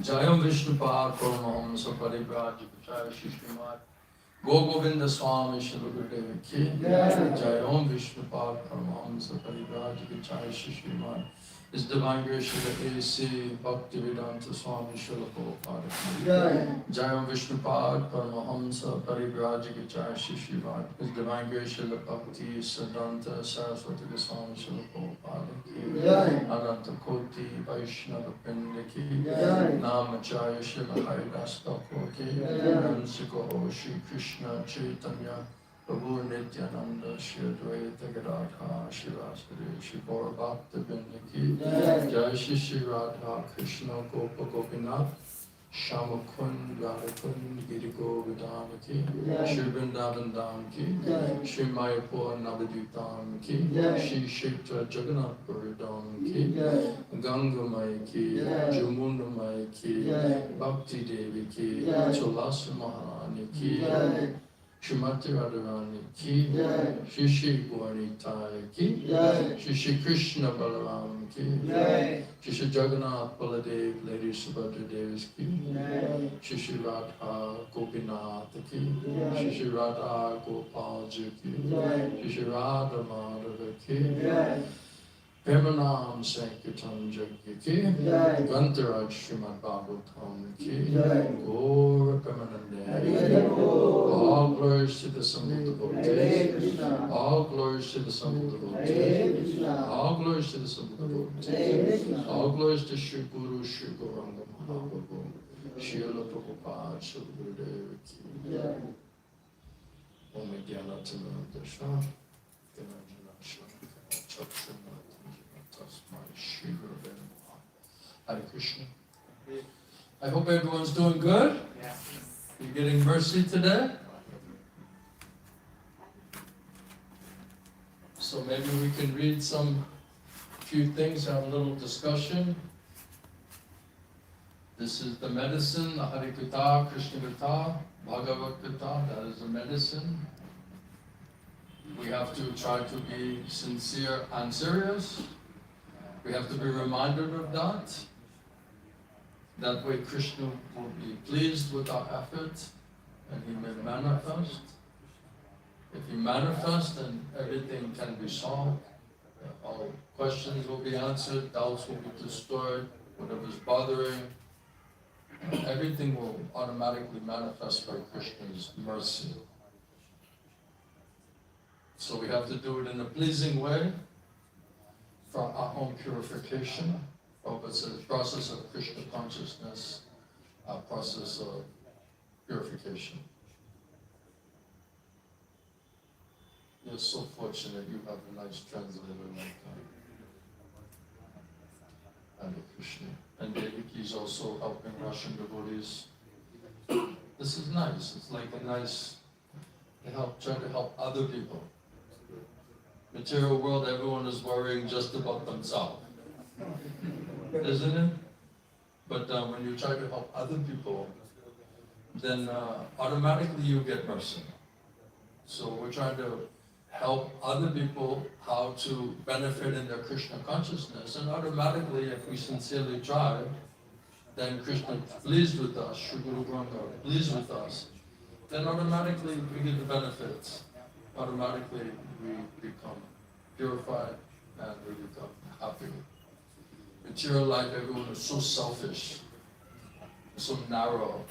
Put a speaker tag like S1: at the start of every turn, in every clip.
S1: Jayam Vishnupad Paramahamsa Parivrajapachaya Shishimad Govinda Swami Shilagurudeva Ki Jayam Vishnupad Paramahamsa Parivrajapachaya Shishimad His Divine Grace Srila A.C. Bhaktivedanta Swami Srila Prabhupada Jayam Vishnupad Paramahamsa Parivrajapachaya Shishimad His Divine Grace Srila Bhakti Siddhanta Saraswati Goswami Srila Prabhupada Adanta Koti Vaishnava Pindaki Namacharya Srila Haridas Thakur Ki Nansiko Shri Krishna Chaitanya Prabhu Nityananda Shri Advaita Gadadha Shri Vasudeva Shri Gaura Bhakta Vindaki Jai Shri Shri Radha Krishna Gopa Gopinath Shama Kund Radha Kund Giri Govardhan Ki Shri Vrindavan Dham Ki Shri Mayapur Navadvitam Ki Shri Kshetra Jagannath Puri Dham Ki Ganga Mai Ki Jamuna Mai Ki Bhakti Devi Ki Tulasi Maharani Ki Srimati Radharani Ki Shri Shri Gauranitai Ki Shri Shri Krishna Balaram Ki Shri Shri Jagannath Baladev Lady Subhadra Devis Ki Shri Shri Radha Gopinath Ki Shri Shri Radha Gopal Ji Ki Shri Shri Radha Madhava Ki Premanam Sankirtan Jagya Ki Grantaraj Srimad Bhagavatam Ki Gaura Premanande All glories to the simple devotees. All glories to the simple devotees. All glories to the simple devotees. All glories to Shri Guru Shri Gauranga Mahaprabhu Srila Prabhupada Srila Gurudeva Ki Om Jnanatina Dasha Dhananjana Shlankara Chakshana Tasmai Shri Gurudeva Hare Krishna. I hope everyone's doing good. You're getting mercy today. So maybe we can read few things, have a little discussion. This is the medicine, the Harikatha, Krishna-katha, Bhagavad-katha, that is the medicine. We have to try to be sincere and serious. We have to be reminded of that. That way Krishna will be pleased with our effort and he may manifest. If he manifests, then everything can be solved. All questions will be answered, doubts will be destroyed, whatever's bothering. Everything will automatically manifest by Krishna's mercy. So we have to do it in a pleasing way for our own purification. It's a process of Krishna consciousness, a process of purification. You're so fortunate you have a nice translator like Hare Krishna. And Devaki is also helping Russian devotees. This is nice. It's like a nice, try to help other people. Material world, everyone is worrying just about themselves. Isn't it? But when you try to help other people, then automatically you get mercy. So we're trying to help other people how to benefit in their Krishna consciousness, and automatically, if we sincerely try, then Krishna is pleased with us, Shri Guru Granth is pleased with us, then automatically we get the benefits. Automatically we become purified and we become happy. Material life, everyone is so selfish, so narrow,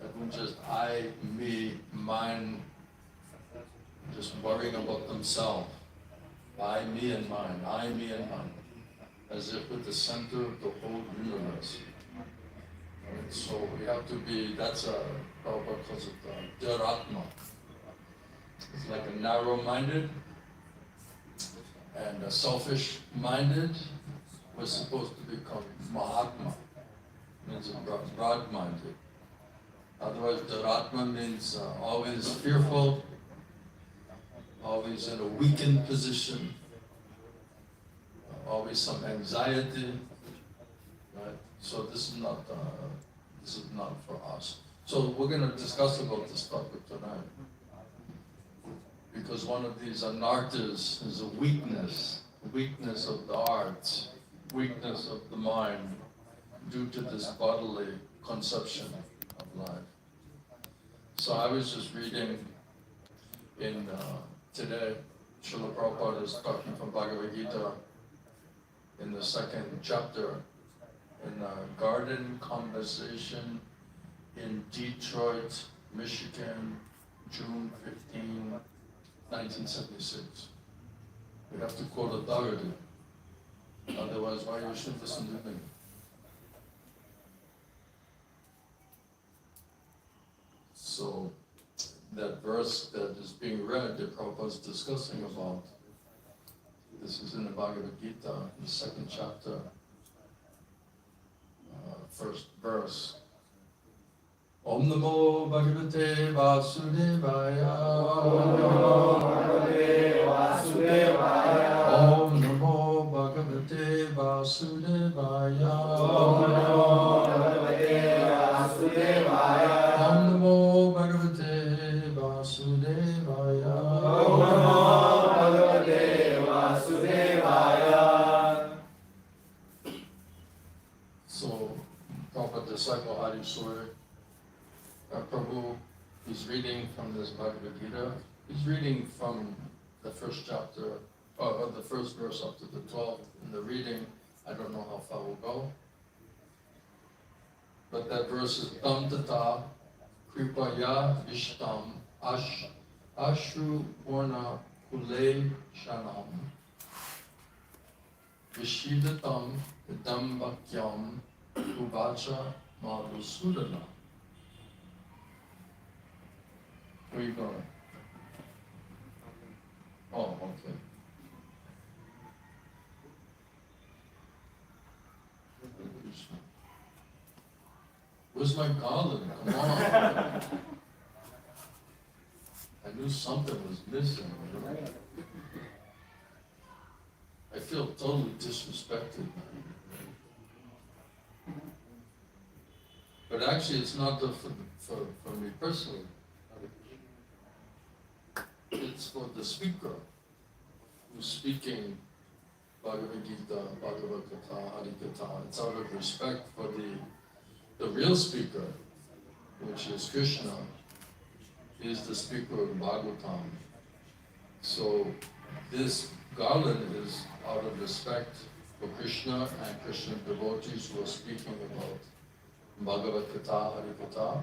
S1: everyone just I, me, mine, just worrying about themselves. I, me, and mine, I, me, and mine, as if we're the center of the whole universe. Right? So we have to be, that's Prabhupada calls it Dharatma. It's like a narrow-minded and a selfish-minded. We're supposed to become Mahatma, means broad-minded. Otherwise, Dharatma means always fearful, always in a weakened position, always some anxiety, right? So this is not for us. So we're going to discuss about this topic tonight. Because one of these anarthas is a weakness of the heart, weakness of the mind, due to this bodily conception of life. So I was just reading in today, Srila Prabhupada is talking from Bhagavad Gita in the 2nd chapter, in a garden conversation in Detroit, Michigan, June 15, 1976. We have to quote authority, otherwise why you should listen to me? So that verse that is being read, that Prabhupada is discussing about, this is in the Bhagavad Gita, the 2nd chapter, 1st verse. Om Namo Bhagavate Vasudevaya. Om Namo Bhagavate Vasudevaya. Om Namo Bhagavate Vasudevaya. Om Namo Bhagavate Vasudevaya. Om Namo Bhagavate Vasudevaya. Om Namo Bhagavate Vasudevaya. So, Prabhupada disciple Hari Suri, Prabhu, he's reading from this Bhagavad Gita. He's reading from the 1st chapter, or the 1st verse up to the 12th. In the reading, I don't know how far we'll go. But that verse is Tam Tata Kripaya Ishtam Ashru Orna Kule Shanam Vishidatam Idam Bhakyam Uvacha Madhusudana. Where are you going? Oh, okay. Where's my garland? Come on. I knew something was missing. I feel totally disrespected. But actually, it's not for me personally. It's for the speaker who's speaking Bhagavad Gita, Bhagavad Katha, Harikatha. It's out of respect for the real speaker, which is Krishna, is the speaker of Bhagavatam. So this garland is out of respect for Krishna and Krishna devotees who are speaking about Bhagavad Katha, Harikatha.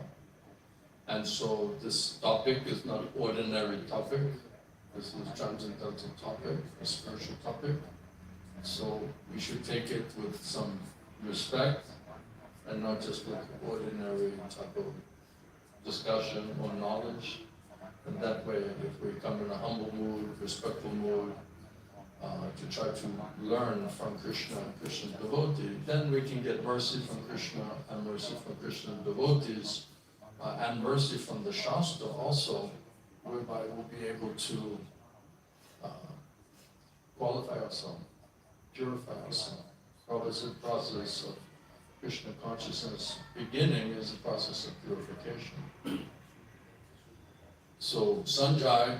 S1: And so this topic is not ordinary topic. This is transcendental topic, a spiritual topic. So we should take it with some respect and not just with ordinary type of discussion or knowledge. And that way, if we come in a humble mood, respectful mood, to try to learn from Krishna and Krishna devotee, then we can get mercy from Krishna and mercy from Krishna devotees, and mercy from the Shastra also, whereby we'll be able to qualify ourselves, purify ourselves. Always a process of Krishna consciousness. Beginning is a process of purification. So Sanjay,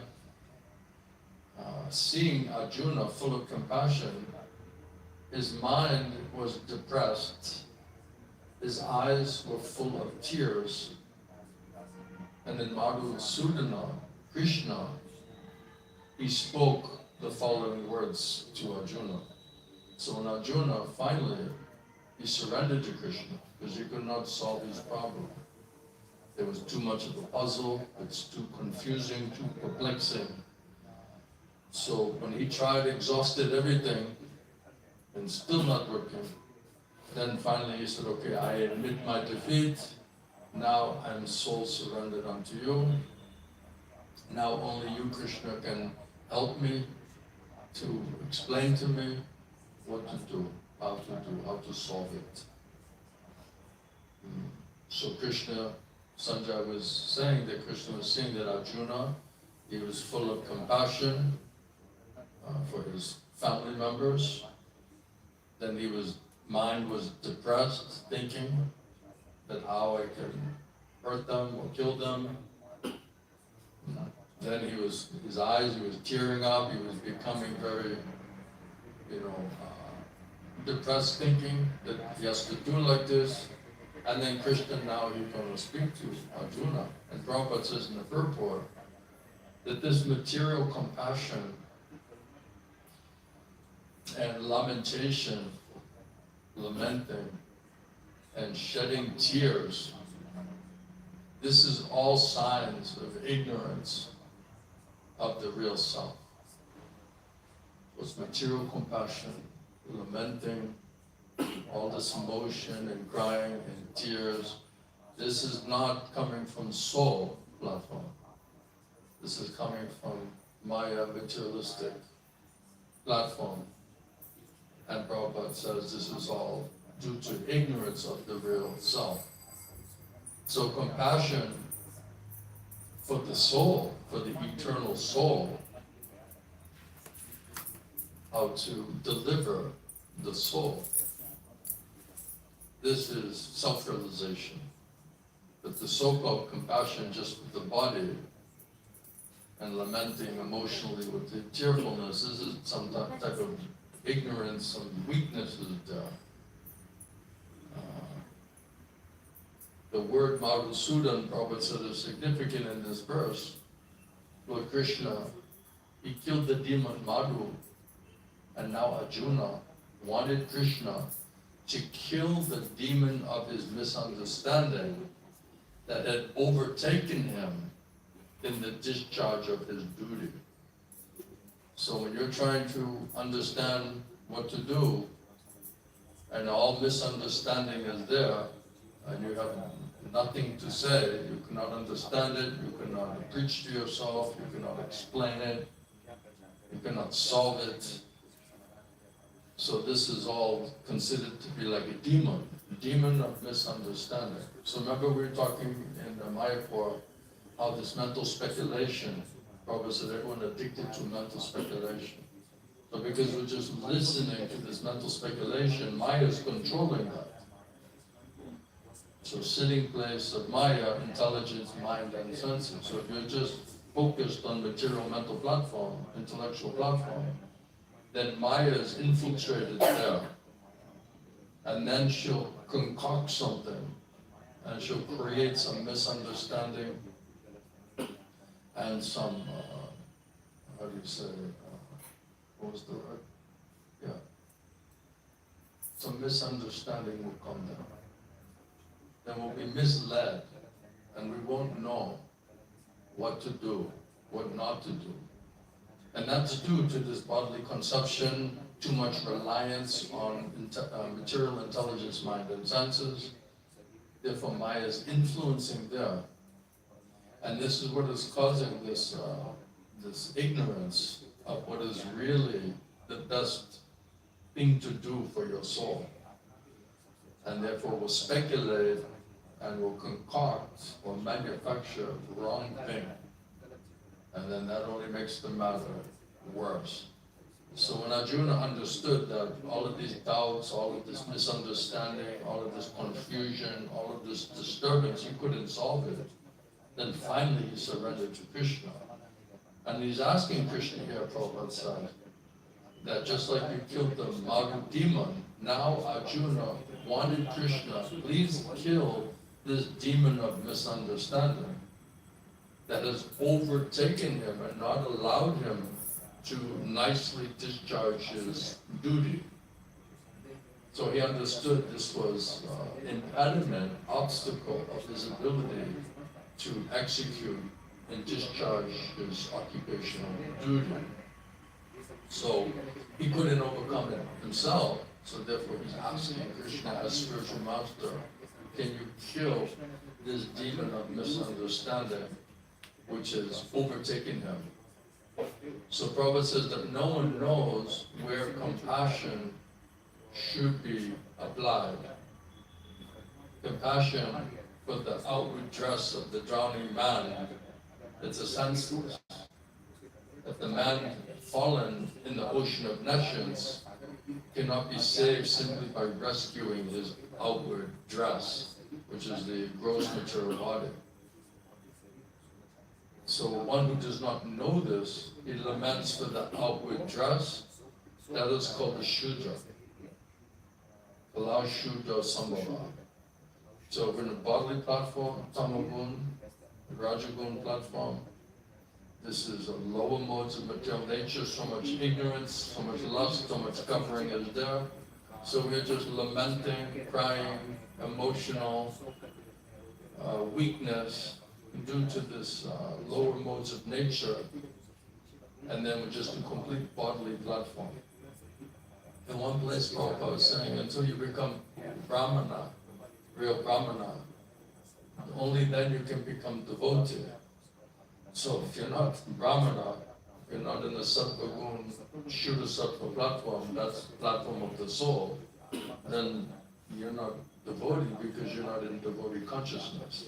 S1: seeing Arjuna full of compassion, his mind was depressed, his eyes were full of tears, and then Madhusudana, Krishna, he spoke the following words to Arjuna. So when Arjuna finally, he surrendered to Krishna because he could not solve his problem. There was too much of a puzzle, it's too confusing, too perplexing. So when he tried, exhausted everything, and still not working, then finally he said, okay, I admit my defeat. Now I'm soul surrendered unto you. Now only you, Krishna, can help me to explain to me what to do, how to solve it. So Krishna, Sanjay was saying that Krishna was saying that Arjuna, he was full of compassion for his family members. Then mind was depressed, thinking that how I can hurt them or kill them. Then his eyes, he was tearing up, he was becoming very, depressed, thinking that he has to do like this. And then Krishna, now he's going to speak to Arjuna. And Prabhupada says in the purport that this material compassion and lamentation, lamenting and shedding tears, this is all signs of ignorance of the real self. It's material compassion, lamenting, all this emotion and crying and tears. This is not coming from soul platform. This is coming from Maya materialistic platform. And Prabhupada says this is all due to ignorance of the real self. So compassion for the soul, for the eternal soul, how to deliver the soul. This is self-realization. But the so-called compassion just with the body and lamenting emotionally with the tearfulness, this is some type of ignorance, some weaknesses there. The word Madhusudan, Prabhupada said, is significant in this verse. Lord Krishna, he killed the demon Madhu, and now Arjuna wanted Krishna to kill the demon of his misunderstanding that had overtaken him in the discharge of his duty. So when you're trying to understand what to do, and all misunderstanding is there, and you have nothing to say, you cannot understand it, you cannot preach to yourself, you cannot explain it, you cannot solve it. So this is all considered to be like a demon of misunderstanding. So remember we were talking in the Mayapur how this mental speculation, Prabhupada said everyone addicted to mental speculation. So because we're just listening to this mental speculation, Maya is controlling that. So sitting place of Maya, intelligence, mind and senses. So if you're just focused on material mental platform, intellectual platform, then Maya is infiltrated there. And then she'll concoct something, and she'll create some misunderstanding and some, how do you say, what was the word? Yeah. Some misunderstanding will come there. Then we'll be misled, and we won't know what to do, what not to do. And that's due to this bodily consumption, too much reliance on material intelligence, mind and senses. Therefore Maya is influencing there. And this is what is causing this, this ignorance of what is really the best thing to do for your soul. And therefore will speculate and will concoct or manufacture the wrong thing. And then that only makes the matter worse. So when Arjuna understood that all of these doubts, all of this misunderstanding, all of this confusion, all of this disturbance, he couldn't solve it, then finally he surrendered to Krishna. And he's asking Krishna here, Prabhupada said, that just like you killed the Madhu demon, now Arjuna wanted Krishna, please kill this demon of misunderstanding that has overtaken him and not allowed him to nicely discharge his duty. So he understood this was an impediment, obstacle of his ability to execute and discharge his occupational duty. So he couldn't overcome it himself, so therefore he's asking Krishna as spiritual master, can you kill this demon of misunderstanding which has overtaken him? So Prabhupada says that no one knows where compassion should be applied. Compassion for the outward dress of the drowning man, it's a senseless. That the man fallen in the ocean of nations cannot be saved simply by rescuing his outward dress, which is the gross material body. So one who does not know this, he laments for the outward dress, that is called the Shudra. Kala Shudra Sambhava. So we're in a bodily platform, Tamagun, Rajagun platform. This is a lower modes of material nature, so much ignorance, so much lust, so much covering is there. So we're just lamenting, crying, emotional weakness due to this lower modes of nature, and then we're just a complete bodily platform. In one place, Prabhupada was saying, until you become Brahmana, real Brahmana, only then you can become devotee. So if you're not Brahmana, you're not in the Sattva Gun, Shuddha Sattva platform, that's the platform of the soul, then you're not devotee because you're not in devotee consciousness.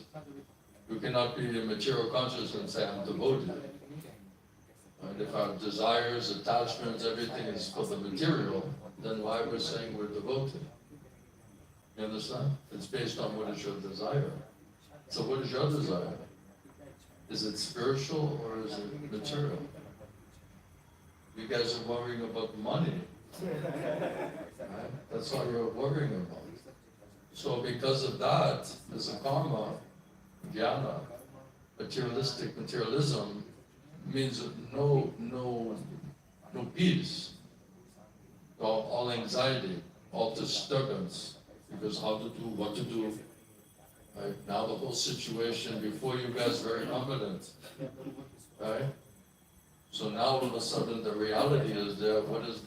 S1: You cannot be in material consciousness and say, I'm devotee. And if our desires, attachments, everything is for the material, then why we're saying we're devotee? You understand? It's based on what is your desire. So what is your desire? Is it spiritual or is it material? You guys are worrying about money. Right? That's all you're worrying about. So because of that, there's a karma, jnana, materialism means no peace, all anxiety, all disturbance, because how to do, what to do. Right? Now the whole situation, before you guys very confident, right? So now all of a sudden the reality is there. What's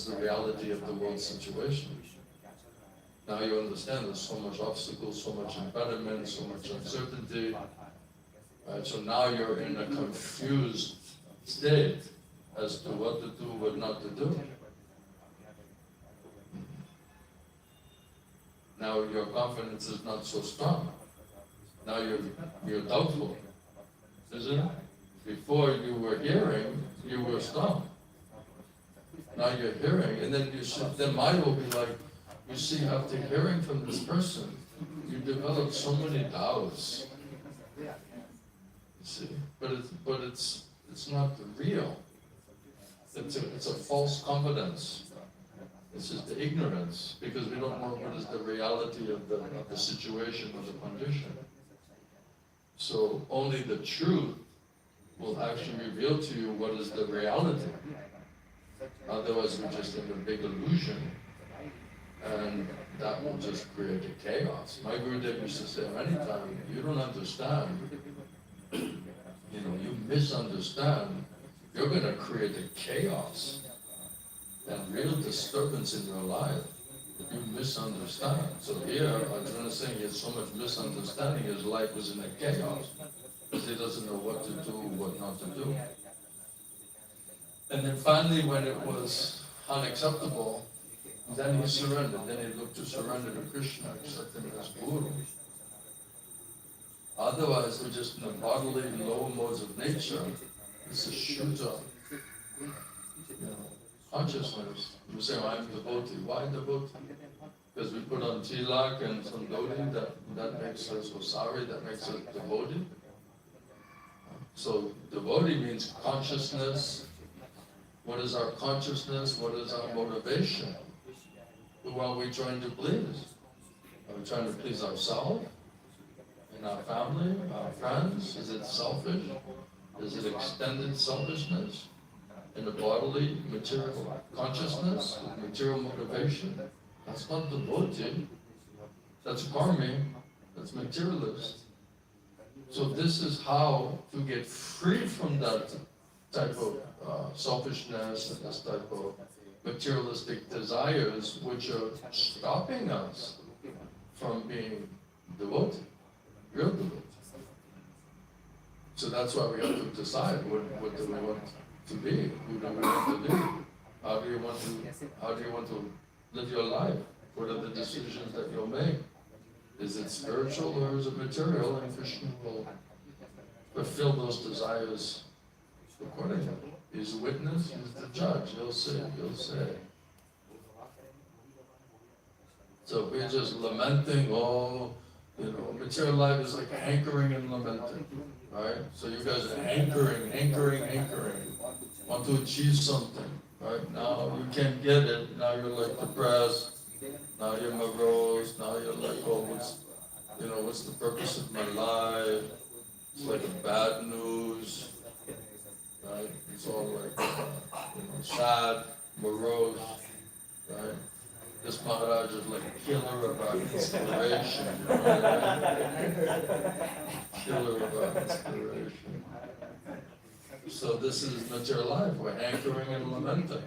S1: the reality of the world situation? Now you understand there's so much obstacles, so much impediment, so much uncertainty. Right? So now you're in a confused state as to what to do, what not to do. Now your confidence is not so strong. Now you're doubtful, isn't it? Before you were hearing, you were strong. Now you're hearing, and then mind will be like, you see, after hearing from this person, you develop so many doubts. You see, but it's not real. It's a false confidence. It's just the ignorance, because we don't know what is the reality of the situation or the condition. So only the truth will actually reveal to you what is the reality. Otherwise we're just in a big illusion, and that will just create a chaos. My Gurudev used to say many times, you don't understand, you misunderstand, you're going to create a chaos and real disturbance in your life if you misunderstand. So here, Arjuna is saying he has so much misunderstanding, his life was in a chaos, because he doesn't know what to do, what not to do. And then finally, when it was unacceptable, then he surrendered. Then he looked to surrender to Krishna, accept him as Guru. Otherwise, we're just in the bodily lower modes of nature. This is Shuddha consciousness. You say, I'm devotee. Why devotee? Because we put on tilak and some dhoti, that makes us osari, that makes us devotee. So devotee means consciousness. What is our consciousness? What is our motivation? Who are we trying to please? Are we trying to please ourselves? In our family? Our friends? Is it selfish? Is it extended selfishness? In the bodily, material consciousness, material motivation? That's not devotee. That's karmi. That's materialist. So this is how to get free from that type of selfishness and this type of materialistic desires which are stopping us from being devotee, real devotee. So that's why we have to decide what do we want to be, who do we want to be, how do you want to live your life, what are the decisions that you'll make. Is it spiritual or is it material? And Krishna will fulfill those desires accordingly. He's a witness, he's the judge, he'll say. So we're just lamenting, oh, You know, material life is like hankering and lamenting, right? So you guys are hankering, want to achieve something, right? Now you can't get it, now you're like depressed, now you're morose, now you're like, oh, what's the purpose of my life? It's like a bad news, right? It's all like, sad, morose, right? This Maharaj is like a killer about inspiration, killer about inspiration. So this is material life, we're hankering and lamenting,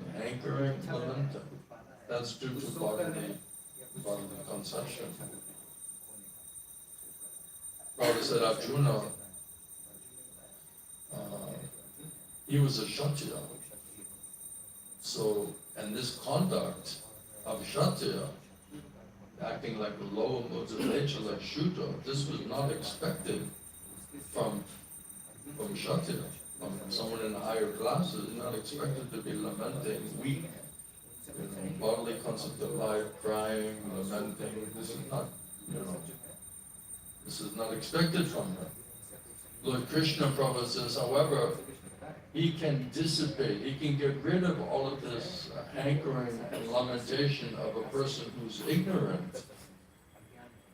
S1: That's due to bodily consumption. Prabhupada said Arjuna, he was a Kshatriya. So, and this conduct of Kshatriya, acting like the lower modes of nature, like Shudra, this was not expected from Kshatriya, from someone in the higher classes. Not expected to be lamenting, weak, bodily concept of life, crying, lamenting. This is not expected from them. Lord Krishna Prabhupada says, however, he can dissipate, he can get rid of all of this hankering and lamentation of a person who's ignorant.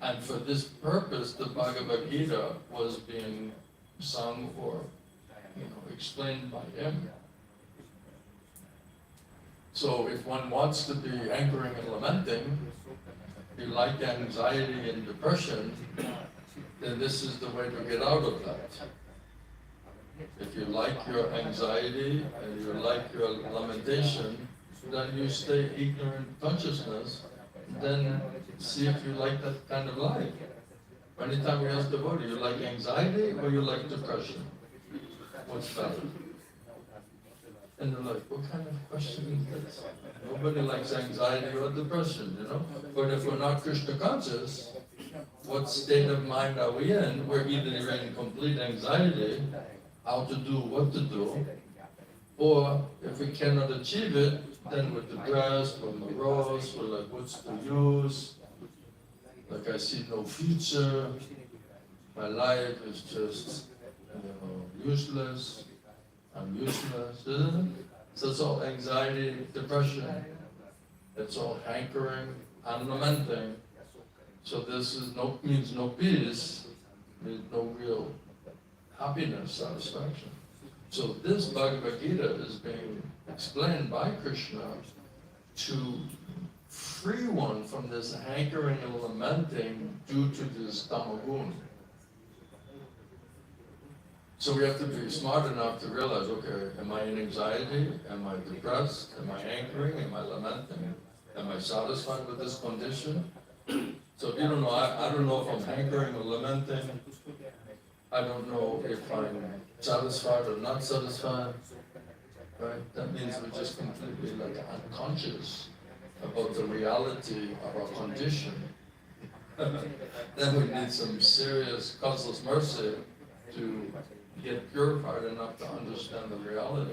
S1: And for this purpose, the Bhagavad Gita was being sung or explained by him. So if one wants to be hankering and lamenting, you like anxiety and depression, then this is the way to get out of that. If you like your anxiety and you like your lamentation, then you stay ignorant consciousness, then see if you like that kind of life. Anytime we ask the devotee, you like anxiety or you like depression? What's better? And they're like, what kind of question is this? Nobody likes anxiety or depression, But if we're not Krishna conscious, what state of mind are we in? We're either in complete anxiety, how to do, what to do, or if we cannot achieve it, then we're depressed, we're morose, we're like, what's the use? Like, I see no future, my life is just useless, I'm useless, isn't it? So it's all anxiety, depression, it's all hankering and lamenting. So this means no peace, means no real happiness, satisfaction. So this Bhagavad Gita is being explained by Krishna to free one from this hankering and lamenting due to this tamagun. So we have to be smart enough to realize, okay, am I in anxiety? Am I depressed? Am I hankering? Am I lamenting? Am I satisfied with this condition? So if you don't know, I don't know if I'm hankering or lamenting. I don't know if I'm satisfied or not satisfied. Right? That means we're just completely unconscious about the reality of our condition. Then we need some serious causeless mercy to get purified enough to understand the reality.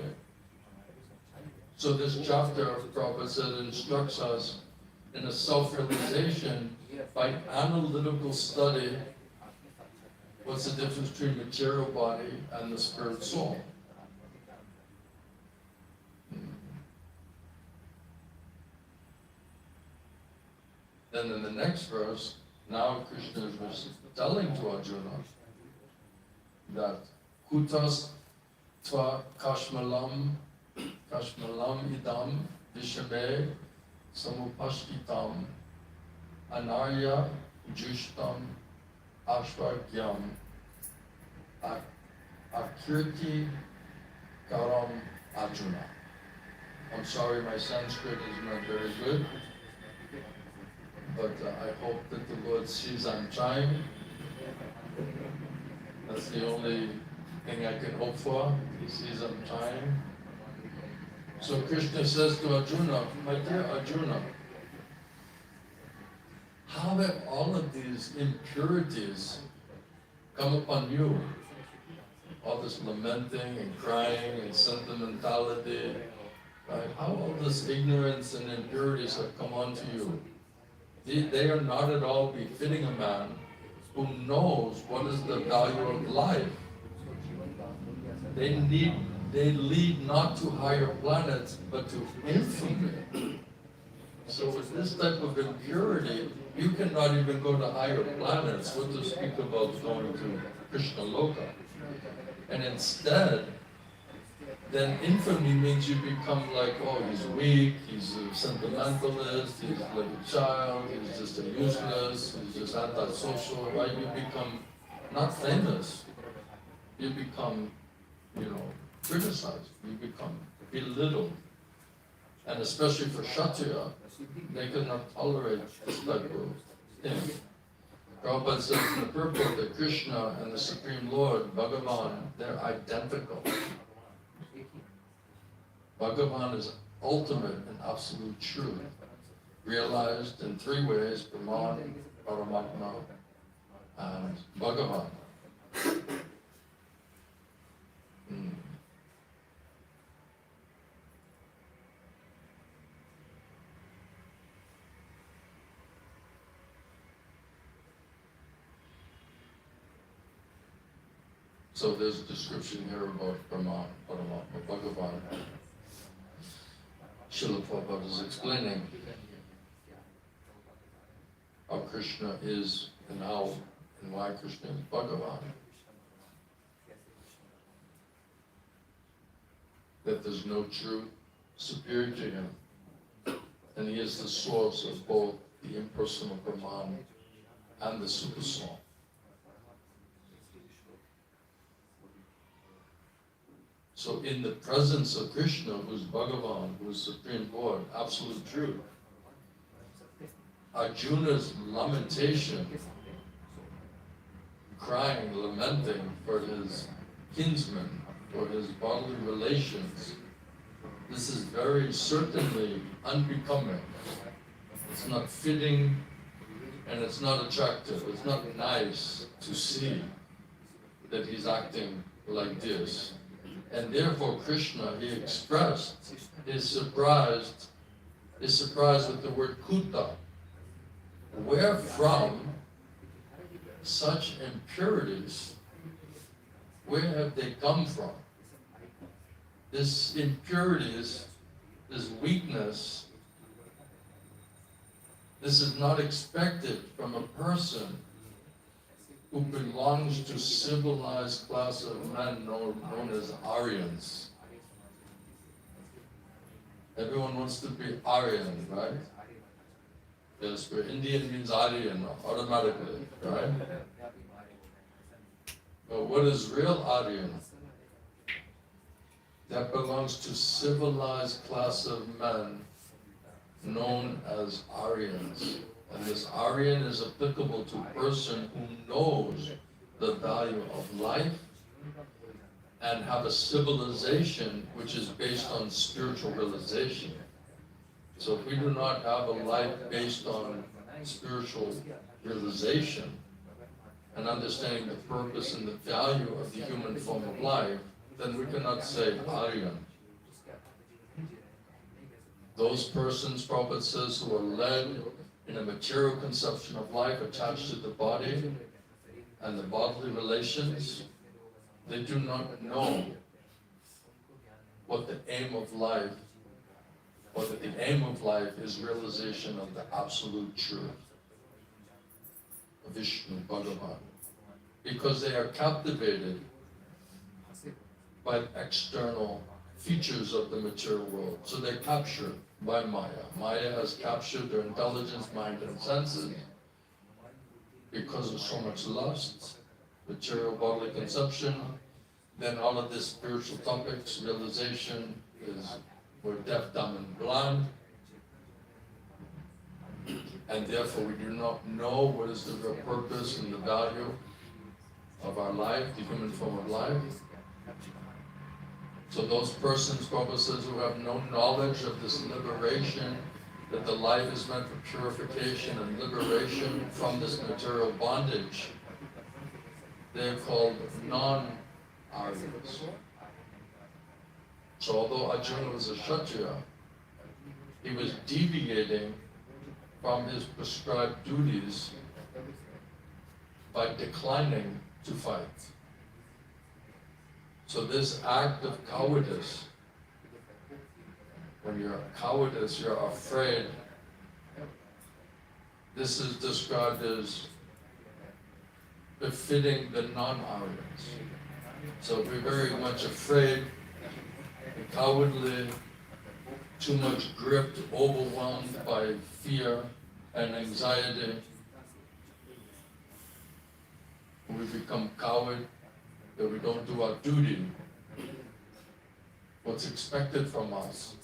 S1: So this chapter of Prabhupada said instructs us in a self-realization by analytical study. What's the difference between material body and the spirit soul? Then in the next verse, now Krishna is telling to Arjuna that kutas tva kashmalam idam vishame samupashkitam anarya jushtam ashvagyam akirti karam Arjuna. I'm sorry, my Sanskrit is not very good, but I hope that the Lord sees I'm trying. That's the only thing I can hope for. He sees I'm trying. So Krishna says to Arjuna, my dear Arjuna, how have all of these impurities come upon you? All this lamenting and crying and sentimentality, right? How all this ignorance and impurities have come onto you? They are not at all befitting a man who knows what is the value of life. They lead not to higher planets, but to infamy. So with this type of impurity, you cannot even go to higher planets, what to speak about going to Krishna-loka. And instead, then infamy means you become like, oh, he's weak, he's a sentimentalist, he's like a child, he's just a useless, he's just antisocial, right? You become not famous, you become, criticized, you become belittled. And especially for Kshatriya, they could not tolerate this type of thing. Prabhupada says in the purport that Krishna and the Supreme Lord, Bhagavan, they're identical. Bhagavan is ultimate and absolute truth, realized in three ways: Brahman, Paramatma, and Bhagavan. So there's a description here about Brahman, Paramatma, Bhagavan. Srila Prabhupada is explaining how Krishna is and why Krishna is Bhagavan. That there's no truth superior to him. And he is the source of both the impersonal Brahman and the Supersoul. So in the presence of Krishna, who's Bhagavan, who's Supreme Lord, absolute truth, Arjuna's lamentation, crying, lamenting for his kinsmen, for his bodily relations, this is very certainly unbecoming. It's not fitting and it's not attractive. It's not nice to see that he's acting like this. And therefore Krishna, he expressed his surprise with the word kuta. Where from such impurities, where have they come from? This impurities, this weakness, this is not expected from a person who belongs to civilized class of men known as Aryans. Everyone wants to be Aryan, right? Yes, where Indian means Aryan automatically, right? But what is real Aryan? That belongs to civilized class of men known as Aryans. And this Aryan is applicable to a person who knows the value of life and have a civilization which is based on spiritual realization. So if we do not have a life based on spiritual realization and understanding the purpose and the value of the human form of life, then we cannot say Aryan. Those persons, Prabhupada says, who are led in a material conception of life attached to the body and the bodily relations, they do not know what the aim of life, or that the aim of life is realization of the absolute truth of Vishnu Bhagavan. Because they are captivated by external features of the material world. So they're captured by Maya. Maya has captured their intelligence, mind, and senses because of so much lust, material bodily conception. Then all of this spiritual topics, realization is we're deaf, dumb, and blind. And therefore we do not know what is the real purpose and the value of our life, the human form of life. So those persons, Prabhupada says, who have no knowledge of this liberation, that the life is meant for purification and liberation from this material bondage, they are called non-Aryans. So although Arjuna was a Kshatriya, he was deviating from his prescribed duties by declining to fight. So this act of cowardice, when you're cowardice, you're afraid, this is described as befitting the non-Aryans. So we're very much afraid, cowardly, too much gripped, overwhelmed by fear and anxiety. We become coward, that we don't do our duty. What's expected from us,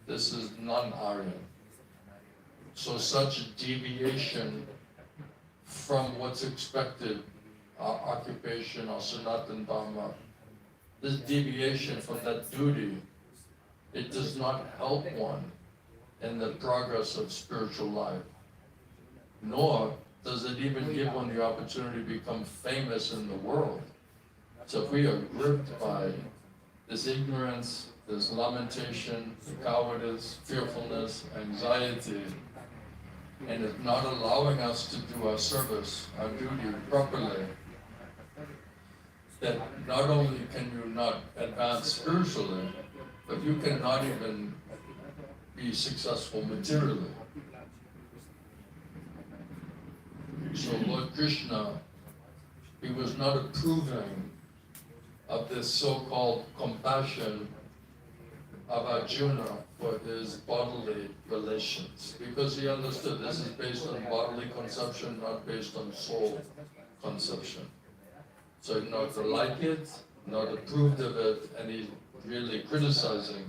S1: this is non-Aryan. So such deviation from what's expected, our occupation, our Sanatana Dharma, this deviation from that duty, it does not help one in the progress of spiritual life, nor does it even give one the opportunity to become famous in the world. So if we are gripped by this ignorance, this lamentation, cowardice, fearfulness, anxiety, and it's not allowing us to do our service, our duty properly, that not only can you not advance spiritually, but you cannot even be successful materially. So Lord Krishna, he was not approving of this so-called compassion of Arjuna for his bodily relations, because he understood this is based on bodily consumption, not based on soul consumption. So he not to like it, not approved of it, and he's really criticizing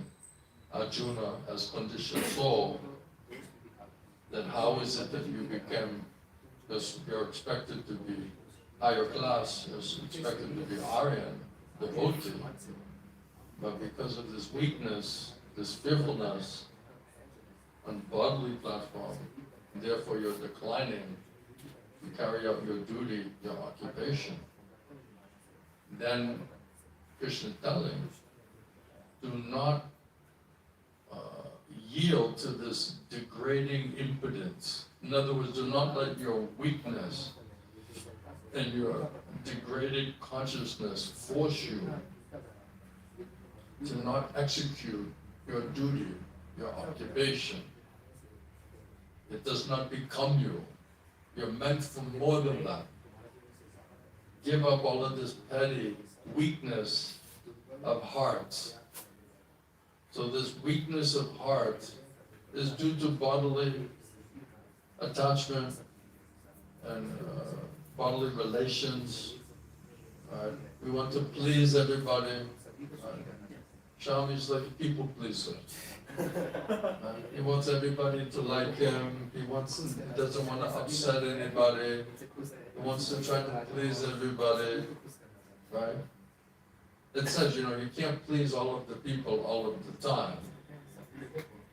S1: Arjuna as conditioned soul, that how is it that you became, because you're expected to be higher class, you're expected to be Aryan, devotee, but because of this weakness, this fearfulness on bodily platform, therefore you're declining to carry out your duty, your occupation. Then Krishna telling, do not yield to this degrading impotence. In other words, do not let your weakness and your degraded consciousness force you to not execute your duty, your occupation. It does not become you. You're meant for more than that. Give up all of this petty weakness of heart. So this weakness of heart is due to bodily attachment and bodily relations. We want to please everybody. Swami is like a people pleaser. He wants everybody to like him. He doesn't want to upset anybody. He wants to try to please everybody, right? It says, you can't please all of the people all of the time.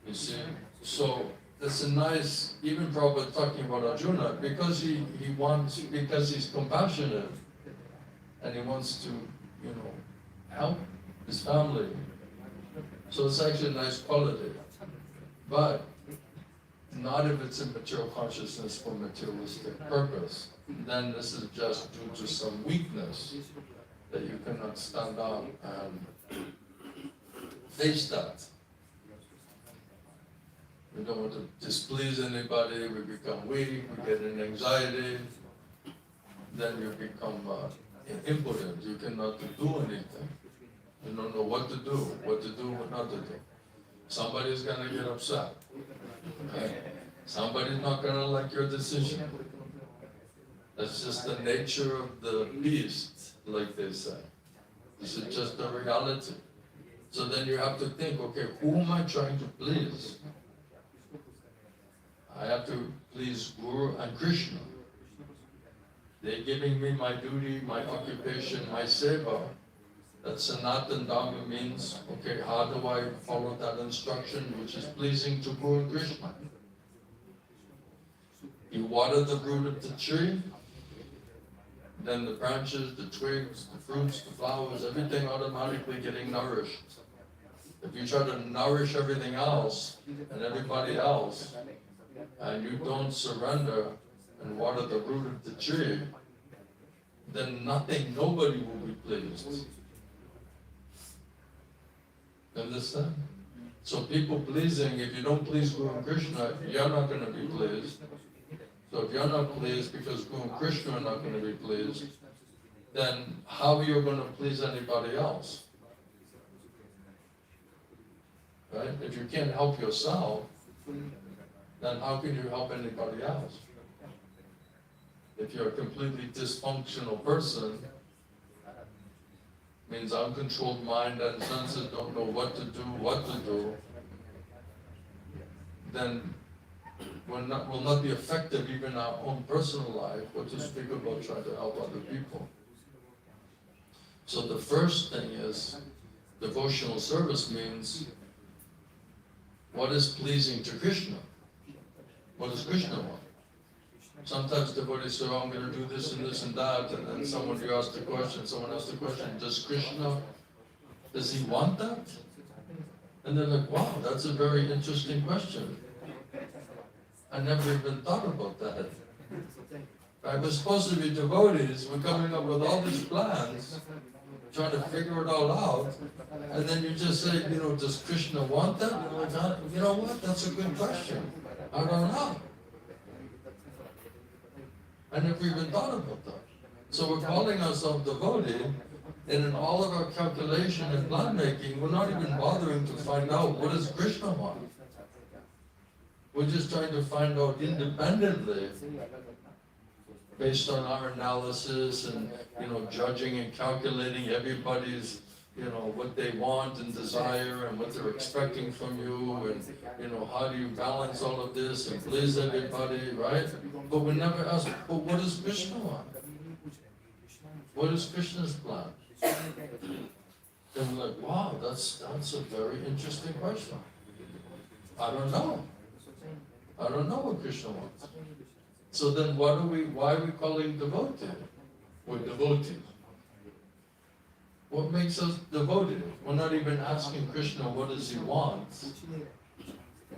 S1: You see? So it's a nice, even Prabhupada talking about Arjuna, because because he's compassionate and he wants to, help his family. So it's actually a nice quality. But not if it's in material consciousness for materialistic purpose. Then this is just due to some weakness that you cannot stand up and face that. We don't want to displease anybody, we become weak, we get an anxiety, then you become impotent, you cannot do anything. You don't know what to do, what not to do. Somebody's gonna get upset. Okay? Somebody's not gonna like your decision. That's just the nature of the beast, like they say. This is just the reality. So then you have to think, okay, who am I trying to please? I have to please Guru and Krishna. They're giving me my duty, my occupation, my seva. That Sanatana Dharma means, okay, how do I follow that instruction which is pleasing to Guru and Krishna? You water the root of the tree, then the branches, the twigs, the fruits, the flowers, everything automatically getting nourished. If you try to nourish everything else and everybody else, and you don't surrender and water the root of the tree, then nobody will be pleased. You understand? So people pleasing, if you don't please Guru Krishna, you're not going to be pleased. So if you're not pleased because Guru Krishna are not going to be pleased, then how are you going to please anybody else? Right? If you can't help yourself, then how can you help anybody else? If you're a completely dysfunctional person, means uncontrolled mind and senses don't know what to do, then will not be effective even in our own personal life, what to speak about trying to help other people. So the first thing is, devotional service means, what is pleasing to Krishna? What does Krishna want? Sometimes devotees say, oh, I'm going to do this and this and that, and then someone asks the question, does Krishna, does he want that? And they're like, wow, that's a very interesting question. I never even thought about that. Right? We're supposed to be devotees, we're coming up with all these plans, trying to figure it all out, and then you just say, does Krishna want that? And we're like, you know what, that's a good question. I don't know. I never even thought about that. So we're calling ourselves devotee, and in all of our calculation and plan making, we're not even bothering to find out what does Krishna want. We're just trying to find out independently, based on our analysis and judging and calculating everybody's what they want and desire and what they're expecting from you, and how do you balance all of this and please everybody, right? But we never ask, but what does Krishna want? What is Krishna's plan? And we're like, wow, that's a very interesting question. I don't know. I don't know what Krishna wants. So then why are we calling devotee? We're devotees. What makes us devoted? We're not even asking Krishna what does he want,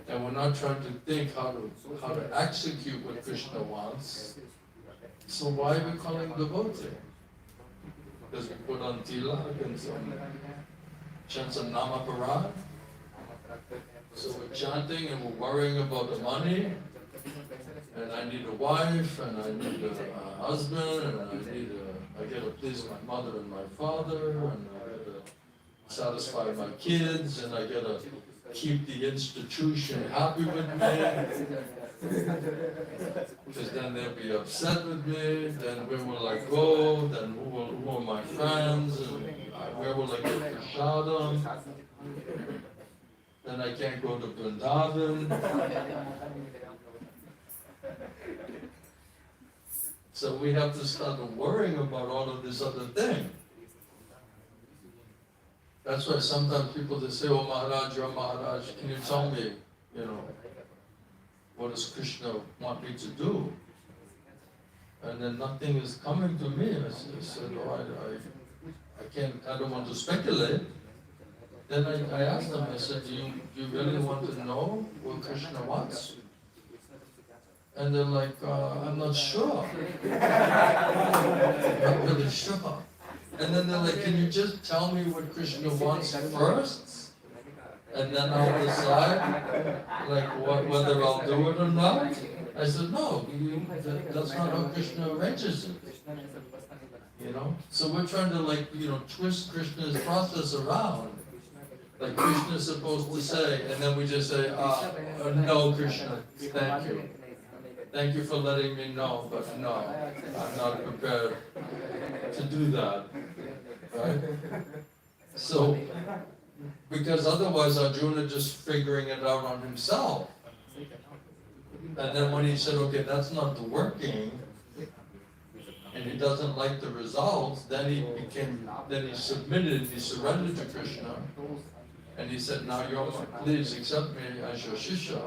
S1: and we're not trying to think how to execute what Krishna wants. So why are we calling devotee? Because we put on tilak and chant some nama parad. So we're chanting and we're worrying about the money, and I need a wife, and I need a husband, and I gotta please my mother and my father, and I gotta satisfy my kids, and I gotta keep the institution happy with me, because then they'll be upset with me, then where will I go, then who are my friends, and where will I get prasadam, then I can't go to Vrindavan. So we have to start worrying about all of this other thing. That's why sometimes people they say, oh Maharaj, you're Maharaj, can you tell me, what does Krishna want me to do? And then nothing is coming to me. I said, oh, I don't want to speculate. Then I asked them, I said, do you really want to know what Krishna wants? And they're like, I'm not sure. I'm not really sure. And then they're like, can you just tell me what Krishna wants first? And then I'll decide, whether I'll do it or not? I said, no, that's not how Krishna arranges it. So we're trying to twist Krishna's process around. Like Krishna is supposed to say, and then we just say, no, Krishna, thank you. Thank you for letting me know, but no, I'm not prepared to do that. Right? So, because otherwise Arjuna just figuring it out on himself. And then when he said, okay, that's not working, and he doesn't like the results, then he surrendered to Krishna, and he said, now please accept me as your Shishya.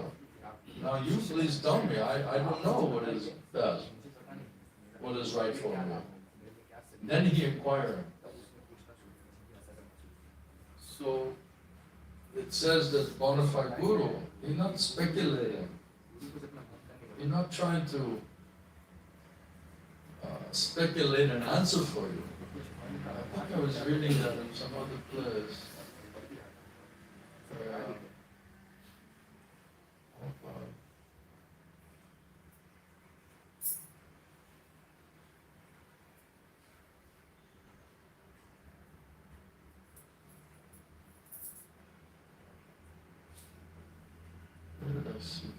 S1: Now you please tell me, I don't know what is best, what is right for me. Then he inquired. So it says that bona fide guru, he's not speculating. He's not trying to speculate an answer for you. I think I was reading that in some other place. Where did I see that?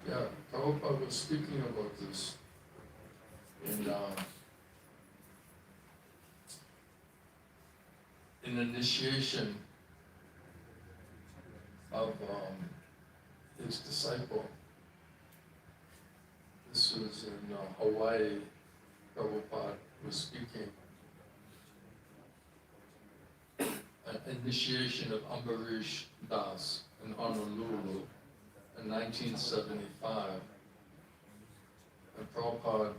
S1: Yeah, Prabhupada was speaking about this in initiation of his disciple. This was in Hawaii. Prabhupada was speaking. An initiation of Ambarish Das in Honolulu in 1975. And Prabhupada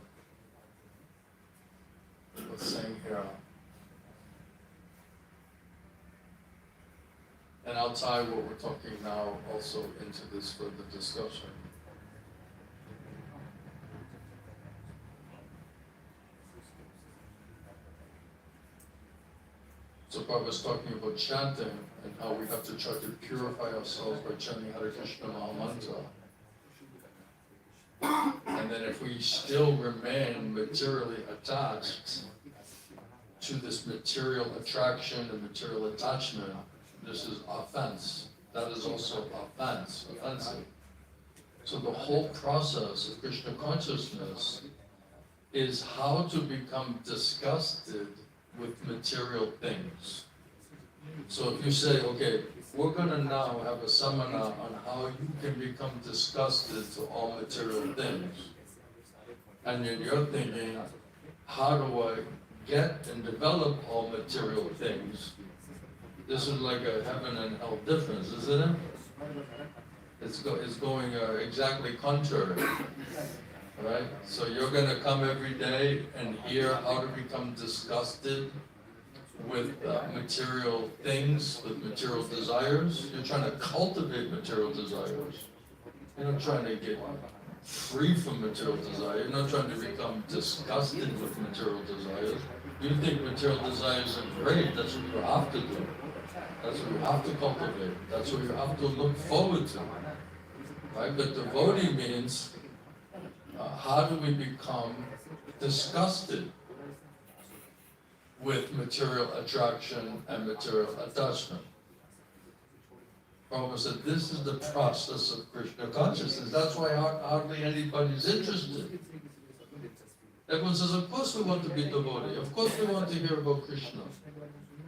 S1: was saying here, and I'll tie what we're talking now also into this further discussion. So Prabhupada was talking about chanting and how we have to try to purify ourselves by chanting Hare Krishna Maha Mantra. And then if we still remain materially attached to this material attraction and material attachment, this is offense. That is also offensive. So the whole process of Krishna consciousness is how to become disgusted with material things. So if you say, okay, we're going to now have a seminar on how you can become disgusted to all material things. And then you're thinking, how do I get and develop all material things? This is like a heaven and hell difference, isn't it? It's going exactly contrary. Right? So you're going to come every day and hear how to become disgusted with material things, with material desires. You're trying to cultivate material desires. You're not trying to get free from material desire. You're not trying to become disgusted with material desires. You think material desires are great. That's what you have to do. That's what you have to cultivate. That's what you have to look forward to. Right? But devotee means how do we become disgusted with material attraction and material attachment? Prabhupada said this is the process of Krishna consciousness. That's why hardly anybody's interested. Everyone says, of course we want to be devotee. Of course we want to hear about Krishna.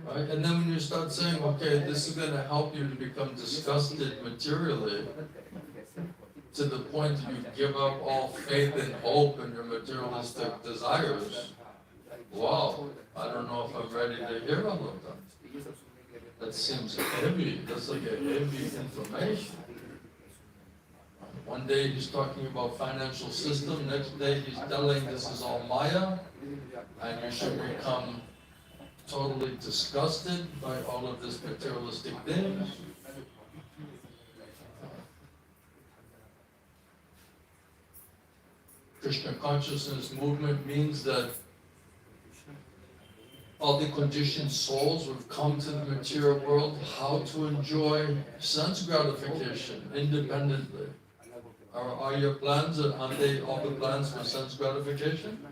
S1: Right? And then when you start saying, okay, this is going to help you to become disgusted materially, to the point that you give up all faith and hope in your materialistic desires, wow, I don't know if I'm ready to hear all of that. That seems heavy. That's like a heavy information. One day he's talking about financial system, next day he's telling this is all Maya, and you should become totally disgusted by all of this materialistic things. Krishna consciousness movement means that all the conditioned souls who have come to the material world, how to enjoy sense gratification independently. Are your plans, aren't they all the plans for sense gratification?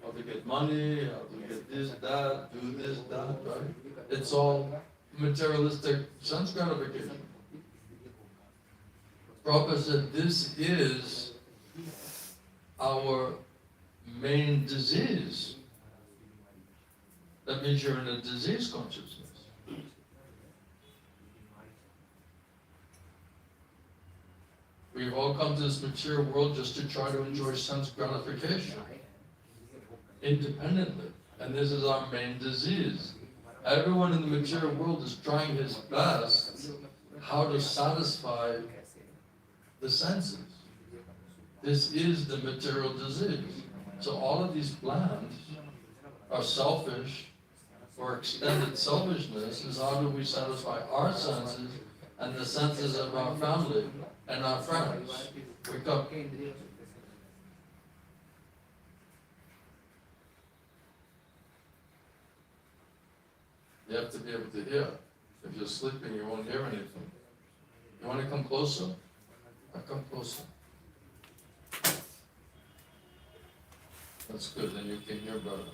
S1: How to get money, how to get this, that, do this, that, right? It's all materialistic sense gratification. Prabhupada said this is our main disease. that means you're in a disease consciousness. We've all come to this material world just to try to enjoy sense gratification independently. And this is our main disease. Everyone in the material world is trying his best how to satisfy the senses. This is the material disease. So all of these plans are selfish or extended selfishness is how do we satisfy our senses and the senses of our family and our friends. Wake up. You have to be able to hear. If you're sleeping, you won't hear anything. You want to come closer? I'll come closer. That's good, then you can hear better.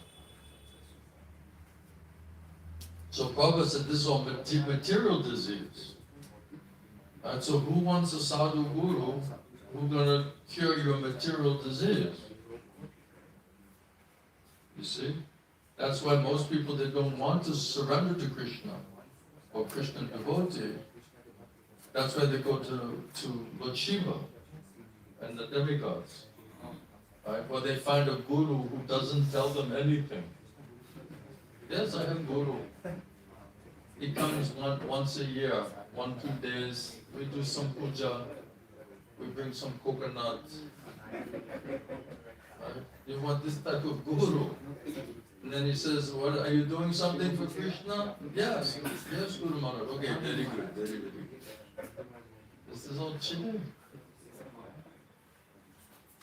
S1: So Prabhupada said this is all material disease. Right, so who wants a sadhu guru who's going to cure your material disease? You see? That's why most people, they don't want to surrender to Krishna or Krishna devotee. That's why they go to Lord Shiva and the demigods. Right? Or they find a guru who doesn't tell them anything. Yes, I have guru. He comes once a year, 1-2 days. We do some puja. We bring some coconuts. Right? You want this type of guru? And then he says, "What are you doing something for Krishna?" Yes, yes, Guru Maharaj. Okay, very good, very, very good. This is all chilling.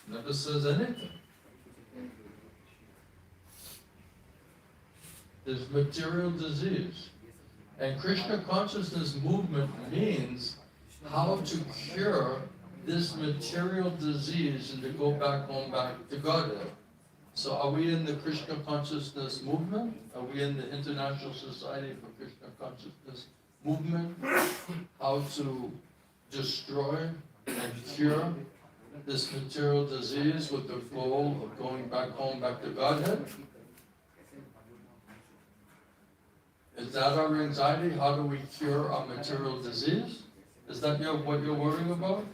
S1: Never says anything. There's material disease. And Krishna consciousness movement means how to cure this material disease and to go back home, back to Godhead. So are we in the Krishna consciousness movement? Are we in the International Society for Krishna Consciousness movement? How to destroy and cure this material disease with the goal of going back home, back to Godhead? Is that our anxiety? How do we cure our material disease? Is that what you're worrying about?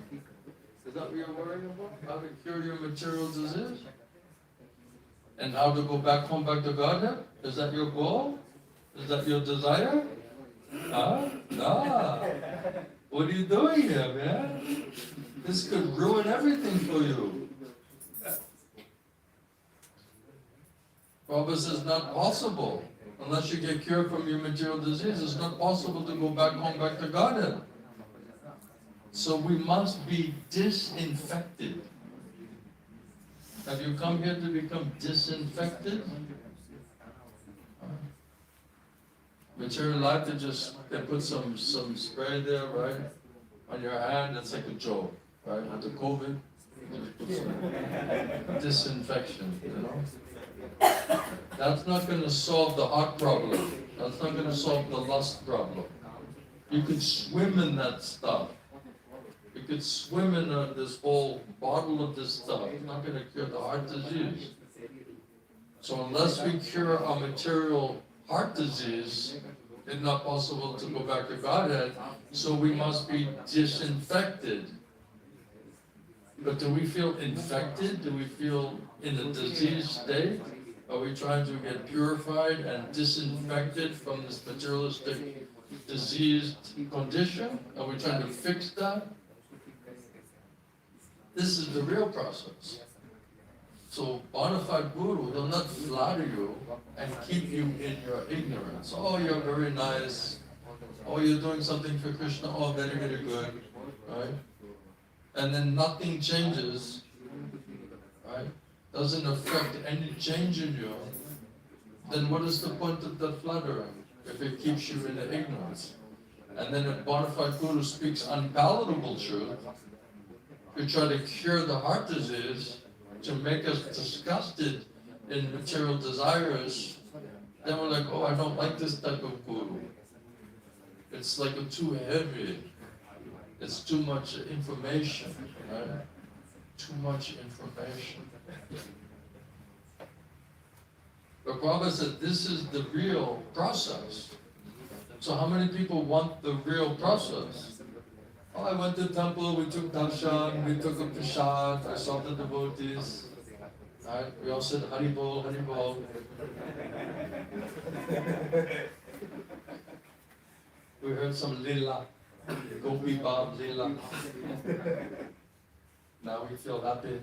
S1: Is that what you're worrying about? How to cure your material disease? And how to go back home, back to Godhead? Is that your goal? Is that your desire? Huh? Nah. What are you doing here, man? This could ruin everything for you. Prabhupada says it's not possible. Unless you get cured from your material disease, it's not possible to go back home, back to Godhead. So we must be disinfected. Have you come here to become disinfected? Material life, they put some spray there, right? On your hand, it's like a joke, right? With the COVID, disinfection, you know? That's not going to solve the heart problem. That's not going to solve the lust problem. You could swim in that stuff. You could swim in this whole bottle of this stuff. It's not going to cure the heart disease. So unless we cure our material heart disease, it's not possible to go back to Godhead. So we must be disinfected. But do we feel infected? Do we feel in a diseased state? Are we trying to get purified and disinfected from this materialistic diseased condition? Are we trying to fix that? This is the real process. So, bona fide guru will not flatter you and keep you in your ignorance. Oh, you're very nice. Oh, you're doing something for Krishna. Oh, very, very good. Right? And then nothing changes. Right? Doesn't affect any change in you. Then what is the point of that flattering if it keeps you in the ignorance? And then if bona fide guru speaks unpalatable truth, to try to cure the heart disease, to make us disgusted in material desires, then we're like, oh, I don't like this type of guru. It's like too heavy. It's too much information, right? Too much information. But Prabhupada said this is the real process. So how many people want the real process? Oh, I went to the temple, we took darshan, we took a prasad, I saw the devotees. Right? We all said Hari Bol, Hari Bol. We heard some lila, Gopi Bab lila. Now we feel happy.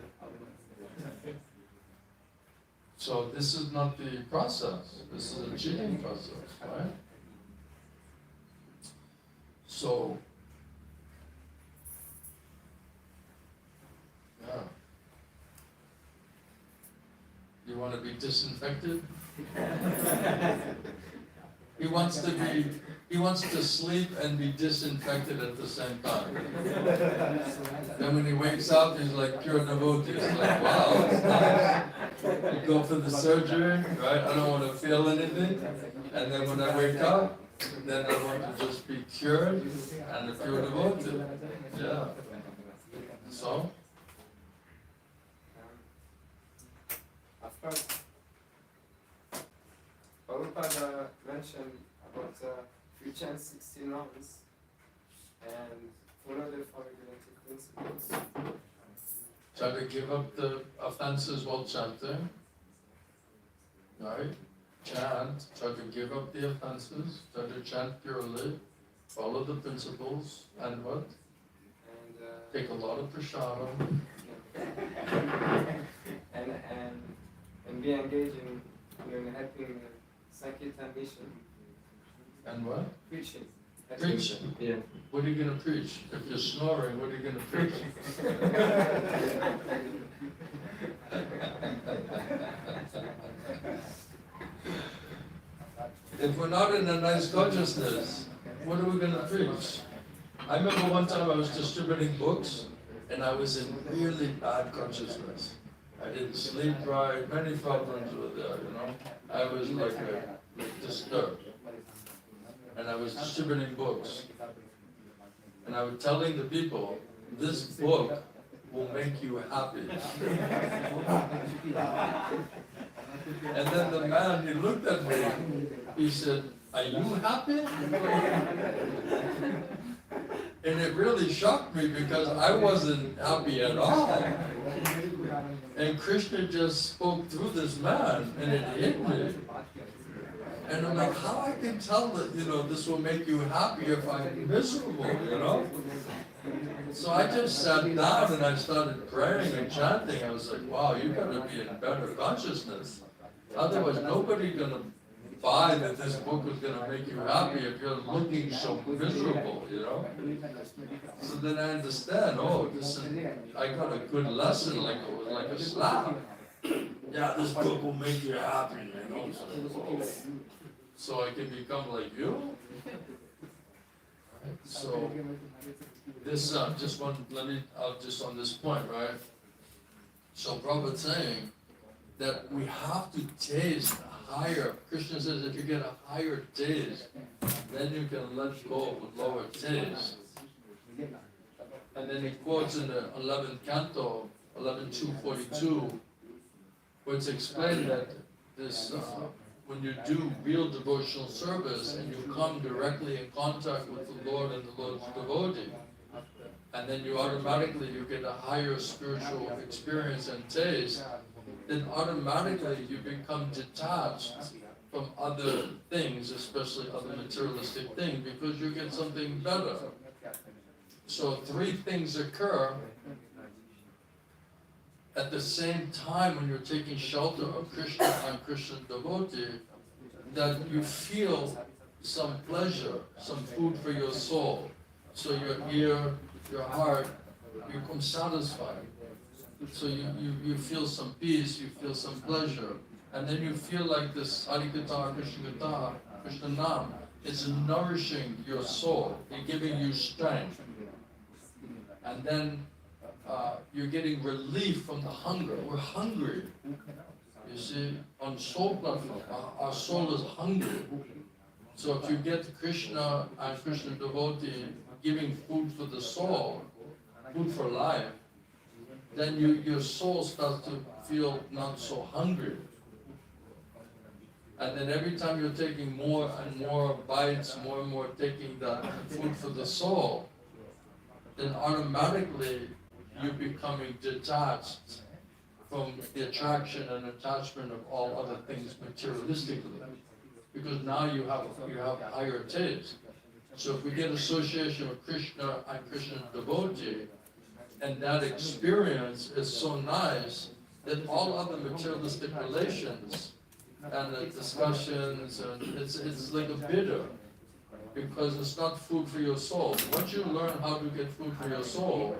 S1: So this is not the process. This is a cheating process, right? So, yeah. You want to be disinfected? He wants to sleep and be disinfected at the same time. Then when he wakes up, he's like pure devotee. It's like, wow, it's nice. You go for the surgery, right? I don't want to feel anything. And then when I wake up, then I want to just be cured and a pure devotee. Yeah. So?
S2: Of course. Prabhupada mentioned about if you chant 16 rounds and follow the four regulative principles.
S1: Try to give up the offenses while chanting. Right? Chant, try to give up the offenses, try to chant purely, follow the principles, and what?
S2: And
S1: take a lot of prasadam.
S2: and be engaged in helping Sankirtan mission.
S1: And what?
S2: Preaching.
S1: Preaching.
S2: Yeah.
S1: What are you going to preach? If you're snoring, what are you going to preach? If we're not in a nice consciousness, what are we going to preach? I remember one time I was distributing books and I was in really bad consciousness. I didn't sleep right, many problems were there, you know. I was like disturbed. And I was distributing books. And I was telling the people, this book will make you happy. And then the man, he looked at me, he said, are you happy? And it really shocked me because I wasn't happy at all. And Krishna just spoke through this man and it hit me. And I'm like, how I can tell that, this will make you happy if I'm miserable, So I just sat down and I started praying and chanting. I was like, wow, you gotta be in better consciousness. Otherwise, nobody's gonna buy that this book is gonna make you happy if you're looking so miserable, So then I understand, I got a good lesson, like it was like a slap. Yeah, this book will make you happy, So I can become like you. So this just on this point, right? So Prabhupada's saying that we have to taste higher. Krishna says if you get a higher taste, then you can let go of the lower taste. And then he quotes in the 11th canto, 11.242, where it's explained that this, when you do real devotional service and you come directly in contact with the Lord and the Lord's devotee, and then you get a higher spiritual experience and taste, then automatically you become detached from other things, especially other materialistic things, because you get something better. So three things occur at the same time when you're taking shelter of Krishna and Krishna devotee, that you feel some pleasure, some food for your soul. So your ear, your heart, you become satisfied. So you feel some peace, you feel some pleasure. And then you feel like this Harikatha, Krishna-katha, Krishna Nam, it's nourishing your soul, it's giving you strength. And then you're getting relief from the hunger. We're hungry. You see, on soul platform, our soul is hungry. So if you get Krishna and Krishna devotee giving food for the soul, food for life, then your soul starts to feel not so hungry. And then every time you're taking more and more bites, more and more taking the food for the soul, then automatically you're becoming detached from the attraction and attachment of all other things materialistically. Because now you have higher taste. So if we get association with Krishna and Krishna devotee, and that experience is so nice that all other materialistic relations and the discussions, and it's like a bitter, because it's not food for your soul. Once you learn how to get food for your soul,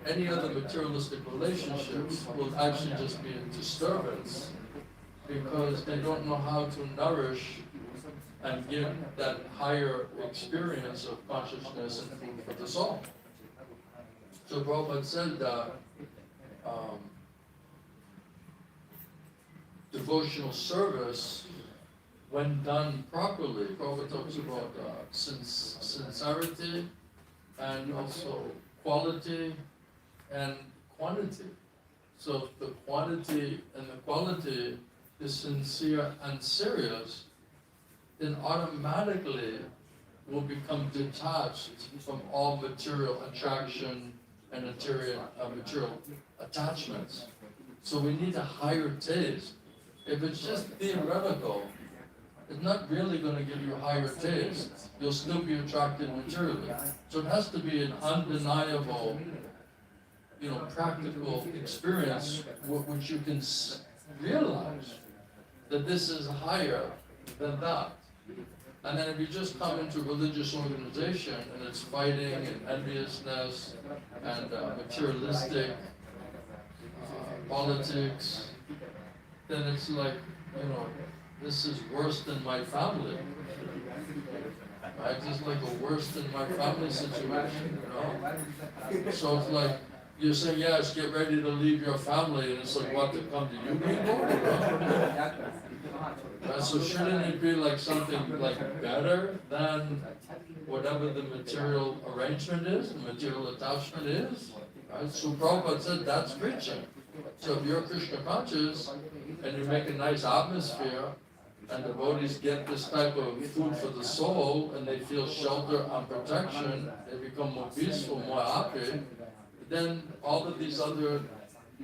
S1: any other materialistic relationships will actually just be a disturbance, because they don't know how to nourish and give that higher experience of consciousness and food for the soul. So Prabhupada said that devotional service, when done properly, Prabhupada talks about sincerity and also quality and quantity. So if the quantity and the quality is sincere and serious, then automatically will become detached from all material attraction and material attachments. So we need a higher taste. If it's just theoretical, it's not really going to give you higher taste. You'll still be attracted materially. So it has to be an undeniable, practical experience which you can realize that this is higher than that. And then if you just come into religious organization and it's fighting and enviousness and materialistic politics, then it's like, this is worse than my family. Right? Just like a worse than my family situation, So it's like, you're saying, yes, get ready to leave your family, and it's like, what, to come to you people? So shouldn't it be like something like better than whatever the material arrangement is, the material attachment is? Right? So Prabhupada said that's preaching. So if you're Krishna conscious and you make a nice atmosphere, and devotees get this type of food for the soul, and they feel shelter and protection, they become more peaceful, more happy, then all of these other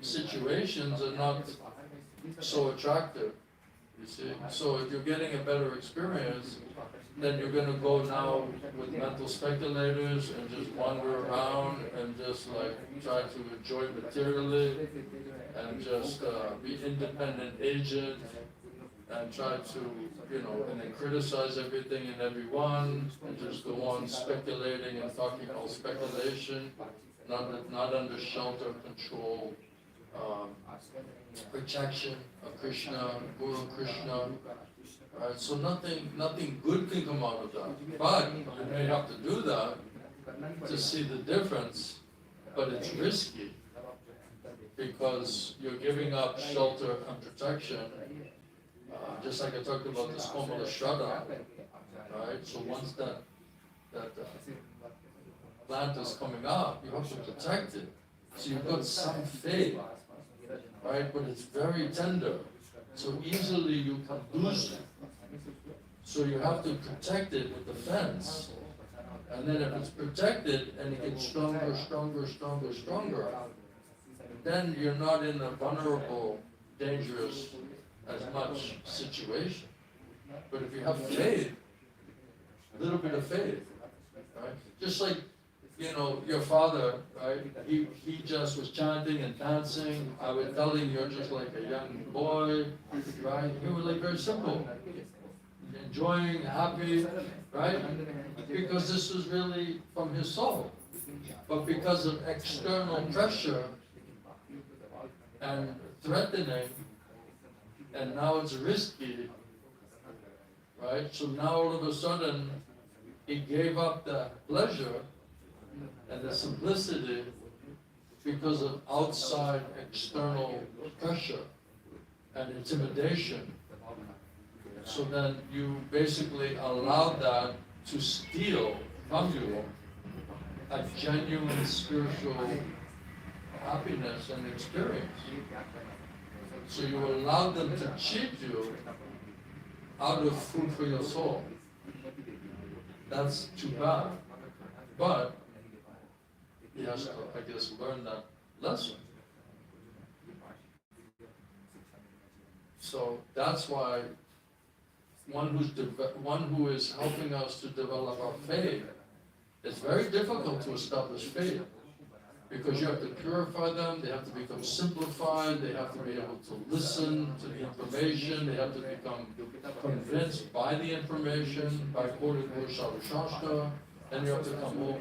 S1: situations are not so attractive, you see. So if you're getting a better experience, then you're going to go now with mental speculators and just wander around and just like try to enjoy materially and just be independent agent and try to, and then criticize everything and everyone and just go on speculating and talking all speculation, not under shelter, control, protection of Krishna, Guru Krishna. Right? So nothing good can come out of that. But you may have to do that to see the difference, but it's risky because you're giving up shelter and protection. Just like I talked about this Komala Shraddha, right? So once that plant is coming up, you have to protect it. So you've got some faith, right? But it's very tender. So easily you can lose it. So you have to protect it with the fence. And then if it's protected and it gets stronger, then you're not in a vulnerable, dangerous as much situation. But if you have faith, a little bit of faith, right? Just like, your father, right? He just was chanting and dancing. I was telling you're just like a young boy, right? You were like very simple, enjoying, happy, right? Because this was really from his soul. But because of external pressure and threatening, and now it's risky, right? So now all of a sudden, he gave up the pleasure and the simplicity because of outside external pressure and intimidation. So then you basically allowed that to steal from you a genuine spiritual happiness and experience. So you allowed them to cheat you out of food for your soul. That's too bad. But he has to, I guess, learn that lesson. So that's why one who is helping us to develop our faith, it's very difficult to establish faith because you have to purify them, they have to become simplified, they have to be able to listen to the information, they have to become convinced by the information, by quoting Shastra, and you have to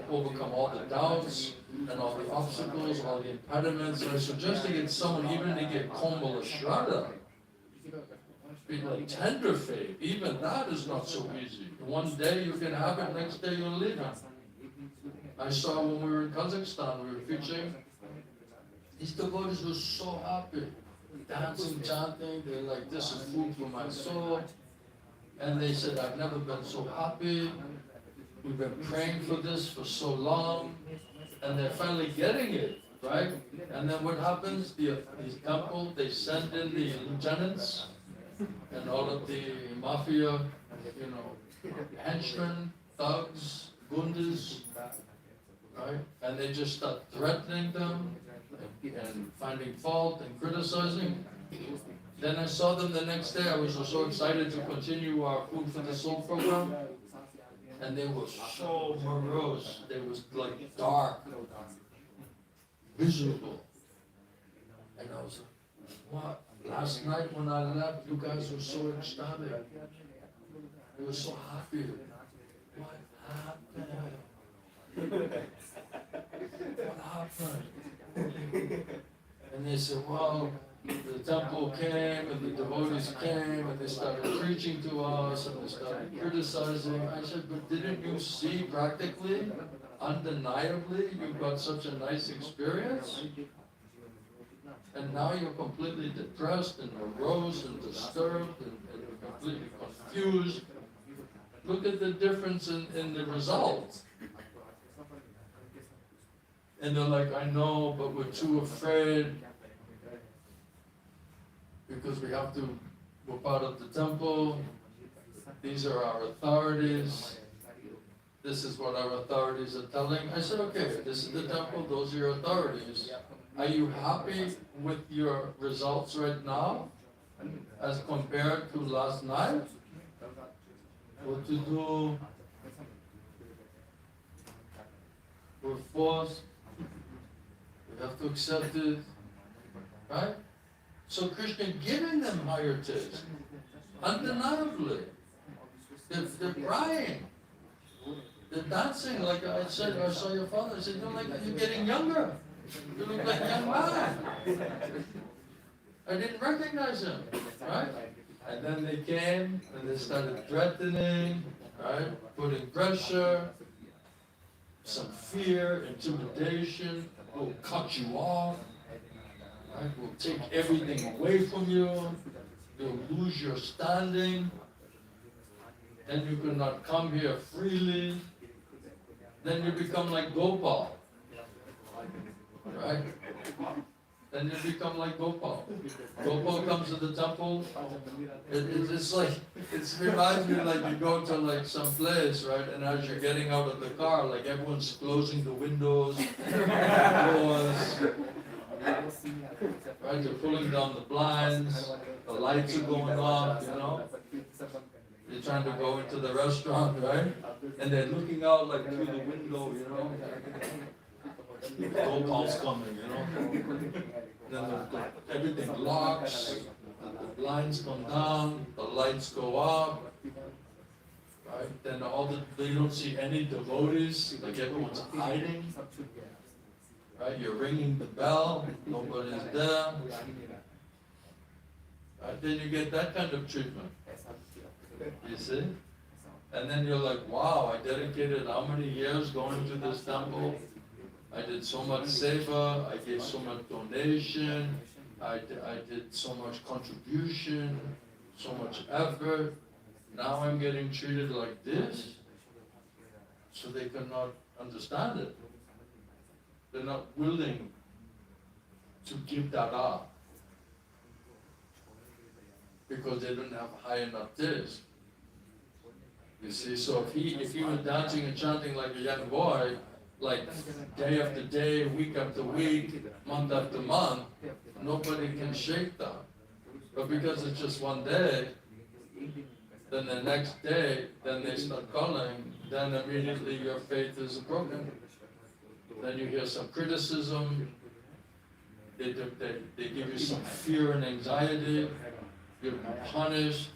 S1: overcome all the doubts and all the obstacles, all the impediments. And I suggest to get someone even to get Kumbhala Shraddha, be like tender faith. Even that is not so easy. One day you can have it, next day you'll leave it. I saw when we were in Kazakhstan, we were preaching, these devotees were so happy, dancing, chanting, they're like, this is food for my soul. And they said, I've never been so happy, we've been praying for this for so long, and they're finally getting it, right? And then what happens, these temple, they send in the lieutenants, and all of the mafia, henchmen, thugs, gundis, right? And they just start threatening them and finding fault and criticizing. Then I saw them the next day. I was so excited to continue our Food for the Soul program. And they were so morose. They was like dark, miserable. And I was like, what? Last night when I left, you guys were so ecstatic. You were so happy. What happened? What happened? And they said, well, the temple came and the devotees came and they started preaching to us and they started criticizing. I said, but didn't you see practically, undeniably, you got such a nice experience? And now you're completely depressed and morose and disturbed and completely confused. Look at the difference in the results. And they're like, I know, but we're too afraid because we're part of the temple. These are our authorities. This is what our authorities are telling. I said, okay, this is the temple, those are your authorities. Are you happy with your results right now as compared to last night? What to do? We're forced. We have to accept it. Right? So Krishna giving them higher taste. Undeniably. They're crying. They're dancing like I said, I saw your father. I said, you're getting younger. You look like a young man. I didn't recognize him, right? And then they came and they started threatening, right? Putting pressure, some fear, intimidation. We'll cut you off, right? We'll take everything away from you. You'll lose your standing. Then you cannot come here freely. Then you become like Gopal. Right? Then you become like Gopal. Gopal comes to the temple. It's like, it reminds me like you go to like some place, right? And as you're getting out of the car, like everyone's closing the windows, doors, right? They're pulling down the blinds, the lights are going off, You're trying to go into the restaurant, right? And they're looking out like through the window, Gopal's coming, Then everything locks, the blinds come down, the lights go up, right? Then they don't see any devotees, like everyone's hiding, right? You're ringing the bell, nobody's there, right? Then you get that kind of treatment, you see? And then you're like, wow, I dedicated how many years going to this temple? I did so much seva, I gave so much donation, I did so much contribution, so much effort. Now I'm getting treated like this, so they cannot understand it. They're not willing to give that up. because they didn't have high enough taste. You see, so if he was dancing and chanting like a young boy, like day after day, week after week, month after month, nobody can shake that. But because it's just one day, then the next day, then they start calling, then immediately your faith is broken. Then you hear some criticism, they give you some fear and anxiety, you'll be punished,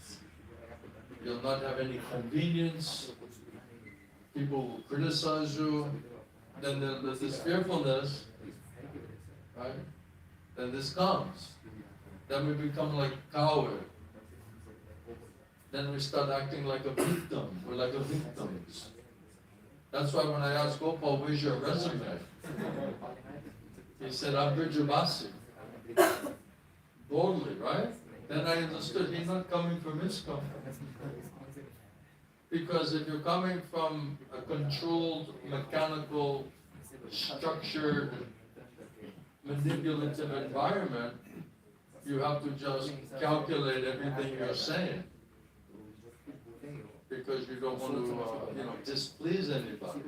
S1: you'll not have any convenience, people will criticize you, then there's this fearfulness, right? Then this comes. Then we become like coward. Then we start acting like a victim. We're like a victims. That's why when I asked Gopal, where's your resume? He said, I'm Brijavasi. Boldly, right? Then I understood he's not coming from ISKCON. Because if you're coming from a controlled, mechanical, structured, manipulative environment, you have to just calculate everything you're saying. Because you don't want to, displease anybody.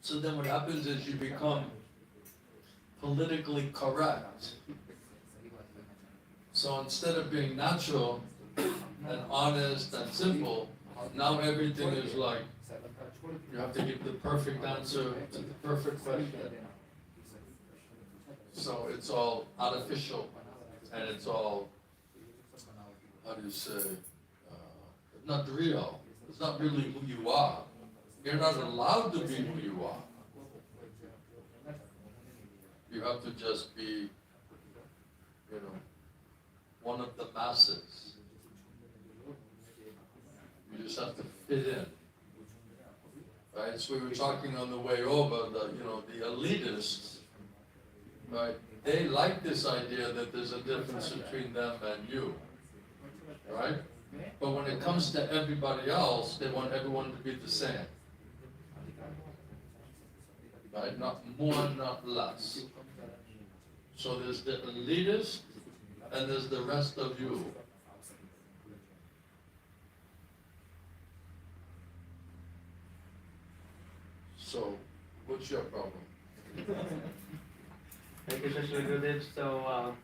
S1: So then what happens is you become politically correct. So instead of being natural and honest and simple, now everything is like, you have to give the perfect answer to the perfect question. So it's all artificial, and it's all, how do you say, not real. It's not really who you are. You're not allowed to be who you are. You have to just be, one of the masses. You just have to fit in. Right? So we were talking on the way over, the elitists, right? They like this idea that there's a difference between them and you, right? But when it comes to everybody else, they want everyone to be the same. Right? Not more, not less. So there's the elitist, and there's the rest of you. So, what's your problem?
S3: Thank you, Shri Gurudev. So,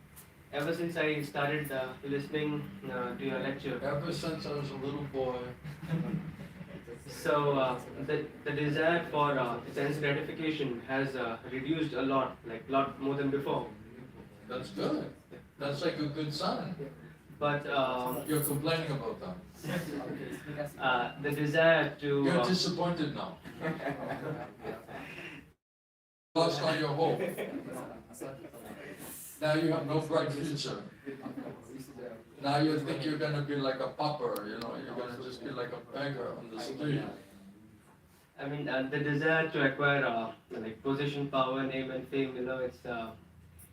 S3: ever since I started listening to your lecture,
S1: Ever since I was a little boy,
S3: so the desire for sense gratification has reduced a lot, like a lot more than before.
S1: that's good. That's like a good sign.
S3: But
S1: You're complaining about that.
S3: the desire to
S1: You're disappointed now. Lost all your hope. Now you have no bright future. Now you think you're going to be like a pauper, you're going to just be like a beggar on the street.
S3: I mean, the desire to acquire like position, power, name, and fame.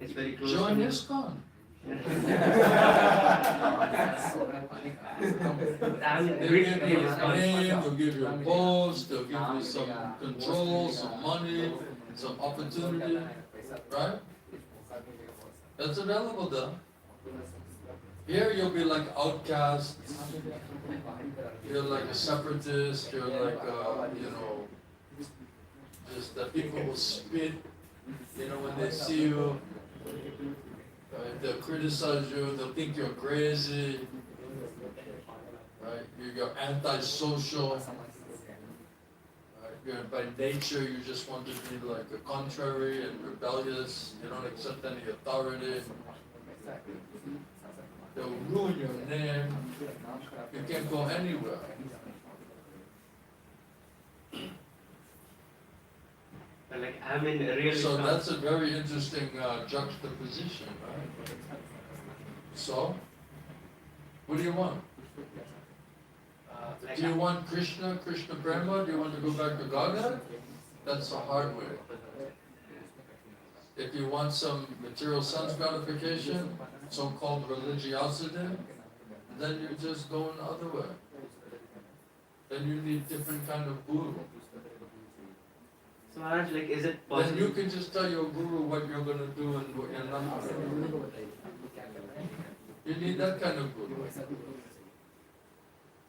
S3: It's very close.
S1: Join
S3: to me.
S1: ISKCON. They'll give you a name, they'll give you a post, they'll give you some control, some money, some opportunity, right? That's available there. Here you'll be like outcast, you're like a separatist, you're like, just the people will spit, when they see you. They'll criticize you, they'll think you're crazy, right? You're antisocial, right? By nature you just want to be like a contrary and rebellious, you don't accept any authority. They'll ruin your name, you can't go anywhere.
S3: Like I'm in really.
S1: So that's a very interesting juxtaposition, right? So, what do you want? Do you want Krishna Prema? Do you want to go back to Godhead? That's the hard way. If you want some material sense gratification, so-called religiosity, then you just go another way. Then you need different kind of guru.
S3: So Maharaj, like, is it
S1: Then you
S3: possible?
S1: can just tell your guru what you're going to do and what you're not going to do. You need that kind of guru.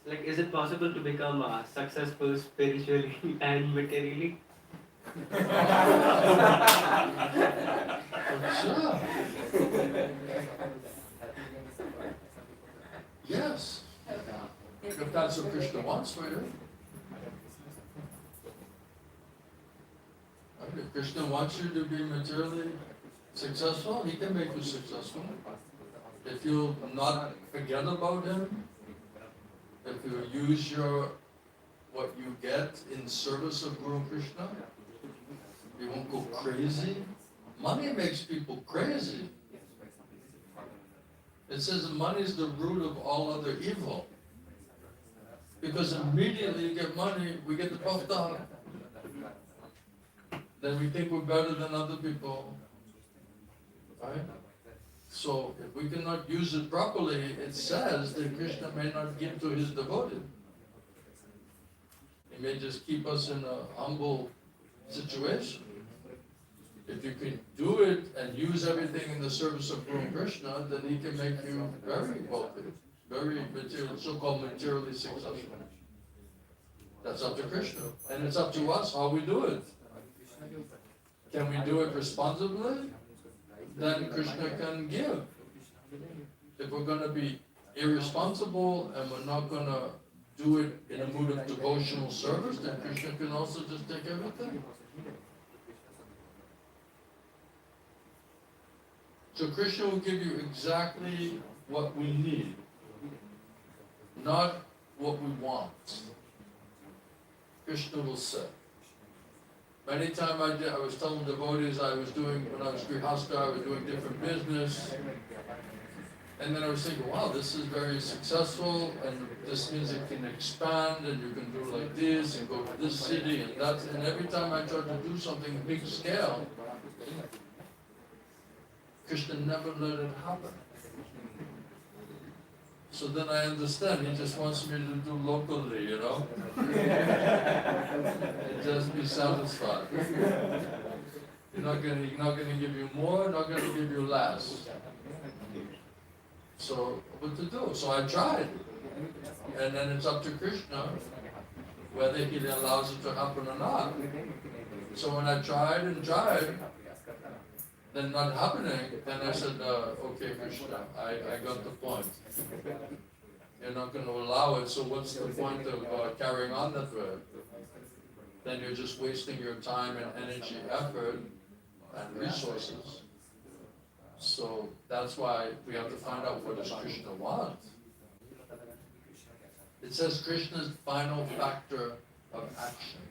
S3: Like, is it possible to become successful spiritually and materially?
S1: Sure. Yes. If that's what Krishna wants for you. If Krishna wants you to be materially successful, he can make you successful. If you not forget about him, if you use what you get in service of Guru Krishna, you won't go crazy. Money makes people crazy. It says that money is the root of all other evil. Because immediately you get money, we get puffed up. Then we think we're better than other people. Right? So if we cannot use it properly, it says that Krishna may not give to his devotee. He may just keep us in a humble situation. If you can do it and use everything in the service of Guru Krishna, then he can make you very wealthy, very material, so-called materially successful. That's up to Krishna. And it's up to us how we do it. Can we do it responsibly? Then Krishna can give. If we're going to be irresponsible and we're not going to do it in a mood of devotional service, then Krishna can also just take everything. So Krishna will give you exactly what we need, not what we want. Krishna will say. Many times I was telling devotees when I was grihastha, I was doing different business. And then I was thinking, wow, this is very successful, and this means it can expand, and you can do like this, and go to this city, and that. And every time I tried to do something big scale, Krishna never let it happen. So then I understand, he just wants me to do locally, and just be satisfied. He's not gonna give you more, not gonna give you less. So what to do? So I tried. And then it's up to Krishna whether he allows it to happen or not. So when I tried and tried, then not happening, then I said, okay Krishna, I got the point. You're not going to allow it, so what's the point of carrying on that thread? Then you're just wasting your time and energy, effort, and resources. So that's why we have to find out what does Krishna want. It says Krishna's final factor of action.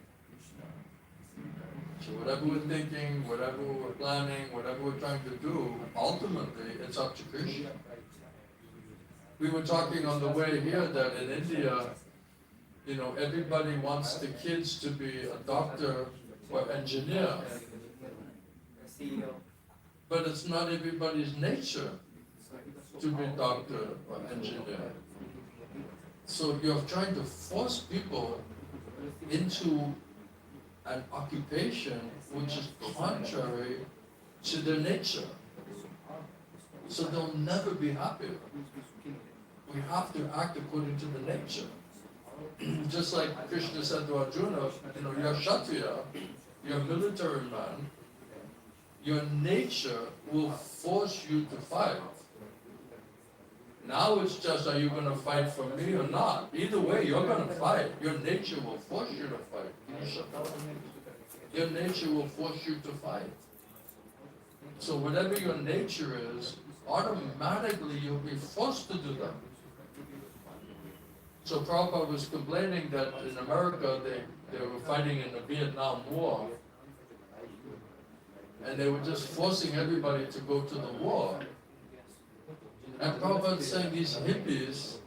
S1: So whatever we're thinking, whatever we're planning, whatever we're trying to do, ultimately it's up to Krishna. We were talking on the way here that in India, everybody wants the kids to be a doctor or engineer. But it's not everybody's nature to be doctor or engineer. So you're trying to force people into an occupation which is contrary to their nature. So they'll never be happy. We have to act according to the nature. Just like Krishna said to Arjuna, you're Kshatriya, you're a military man, your nature will force you to fight. Now it's just, are you going to fight for me or not? Either way, you're going to fight. Your nature will force you to fight. Your nature will force you to fight. So whatever your nature is, automatically you'll be forced to do that. So Prabhupada was complaining that in America they were fighting in the Vietnam War, and they were just forcing everybody to go to the war. And Prabhupada saying these hippies,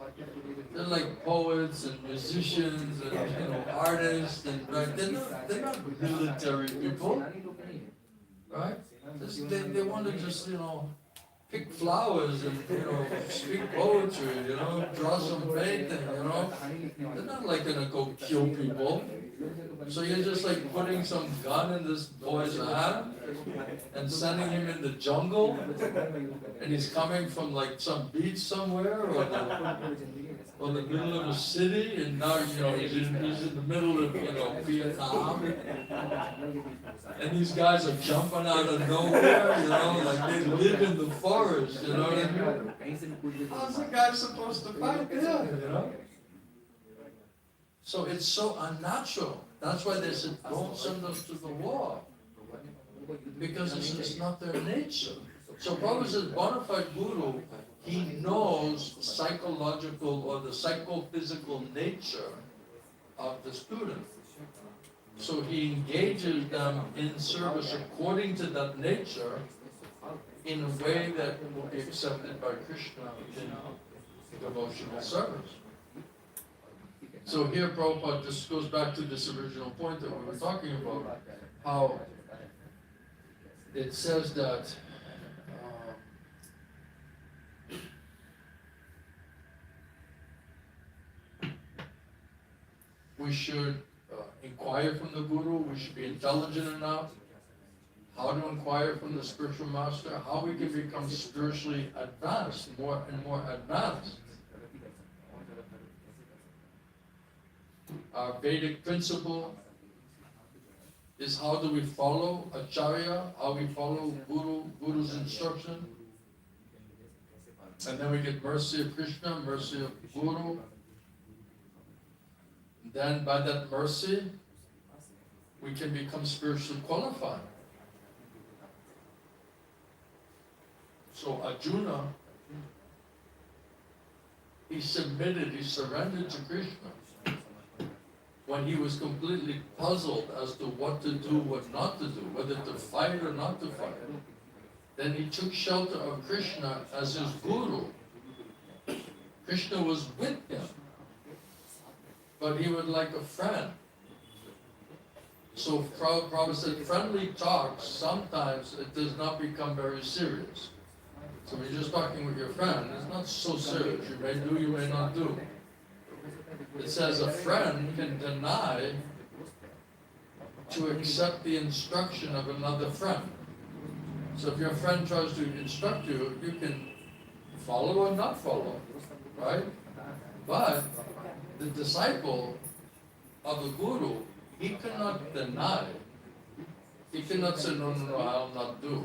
S1: they're like poets and musicians and artists, and right? They're not military people, right? They want to just pick flowers and, speak poetry, draw some painting, They're not like gonna go kill people. So you're just like putting some gun in this boy's hand and sending him in the jungle, and he's coming from like some beach somewhere or the middle of a city, and now he's in the middle of Vietnam, and these guys are jumping out of nowhere, like they live in the forest, you know what I mean? How's the guy supposed to fight them, So it's so unnatural. That's why they said, don't send us to the war. Because it's not their nature. So Prabhupada says, bona fide guru, he knows psychological or the psychophysical nature of the student. So he engages them in service according to that nature in a way that will be accepted by Krishna in devotional service. So here Prabhupada just goes back to this original point that we were talking about, how it says that we should inquire from the Guru, we should be intelligent enough, how to inquire from the spiritual master, how we can become spiritually advanced, more and more advanced. Our Vedic principle is how do we follow Acharya, how we follow Guru's instruction. And then we get mercy of Krishna, mercy of Guru. Then by that mercy, we can become spiritually qualified. So Arjuna, he surrendered to Krishna when he was completely puzzled as to what to do, what not to do, whether to fight or not to fight. Then he took shelter of Krishna as his guru. Krishna was with him, but he was like a friend. So Prabhupada said, friendly talk, sometimes it does not become very serious. So when you're just talking with your friend, it's not so serious. You may do, you may not do. It says a friend can deny to accept the instruction of another friend. So if your friend tries to instruct you, you can follow or not follow, right? But the disciple of the Guru, he cannot deny. He cannot say, no, I'll not do.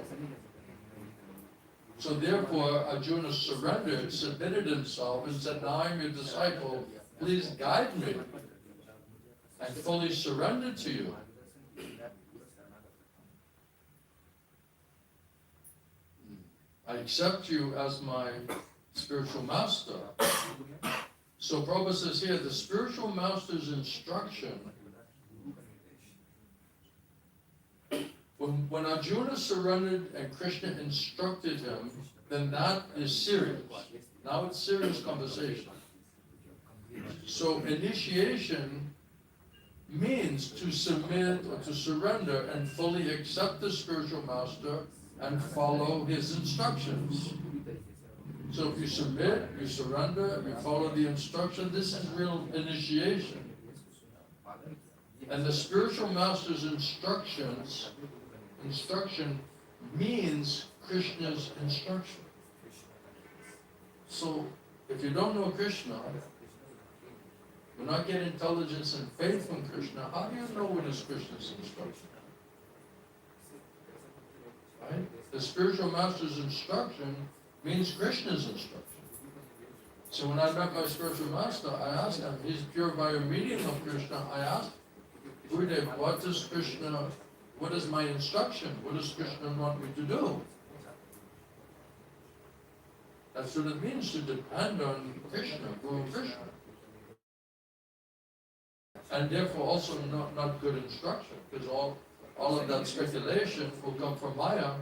S1: So therefore, Arjuna surrendered, submitted himself, and said, now I'm your disciple, please guide me. I fully surrender to you. I accept you as my spiritual master. So Prabhupada says here, the spiritual master's instruction, when Arjuna surrendered and Krishna instructed him, then that is serious. Now it's serious conversation. So initiation means to submit or to surrender and fully accept the spiritual master and follow his instructions. So if you submit, you surrender, you follow the instruction, this is real initiation. And the spiritual master's instruction means Krishna's instruction. So if you don't know Krishna, you not get intelligence and faith from Krishna, how do you know what is Krishna's instruction? Right? The spiritual master's instruction means Krishna's instruction. So when I met my spiritual master, I asked him, he's pure by a medium of Krishna, I asked, Gurudev, what is my instruction? What does Krishna want me to do? That's what it means to depend on Krishna, Guru Krishna. And therefore also not good instruction, because all of that speculation will come from Maya.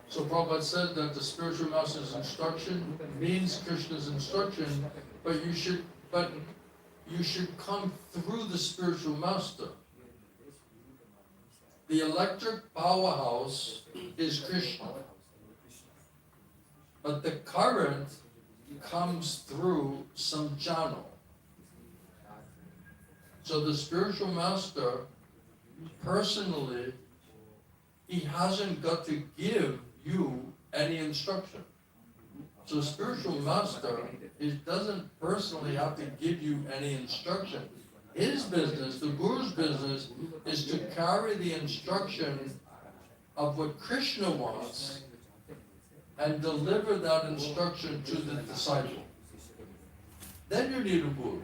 S1: So Prabhupada said that the spiritual master's instruction means Krishna's instruction, but you should come through the spiritual master. The electric powerhouse is Krishna. but the current comes through some channel. So the spiritual master, personally, he hasn't got to give you any instruction. So spiritual master, he doesn't personally have to give you any instruction. His business, the Guru's business, is to carry the instruction of what Krishna wants and deliver that instruction to the disciple. Then you need a Guru.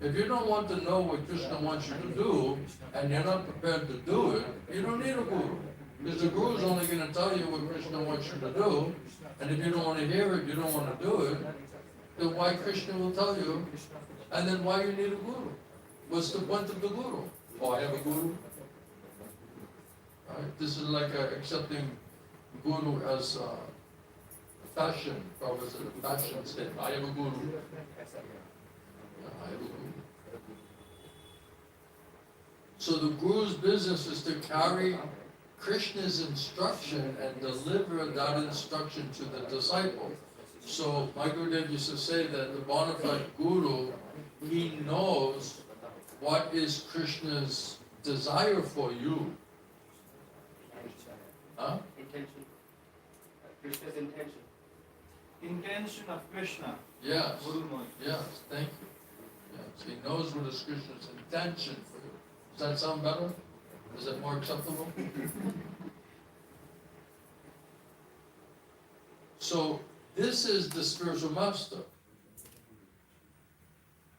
S1: If you don't want to know what Krishna wants you to do, and you're not prepared to do it, you don't need a Guru. Because the Guru is only going to tell you what Krishna wants you to do, and if you don't want to hear it, you don't want to do it, then why Krishna will tell you, and then why you need a Guru? What's the point of the Guru? Oh, I have a Guru? Right? This is like accepting Guru as fashion, probably as a fashion statement. I have a Guru. I have a Guru. So the Guru's business is to carry Krishna's instruction and deliver that instruction to the disciple. So my Gurudev used to say that the bona fide Guru, he knows what is Krishna's desire for you. Huh?
S3: Intention. Krishna's intention.
S4: Intention of Krishna.
S1: Yes.
S4: Guru knows.
S1: Yes, thank you. Yes, he knows what is Krishna's intention for you. Does that sound better? Is it more acceptable? So this is the spiritual master.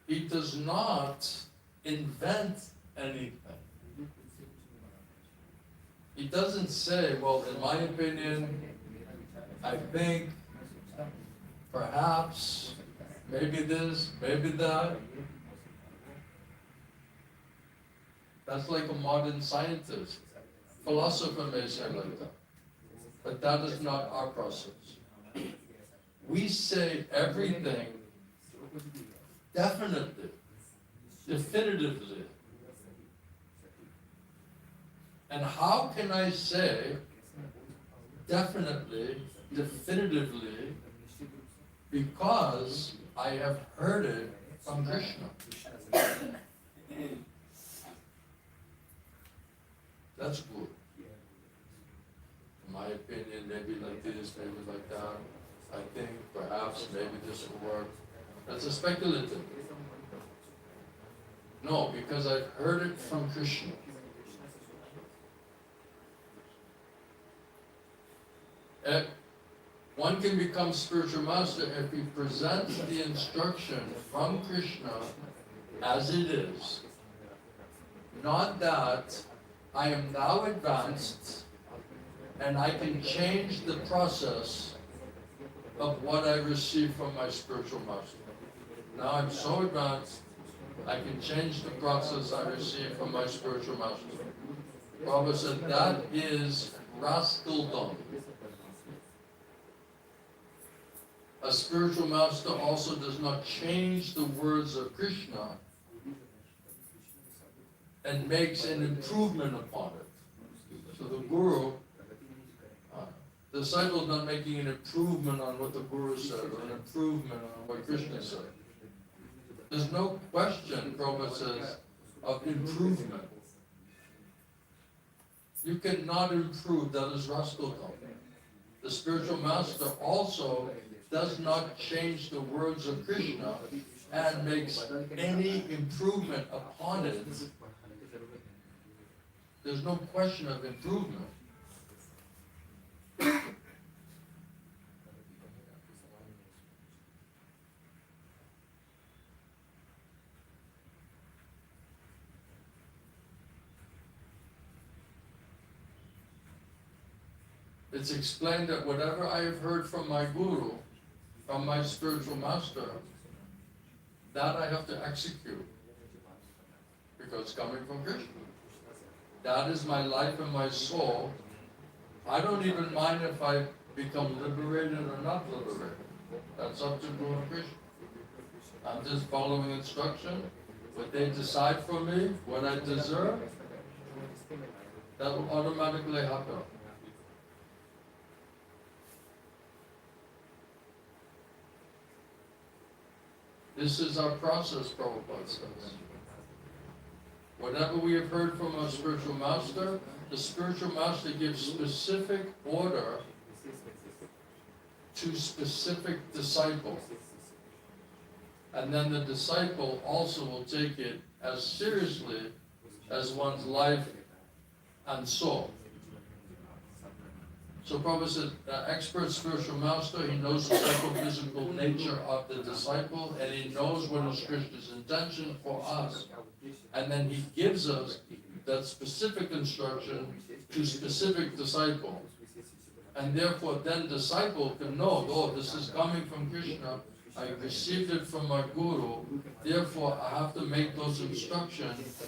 S1: He does not invent anything. He doesn't say, well, in my opinion, I think, perhaps, maybe this, maybe that. That's like a modern scientist. Philosopher may say like that. But that is not our process. We say everything definitely, definitively. And how can I say definitely, definitively, because I have heard it from Krishna. That's good. In my opinion, maybe like this, maybe like that. I think perhaps maybe this will work. That's a speculative. No, because I've heard it from Krishna. One can become spiritual master if he presents the instruction from Krishna as it is. Not that I am now advanced and I can change the process of what I receive from my spiritual master. Now I'm so advanced, I can change the process I receive from my spiritual master. Prabhupada said that is rascaldom. A spiritual master also does not change the words of Krishna and makes an improvement upon it. So the Guru, the disciple is not making an improvement on what the Guru said or an improvement on what Krishna said. There's no question, Prabhupada says, of improvement. You cannot improve, that is rascaldom. The spiritual master also does not change the words of Krishna and makes any improvement upon it. There's no question of improvement. It's explained that whatever I have heard from my Guru, from my spiritual master, that I have to execute, because it's coming from Krishna. That is my life and my soul. I don't even mind if I become liberated or not liberated. That's up to Guru and Krishna. I'm just following instruction. What they decide for me, what I deserve, that will automatically happen. This is our process, Prabhupada says. Whatever we have heard from our spiritual master, the spiritual master gives specific order to specific disciples. And then the disciple also will take it as seriously as one's life and soul. So Prabhupada said, expert spiritual master, he knows the psychophysical nature of the disciple, and he knows what is Krishna's intention for us. And then he gives us that specific instruction to specific disciple. And therefore then disciple can know, oh, this is coming from Krishna, I received it from my guru, therefore I have to make those instructions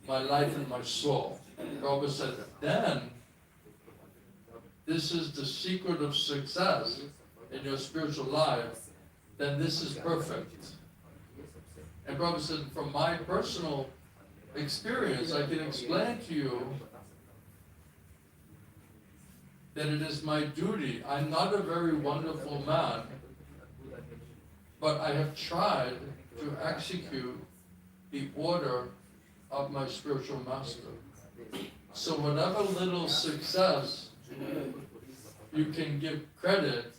S1: my life and my soul. Prabhupada said, then this is the secret of success in your spiritual life, then this is perfect. And Prabhupada said, from my personal experience, I can explain to you that it is my duty. I'm not a very wonderful man, but I have tried to execute the order of my spiritual master. So whatever little success you can give credit,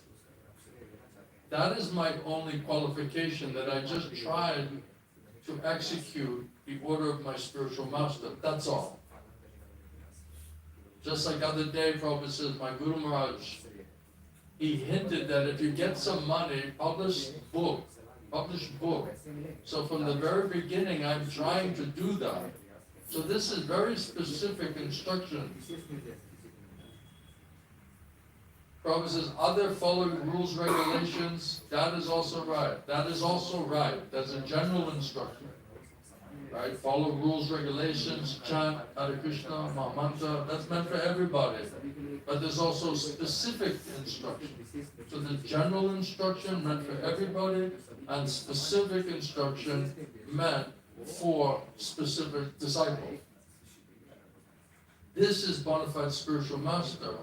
S1: that is my only qualification, that I just tried to execute the order of my spiritual master. That's all. Just like other day, Prabhupada says, my Guru Maharaj, he hinted that if you get some money, publish book. So from the very beginning, I'm trying to do that. So this is very specific instruction. Prabhupada says, other following rules, regulations, that is also right. That is also right. That's a general instruction. Right? Follow rules, regulations, chant, Hare Krishna, Mahamantra, that's meant for everybody. But there's also specific instruction. So the general instruction meant for everybody, and specific instruction meant for specific disciples. This is bona fide spiritual master.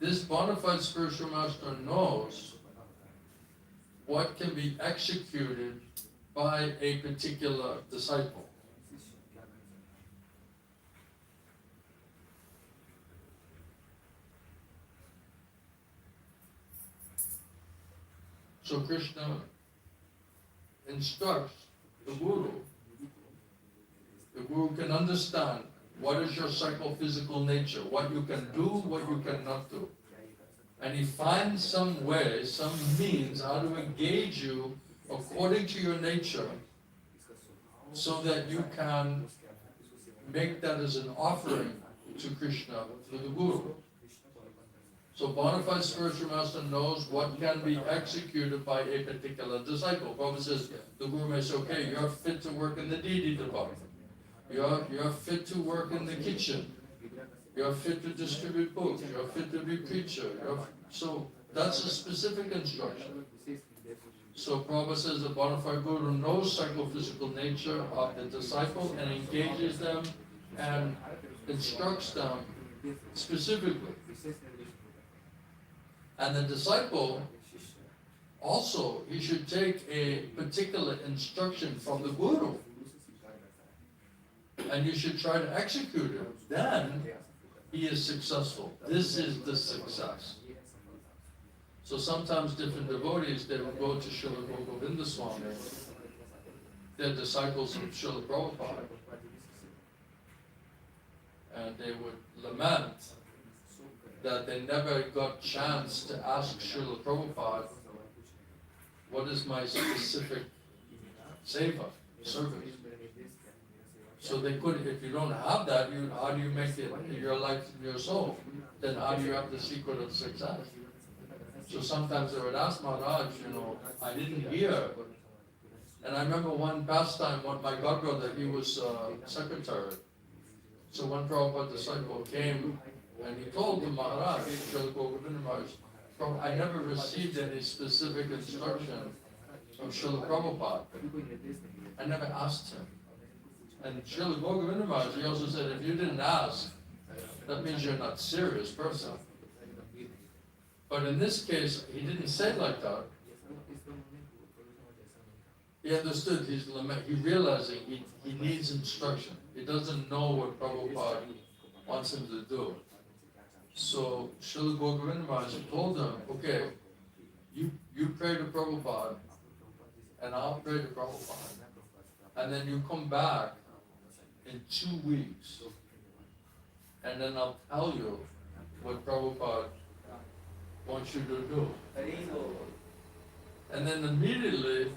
S1: This bona fide spiritual master knows what can be executed by a particular disciple. So Krishna instructs the Guru. The Guru can understand what is your psychophysical nature, what you can do, what you cannot do. And he finds some way, some means how to engage you according to your nature, so that you can make that as an offering to Krishna, to the Guru. So bona fide spiritual master knows what can be executed by a particular disciple. Prabhupada says, the Guru may say, okay, you're fit to work in the deity department. You're fit to work in the kitchen. You're fit to distribute books. You're fit to be preacher. So that's a specific instruction. So Prabhupada says the bona fide Guru knows psychophysical nature of the disciple and engages them and instructs them specifically. And the disciple also, he should take a particular instruction from the Guru. And you should try to execute it. Then he is successful. This is the success. So sometimes different devotees, they will go to Srila Govinda Swami, they're disciples of Srila Prabhupada, and they would lament that they never got chance to ask Srila Prabhupada, what is my specific seva, service? So they could, if you don't have that, how do you make it your life and your soul? Then how do you have the secret of success? So sometimes they would ask Maharaj, I didn't hear. And I remember one pastime, my godbrother, he was secretary. So one Prabhupada disciple came and he told the Maharaj, Srila Govinda Maharaj, I never received any specific instruction from Srila Prabhupada. I never asked him. And Srila Govinda Maharaj, he also said, if you didn't ask, that means you're not a serious person. But in this case, he didn't say like that. He understood his lament. He realizing he needs instruction. He doesn't know what Prabhupada wants him to do. So Srila Govinda Maharaj told him, okay, you pray to Prabhupada, and I'll pray to Prabhupada. And then you come back in 2 weeks, and then I'll tell you what Prabhupada wants you to do. And then immediately,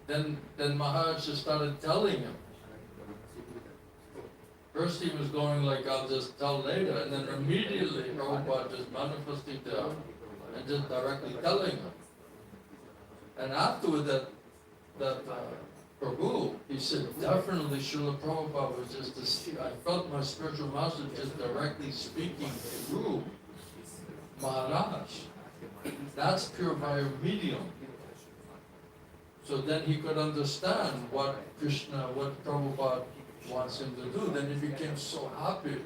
S1: then Maharaj just started telling him. First he was going like, I'll just tell later, and then immediately Prabhupada just manifesting there and just directly telling him. And afterward that Prabhu, he said, definitely Srila Prabhupada was just, I felt my spiritual master just directly speaking through Maharaj. That's pure by a medium. So then he could understand what Prabhupada wants him to do. Then he became so happy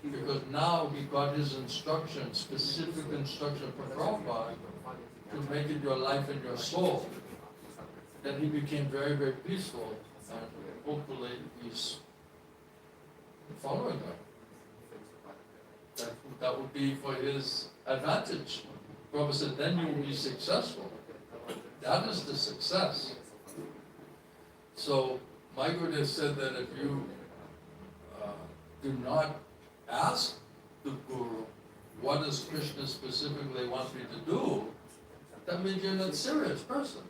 S1: because now he got his instruction, specific instruction from Prabhupada to make it your life and your soul. Then he became very, very peaceful, and hopefully he's following her. That would be for his advantage. Prabhupada said, then you will be successful. That is the success. So my Gurudev said that if you do not ask the Guru, what does Krishna specifically want me to do, that means you're not a serious person.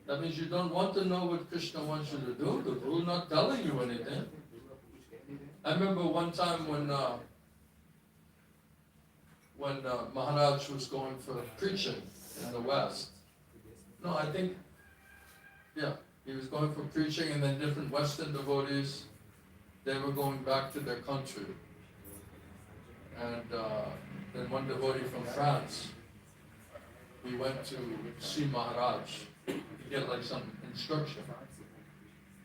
S1: That means you don't want to know what Krishna wants you to do. The Guru not telling you anything. I remember one time when Maharaj was going for preaching in the West. No, I think, yeah, he was going for preaching, and then different Western devotees, they were going back to their country. And then one devotee from France, we went to see Maharaj to get like some instruction.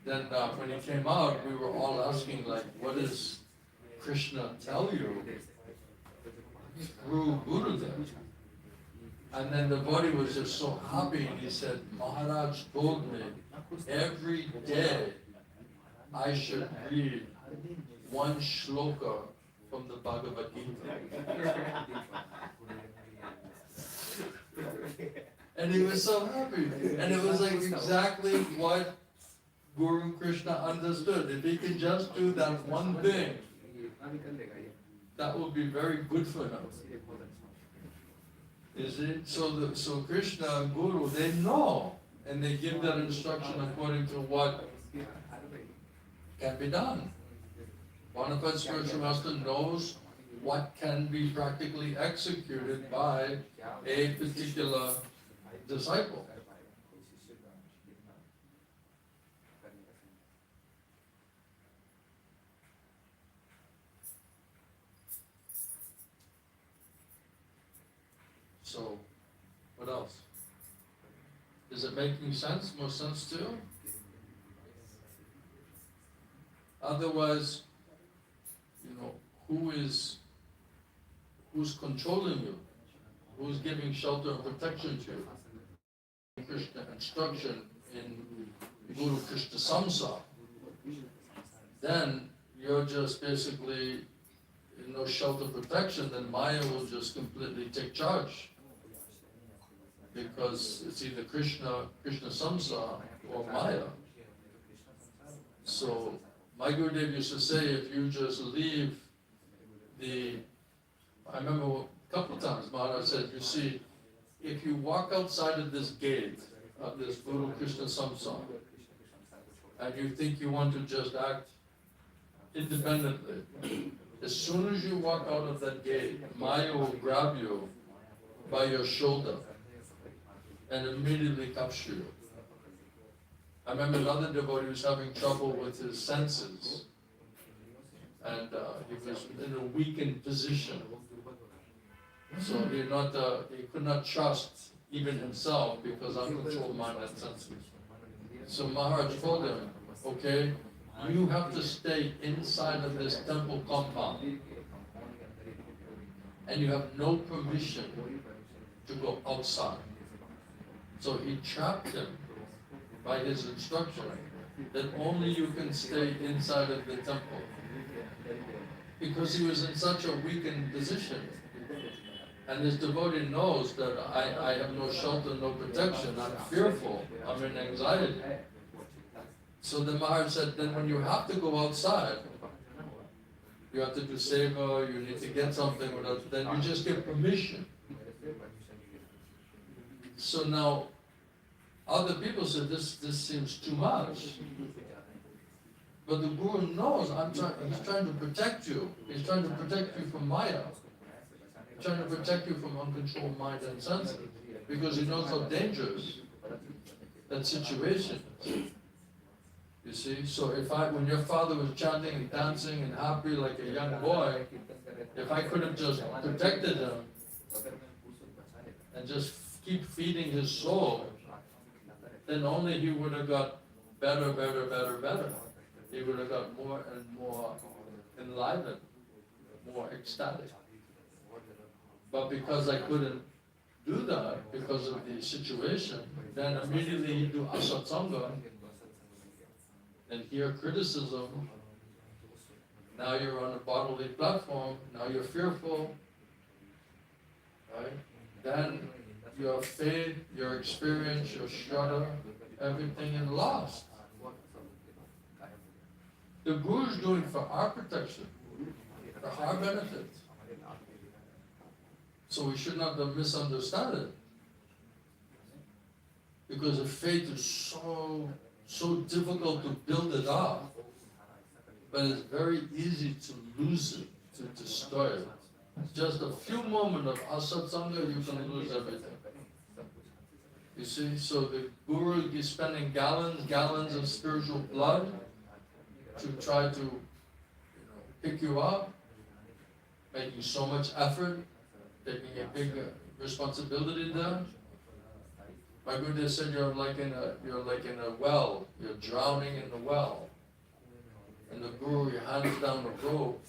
S1: Then when he came out, we were all asking like, what does Krishna tell you through Gurudev? And then the devotee was just so happy, and he said, Maharaj told me every day I should read one shloka from the Bhagavad Gita. And he was so happy. And it was like exactly what Guru Krishna understood. If he can just do that one thing, that would be very good for him. Is it? So Krishna and Guru, they know, and they give that instruction according to what can be done. Bonafide spiritual master knows what can be practically executed by a particular disciple. So, what else? Is it making sense? More sense to you? Otherwise, who's controlling you? Who's giving shelter and protection to you? Krishna instruction in Guru Krishna Samsa. Then you're just basically no shelter protection, then Maya will just completely take charge. Because it's either Krishna Samsa or Maya. So my Gurudev used to say, if you just leave I remember a couple of times Maharaj said, you see, if you walk outside of this gate, of this Guru Krishna Samsa, and you think you want to just act independently, as soon as you walk out of that gate, Maya will grab you by your shoulder and immediately capture you. I remember another devotee was having trouble with his senses, and he was in a weakened position. So he could not trust even himself because uncontrolled mind and senses. So Maharaj told him, okay, you have to stay inside of this temple compound, and you have no permission to go outside. So he trapped him by his instruction, that only you can stay inside of the temple. Because he was in such a weakened position. And this devotee knows that I have no shelter, no protection, I'm fearful, I'm in anxiety. So the Maharaj said, then when you have to go outside, you have to do seva, you need to get something, then you just get permission. So now, other people said, this seems too much. But the Guru knows he's trying to protect you. He's trying to protect you from Maya. He's trying to protect you from uncontrolled mind and senses. Because he knows how dangerous that situation is. You see? So when your father was chanting and dancing and happy like a young boy, if I could have just protected him and just keep feeding his soul, then only he would have got better. He would have got more and more enlivened, more ecstatic. But because I couldn't do that, because of the situation, then immediately you do asatsanga and hear criticism. Now you're on a bodily platform, now you're fearful, right? Then your faith, your experience, your shraddha, everything is lost. The Guru is doing for our protection, for our benefit. So we should not misunderstand it. Because the faith is so difficult to build it up, but it's very easy to lose it, to destroy it. Just a few moments of asatsanga, you can lose everything. You see, so the Guru is spending gallons of spiritual blood to try to pick you up, making so much effort, taking a big responsibility there. My Guru said you're like in a well, you're drowning in the well. And the Guru, he hands down the rope,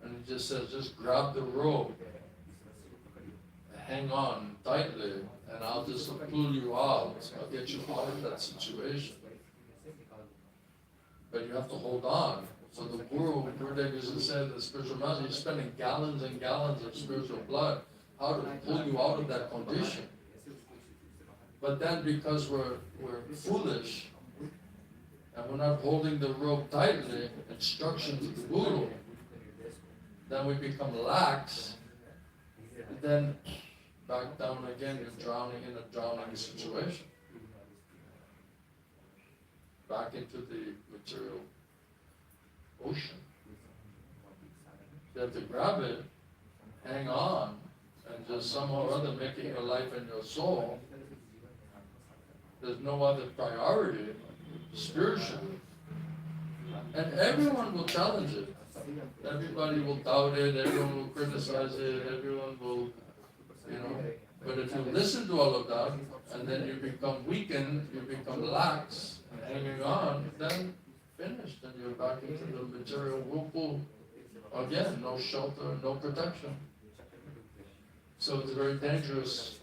S1: and he just says, just grab the rope, hang on tightly, and I'll just pull you out. I'll get you out of that situation. But you have to hold on. So the Guru, Gurudev used to say, the spiritual master, he's spending gallons and gallons of spiritual blood, how to pull you out of that condition. But then because we're foolish, and we're not holding the rope tightly, instructions of the Guru, then we become lax, and then back down again, you're drowning in a drowning situation. Back into the material ocean. You have to grab it, hang on, and just somehow or other make it your life and your soul. There's no other priority spiritually. And everyone will challenge it. Everybody will doubt it, everyone will criticize it, everyone will, but if you listen to all of that, and then you become weakened, you become lax, and hanging on, then finished, and you're back into the material whirlpool. Again, no shelter, no protection. So it's a very dangerous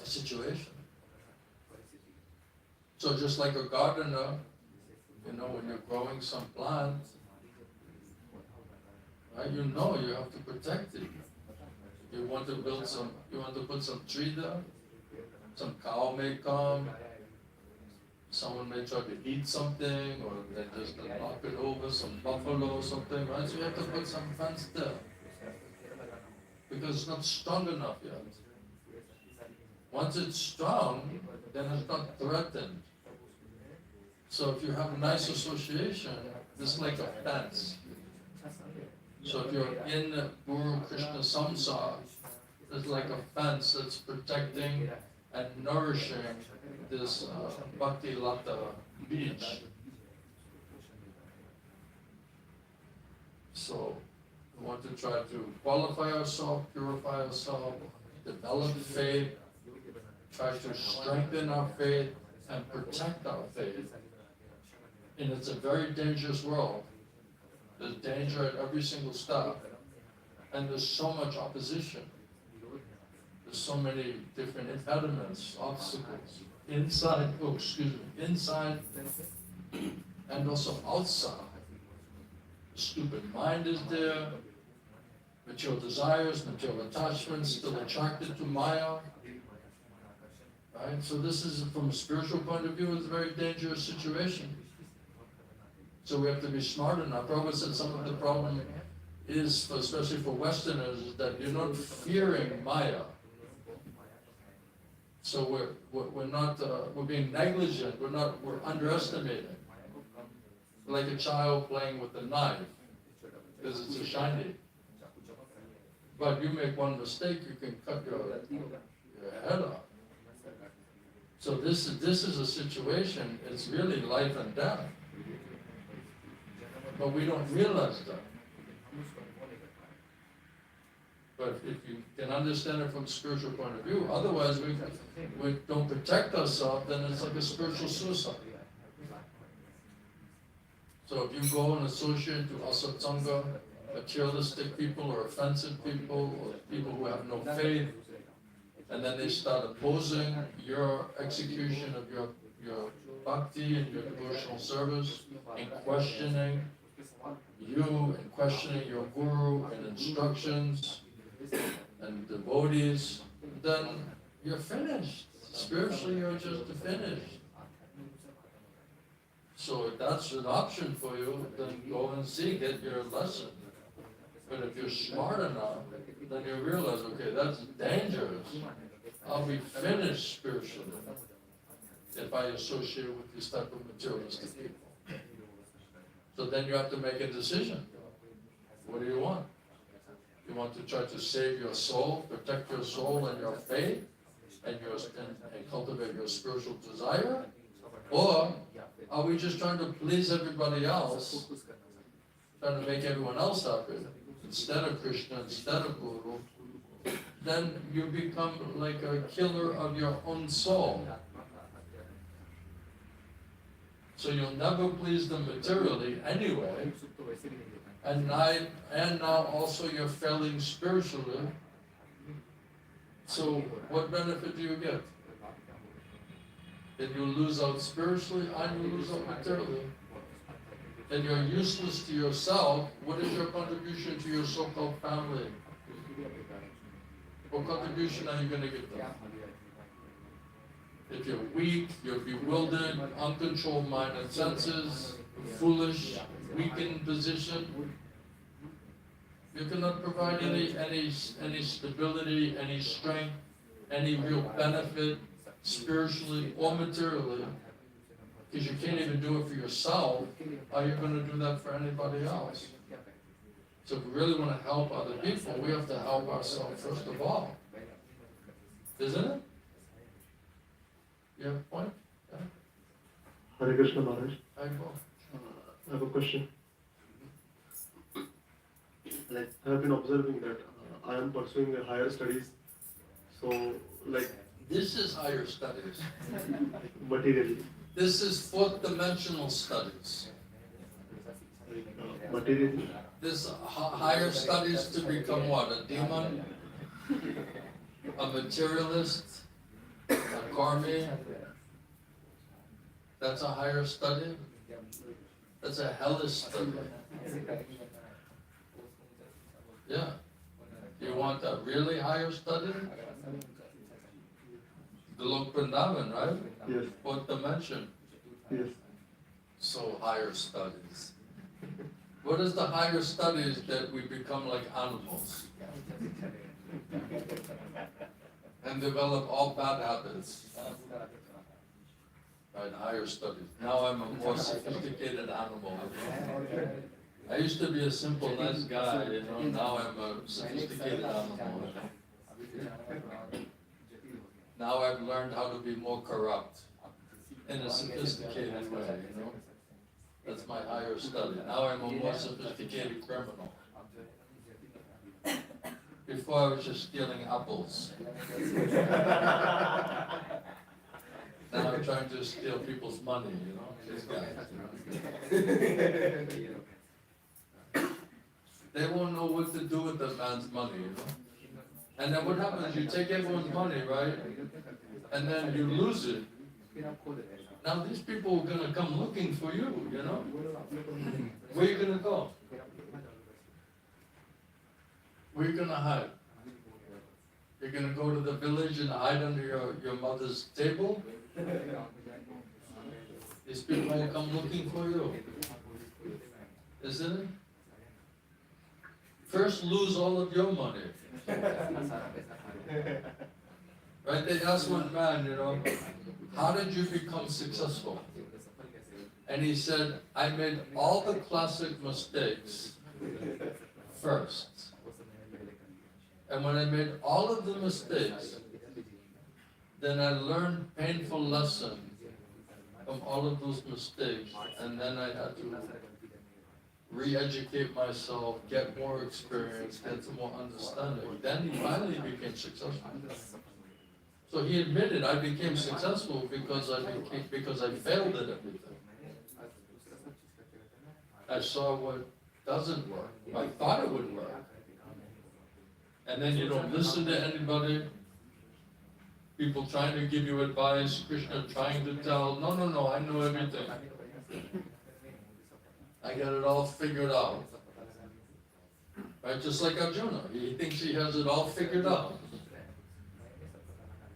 S1: situation. So just like a gardener, when you're growing some plant, right, you have to protect it. You want to put some tree there, some cow may come, someone may try to eat something, or they just knock it over, some buffalo or something, right? So you have to put some fence there, because it's not strong enough yet. Once it's strong, then it's not threatened. So if you have a nice association, it's like a fence. So if you're in Guru Krishna Samsara, it's like a fence that's protecting and nourishing this Bhakti Lata beach. So we want to try to qualify ourselves, purify ourselves, develop faith, try to strengthen our faith and protect our faith. And it's a very dangerous world. There's danger at every single step. And there's so much opposition. There's so many different impediments, obstacles, inside and also outside. The stupid mind is there, material desires, material attachments, still attracted to Maya. Right? So this is, from a spiritual point of view, it's a very dangerous situation. So we have to be smart enough. Prabhupada said some of the problem is, especially for Westerners, is that you're not fearing Maya. So we're being negligent, we're underestimating. Like a child playing with a knife, because it's a shiny. But you make one mistake, you can cut your head off. So this is a situation, it's really life and death. But we don't realize that. But if you can understand it from a spiritual point of view, otherwise we don't protect ourselves, then it's like a spiritual suicide. So if you go and associate to asatsanga, materialistic people or offensive people or people who have no faith, and then they start opposing your execution of your bhakti and your devotional service, and questioning you and questioning your guru and instructions and devotees, then you're finished. Spiritually, you're just finished. So if that's an option for you, then go and get your lesson. But if you're smart enough, then you realize, okay, that's dangerous. I'll be finished spiritually if I associate with this type of materialistic people. So then you have to make a decision. What do you want? You want to try to save your soul, protect your soul and your faith, and cultivate your spiritual desire? Or are we just trying to please everybody else, trying to make everyone else happy, instead of Krishna, instead of Guru? Then you become like a killer of your own soul. So you'll never please them materially anyway, and now also you're failing spiritually. So what benefit do you get? Then you lose out spiritually and you lose out materially. Then you're useless to yourself. What is your contribution to your so-called family? What contribution are you going to give them? If you're weak, you're bewildered, uncontrolled mind and senses, foolish, weakened position, you cannot provide any stability, any strength, any real benefit, spiritually or materially, because you can't even do it for yourself. How are you going to do that for anybody else? So if we really want to help other people, we have to help ourselves first of all. Isn't it? You have a point? Yeah.
S5: Hare Krishna Maharaj.
S1: I go.
S5: I have a question. Like, I have been observing that I am pursuing higher studies. So, like,
S1: This is higher studies.
S5: materially.
S1: This is fourth dimensional studies.
S5: Materially.
S1: This higher studies to become what? A demon? A materialist? A karmi? That's a higher study? That's a hellish study. Yeah. You want a really higher study? The Lok Vrindavan, right?
S5: Yes.
S1: Fourth dimension.
S5: Yes.
S1: So higher studies. What is the higher studies that we become like animals? And develop all bad habits. Right, higher studies. Now I'm a more sophisticated animal. I used to be a simple, nice guy, now I'm a sophisticated animal. Now I've learned how to be more corrupt in a sophisticated way, That's my higher study. Now I'm a more sophisticated criminal. Before I was just stealing apples. Now I'm trying to steal people's money, These guys, They won't know what to do with the man's money, And then what happens, you take everyone's money, right? And then you lose it. Now these people are gonna come looking for you, you know? Where are you gonna go? Where are you gonna hide? You're gonna go to the village and hide under your mother's table? These people will come looking for you. Isn't it? First lose all of your money. Right? They asked one man, you know, how did you become successful? And he said, I made all the classic mistakes first. And when I made all of the mistakes, then I learned painful lessons from all of those mistakes, and then I had to re-educate myself, get more experience, get some more understanding. Then he finally became successful. So he admitted, I became successful because I failed at everything. I saw what doesn't work. I thought it would work. And then you don't listen to anybody. People trying to give you advice, Krishna trying to tell, no, I know everything. I got it all figured out. Right? Just like Arjuna, he thinks he has it all figured out.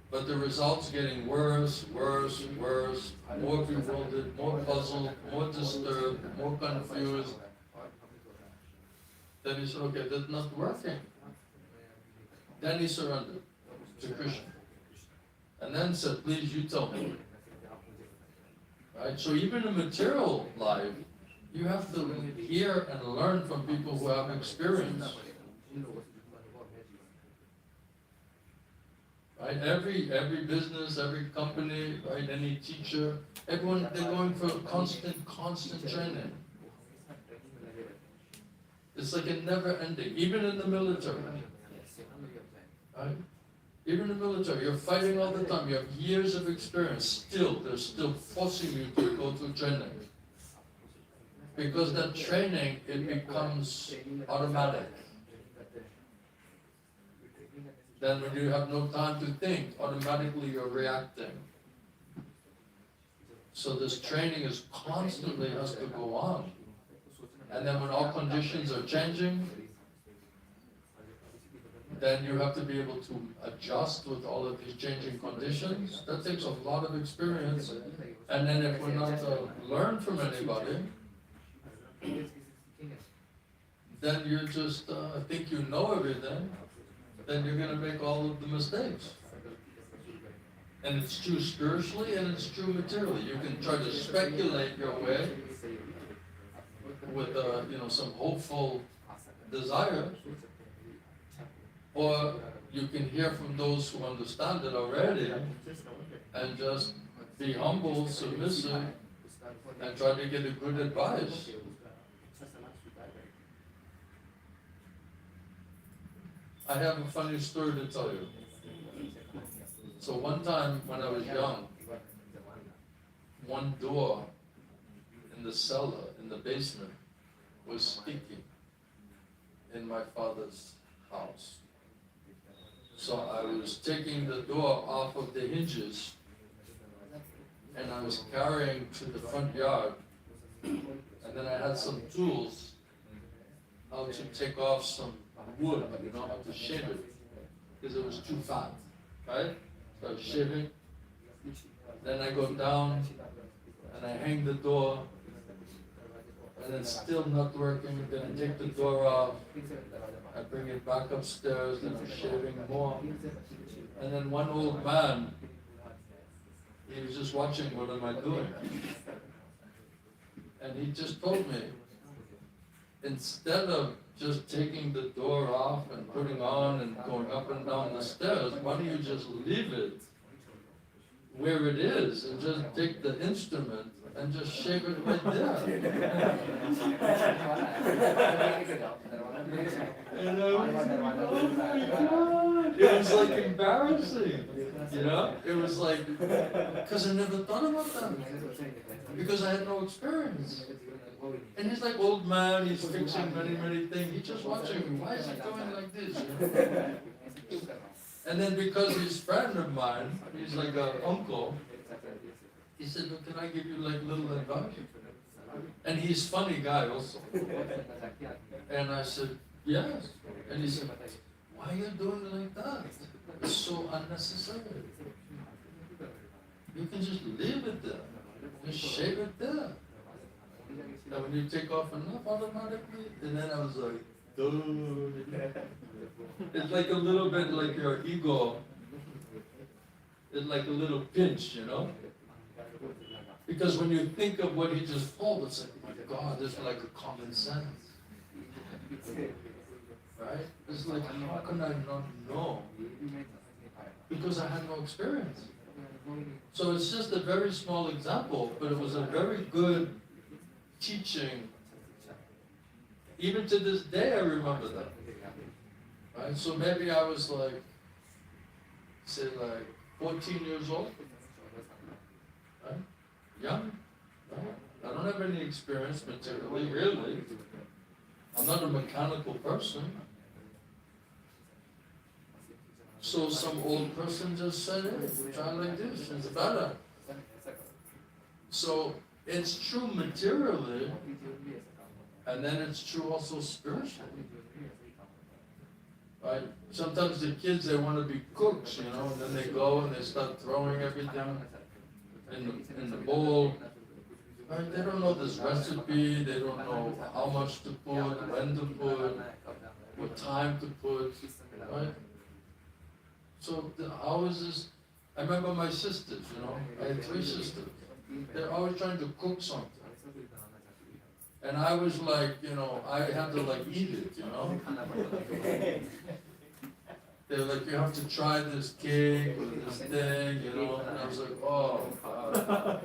S1: But the results getting worse, worse, worse, more bewildered, more puzzled, more disturbed, more confused. Then he said, okay, that's not working. Then he surrendered to Krishna. And then said, please, you tell me. Right? So even in material life, you have to hear and learn from people who have experience. Right? Every business, every company, right? Any teacher, everyone, they're going for constant training. It's like a never ending, even in the military. Right? Even in the military, you're fighting all the time, you have years of experience, they're still forcing you to go through training. Because that training, it becomes automatic. Then when you have no time to think, automatically you're reacting. So this training is constantly has to go on. And then when all conditions are changing, then you have to be able to adjust with all of these changing conditions. That takes a lot of experience. And then if we're not to learn from anybody, then you just think you know everything, then you're going to make all of the mistakes. And it's true spiritually and it's true materially. You can try to speculate your way with some hopeful desire, or you can hear from those who understand it already and just be humble, submissive, and try to get a good advice. I have a funny story to tell you. So one time when I was young, one door in the cellar, in the basement, was speaking in my father's house. So I was taking the door off of the hinges and I was carrying to the front yard, and then I had some tools how to take off some wood, how to shave it, because it was too fat, right? So I was shaving, then I go down and I hang the door, and it's still not working, then I take the door off, I bring it back upstairs, and I'm shaving more. And then one old man, he was just watching, what am I doing? And he just told me, instead of just taking the door off and putting on and going up and down the stairs, why don't you just leave it where it is and just take the instrument and just shave it right there. And I was like, oh my God. It was like embarrassing, It was like, because I never thought about that. Because I had no experience. And he's like old man, he's fixing many things. He's just watching me. Why is he doing like this? And then because he's a friend of mine, he's like an uncle, he said, well, can I give you like little advice? And he's a funny guy also. And I said, yes. And he said, why are you doing it like that? It's so unnecessary. You can just leave it there. Just shave it there. And when you take off enough automatically, and then I was like, dude. It's like a little bit like your ego. It's like a little pinch, you know? Because when you think of what he just told, it's like, oh my God, this is like a common sense. Right? It's like, how can I not know? Because I had no experience. So it's just a very small example, but it was a very good teaching. Even to this day, I remember that. Right? So maybe I was like, say like 14 years old. Right? Young. Right? I don't have any experience materially, really. I'm not a mechanical person. So some old person just said, hey, try like this, it's better. So it's true materially, and then it's true also spiritually. Right? Sometimes the kids, they want to be cooks, you know, and then they go and they start throwing everything in the bowl. Right? They don't know this recipe, they don't know how much to put, when to put, what time to put, right? So how is this? I remember my sisters, you know, I had 3 sisters. They're always trying to cook something. And I was like, you know, I had to like eat it, you know. They're like, you have to try this cake or this thing, you know. And I was like, oh, God.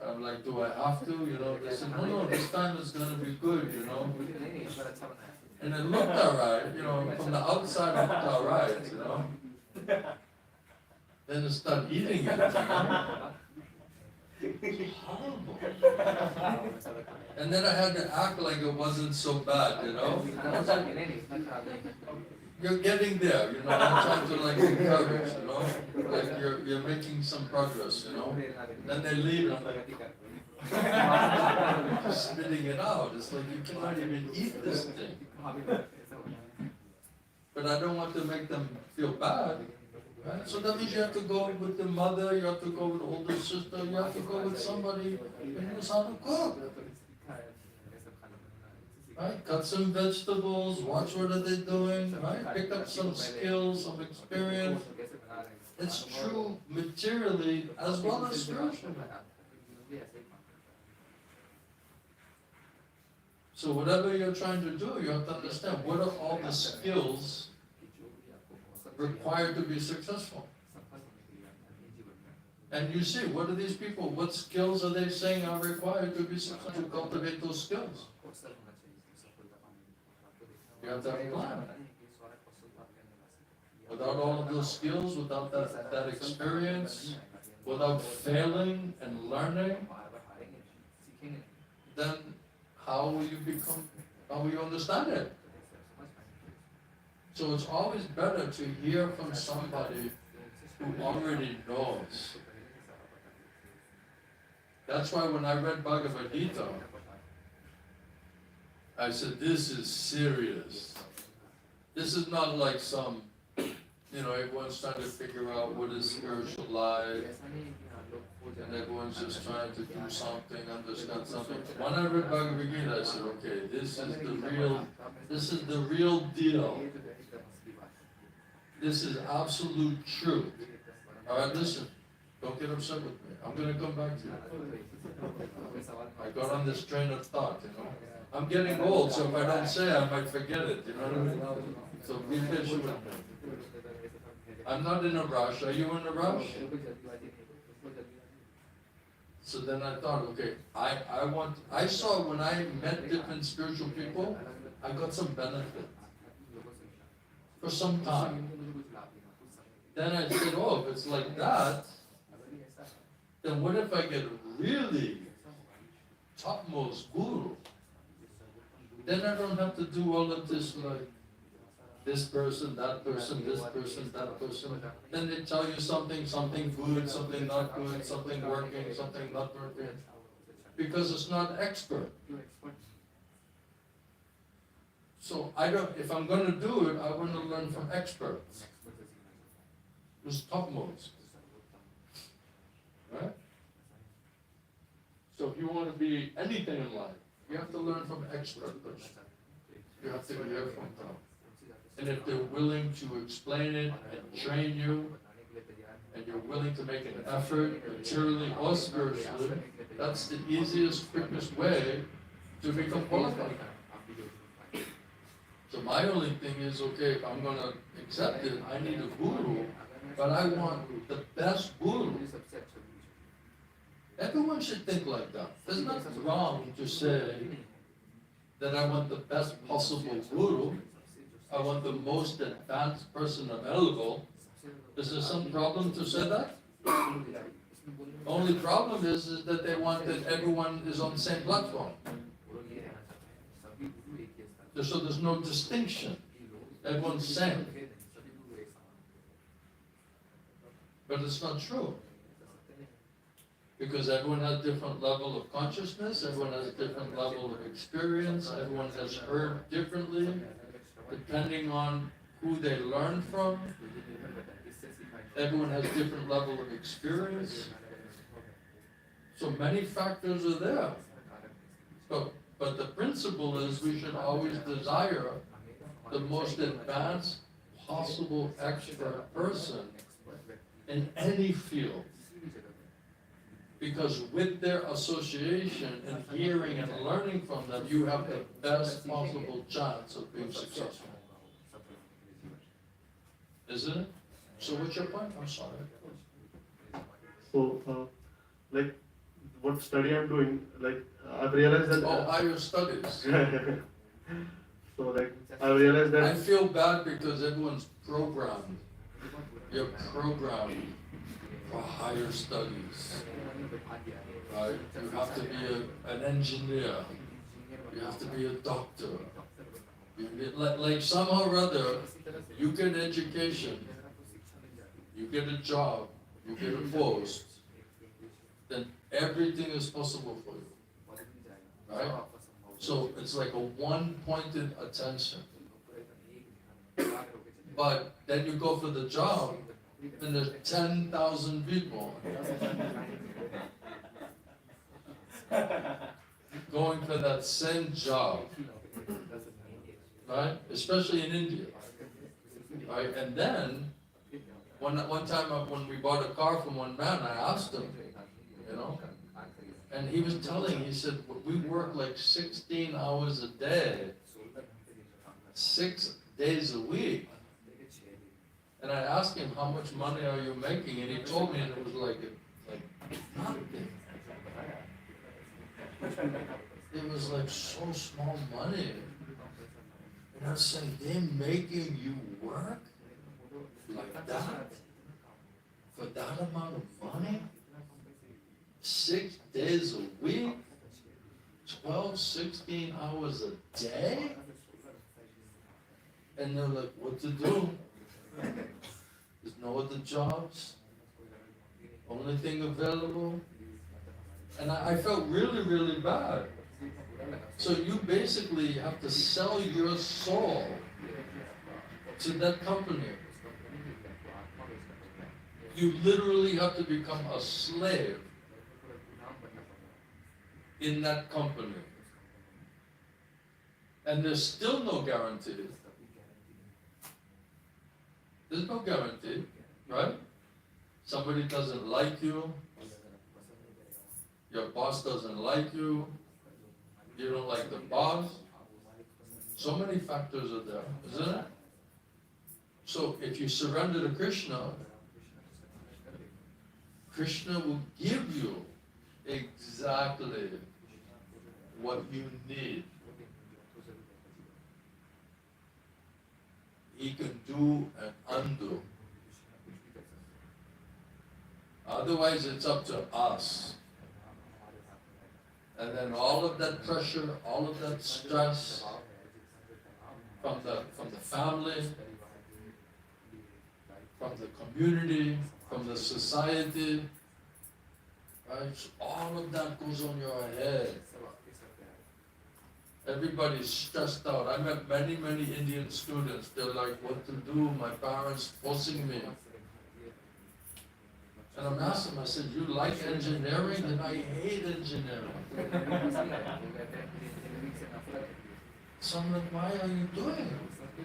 S1: I'm like, do I have to? You know, they said, no, this time it's going to be good, you know. And it looked alright, you know, from the outside it looked alright, you know. Then I started eating it, you know. It's horrible. And then I had to act like it wasn't so bad, you know. I was like, you're getting there, you know. I'm trying to like encourage, you know. Like you're making some progress, you know. Then they leave and I'm like, spitting it out. It's like you cannot even eat this thing. But I don't want to make them feel bad. Right? So that means you have to go with the mother, you have to go with the older sister, you have to go with somebody who knows how to cook. Right? Cut some vegetables, watch what are they doing, right? Pick up some skills, some experience. It's true materially as well as spiritually. So whatever you're trying to do, you have to understand what are all the skills required to be successful. And you see, what are these people, what skills are they saying are required to be successful, to cultivate those skills? You have to have a plan. Without all of those skills, without that experience, without failing and learning, then how will you understand it? So it's always better to hear from somebody who already knows. That's why when I read Bhagavad Gita, I said, this is serious. This is not like some, everyone's trying to figure out what is spiritual life, and everyone's just trying to do something, understand something. When I read Bhagavad Gita, I said, okay, this is the real deal. This is absolute truth. Alright, listen, don't get upset with me. I'm going to come back to you. I got on this train of thought, I'm getting old, so if I don't say it, I might forget it, you know what I mean? So be patient with me. I'm not in a rush. Are you in a rush? So then I thought, okay, I saw when I met different spiritual people, I got some benefit for some time. Then I said, oh, if it's like that, then what if I get really topmost guru? Then I don't have to do all of this like this person, that person, this person, that person. Then they tell you something good, something not good, something working, something not working. Because it's not expert. So if I'm going to do it, I want to learn from experts. Who's topmost. Right? So if you want to be anything in life, you have to learn from experts. You have to hear from them. And if they're willing to explain it and train you, and you're willing to make an effort, materially or spiritually, that's the easiest, quickest way to become qualified. So my only thing is, okay, if I'm going to accept it, I need a guru, but I want the best guru. Everyone should think like that. There's nothing wrong to say that I want the best possible guru. I want the most advanced person available. Is there some problem to say that? Only problem is that they want that everyone is on the same platform. So there's no distinction. Everyone's the same. But it's not true. Because everyone has a different level of consciousness, everyone has a different level of experience, everyone has heard differently, depending on who they learn from. Everyone has a different level of experience. So many factors are there. But the principle is we should always desire the most advanced possible expert person in any field. Because with their association and hearing and learning from them, you have the best possible chance of being successful. Isn't it? So what's your point? I'm sorry.
S5: So, like, what study I'm doing, like, I've realized that...
S1: higher studies.
S5: So, like, I realized that...
S1: I feel bad because everyone's programmed. You're programmed for higher studies. Right? You have to be an engineer. You have to be a doctor. Like somehow or other, you get education, you get a job, you get a post, then everything is possible for you. Right? So it's like a one-pointed attention. But then you go for the job, and there's 10,000 people going for that same job, right? Especially in India, right? And then one time when we bought a car from one man, I asked him, and he was telling, he said, we work like 16 hours a day, 6 days a week. And I asked him, how much money are you making? And he told me, and it was like nothing. It was like so small money. And I was saying, they're making you work like that? For that amount of money? 6 days a week? 12, 16 hours a day? And they're like, what to do? There's no other jobs. Only thing available. And I felt really, really bad. So you basically have to sell your soul to that company. You literally have to become a slave in that company. And there's still no guarantee. There's no guarantee, right? Somebody doesn't like you. Your boss doesn't like you. You don't like the boss. So many factors are there, isn't it? So if you surrender to Krishna, Krishna will give you exactly what you need. He can do and undo. Otherwise, it's up to us. And then all of that pressure, all of that stress, from the family, from the community, from the society, right? So all of that goes on your head. Everybody's stressed out. I met many Indian students. They're like, what to do? My parents forcing me. And I'm asking them, I said, you like engineering? And I hate engineering. So I'm like, why are you doing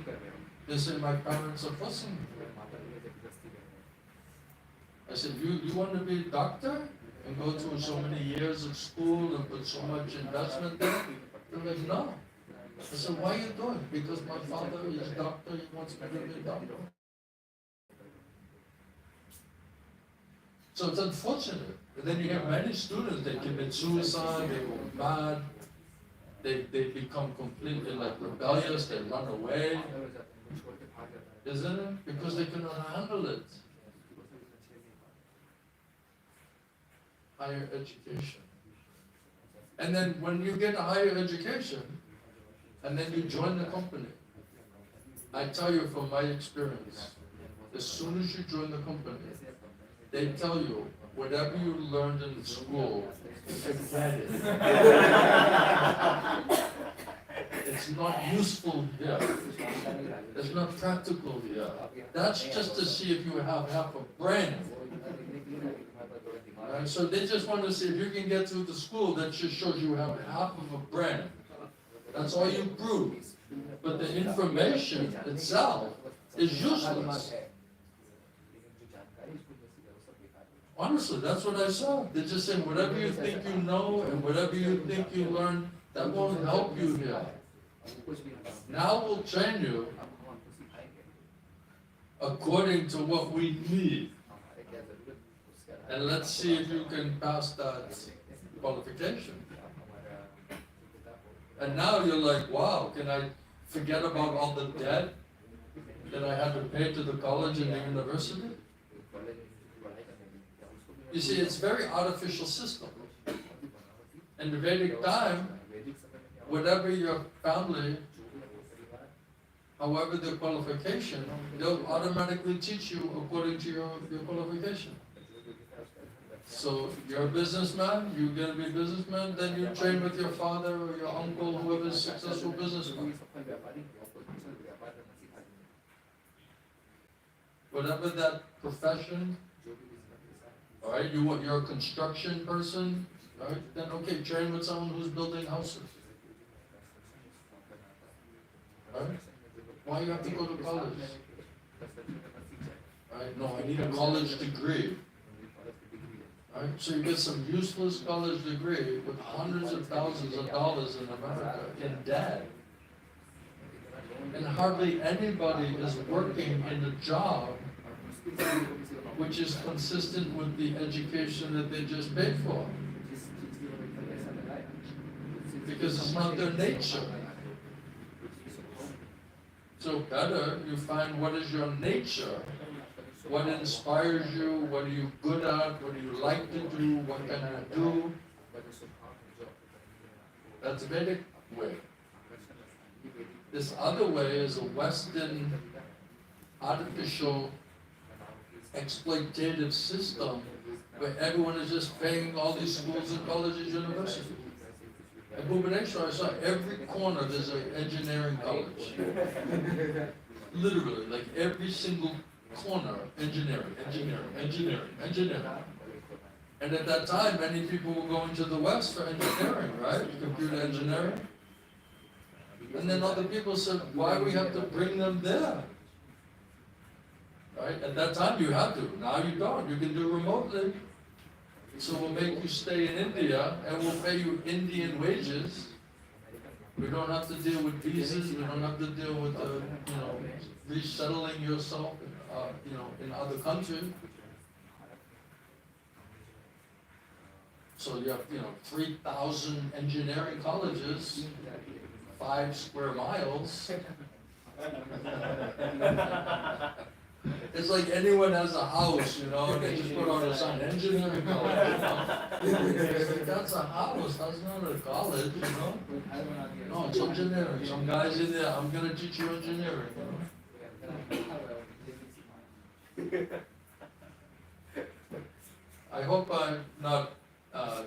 S1: it? They said, my parents are forcing me. I said, you want to be a doctor? And go through so many years of school and put so much investment there? They're like, no. I said, why are you doing it? Because my father is a doctor, he wants me to be a doctor. So it's unfortunate. And then you have many students, they commit suicide, they go mad, they become completely like rebellious, they run away. Isn't it? Because they cannot handle it. Higher education. And then when you get a higher education, and then you join the company, I tell you from my experience, as soon as you join the company, they tell you, whatever you learned in school, forget it. It's not useful here. It's not practical here. That's just to see if you have half a brain. Right? So they just want to see if you can get through the school, that just shows you have half of a brain. That's all you prove. But the information itself is useless. Honestly, that's what I saw. They're just saying, whatever you think you know and whatever you think you learn, that won't help you here. Now we'll train you according to what we need. And let's see if you can pass that qualification. And now you're like, wow, can I forget about all the debt that I had to pay to the college and the university? You see, it's a very artificial system. In the Vedic time, whatever your family, however the qualification, they'll automatically teach you according to your qualification. So you're a businessman, you're going to be a businessman, then you train with your father or your uncle, whoever's a successful businessman. Whatever that profession, all right, you're a construction person, right? Then okay, train with someone who's building houses. Right? Why you have to go to college? Right? No, I need a college degree. Right? So you get some useless college degree with hundreds of thousands of dollars in America in debt. And hardly anybody is working in a job which is consistent with the education that they just paid for. Because it's not their nature. So better you find what is your nature, what inspires you, what are you good at, what do you like to do, what can you do. That's the Vedic way. This other way is a Western, artificial, exploitative system where everyone is just paying all these schools and colleges, universities. At Bhubaneswar, I saw every corner there's an engineering college. Literally, like every single corner, engineering. And at that time, many people were going to the West for engineering, right? Computer engineering. And then other people said, why we have to bring them there? Right? At that time you had to, now you don't, you can do remotely. So we'll make you stay in India and we'll pay you Indian wages. We don't have to deal with visas, we don't have to deal with resettling yourself in other countries. So you have 3,000 engineering colleges, 5 square miles. It's like anyone has a house, you know, and they just put on a sign, engineering college, you know. It's like, that's a house, that's not a college, you know. No, it's engineering. Some guys in there, I'm gonna teach you engineering, you know. I hope I'm not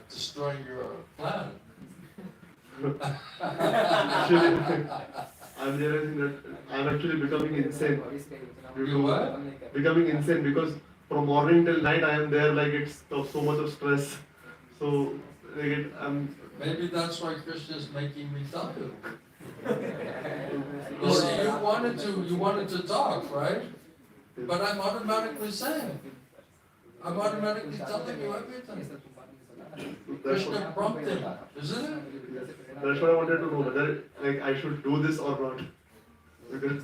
S1: destroying your plan.
S5: Actually, I'm realizing that I'm actually becoming insane.
S1: You what?
S5: Becoming insane because from morning till night I am there, like it's so much of stress. So I'm.
S1: Maybe that's why Krishna is making me tell you. You see, you wanted to talk, right? But I'm automatically saying. I'm automatically telling you everything. Krishna prompting, isn't it?
S5: That's what I wanted to know, whether like I should do this or not. Because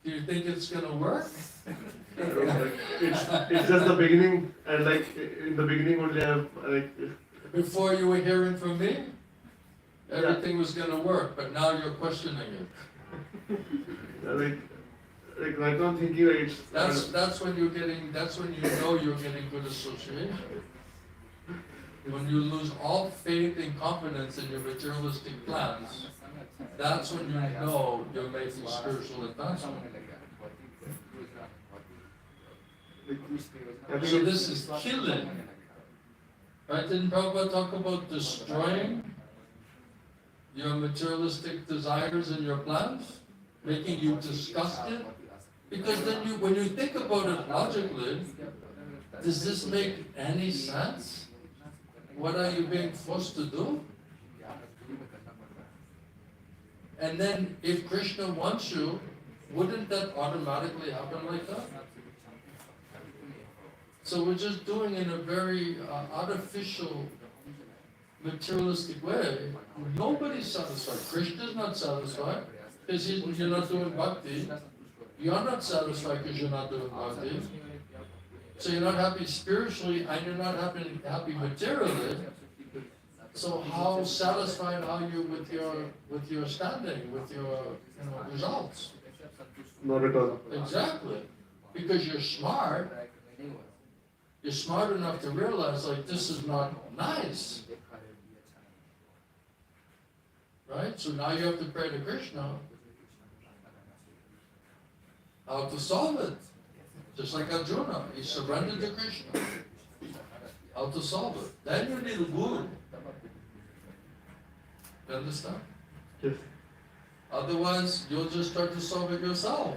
S1: Do you think it's gonna work?
S5: it's just the beginning, and like in the beginning only I have like.
S1: Before you were hearing from me, everything was gonna work, but now you're questioning it.
S5: Like right now I'm thinking like it's.
S1: That's when you know you're getting good association. When you lose all faith and confidence in your materialistic plans, that's when you know you're making spiritual advancement. So this is killing. Right? Didn't Prabhupada talk about destroying your materialistic desires and your plans? Making you disgusted? Because then when you think about it logically, does this make any sense? What are you being forced to do? And then if Krishna wants you, wouldn't that automatically happen like that? So we're just doing in a very artificial, materialistic way. Nobody's satisfied. Krishna's not satisfied because you're not doing bhakti. You're not satisfied because you're not doing bhakti. So you're not happy spiritually and you're not happy materially. So how satisfied are you with your standing, with your results?
S5: Not at all.
S1: Exactly. Because you're smart. You're smart enough to realize like this is not nice. Right? So now you have to pray to Krishna how to solve it. Just like Arjuna, he surrendered to Krishna. How to solve it. Then you need a guru. You understand?
S5: Yes.
S1: Otherwise, you'll just start to solve it yourself.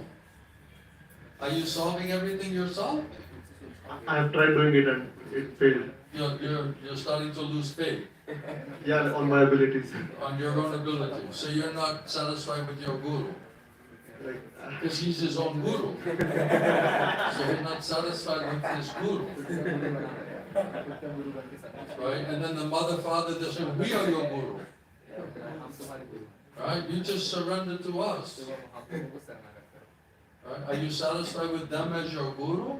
S1: Are you solving everything yourself?
S5: I have tried doing it and it failed.
S1: You're starting to lose faith
S5: Yeah, on my abilities.
S1: on your own ability. So you're not satisfied with your guru. Because he's his own guru. So you're not satisfied with his guru. Right? And then the mother, father, they say, we are your guru. Right? You just surrender to us. Right? Are you satisfied with them as your guru?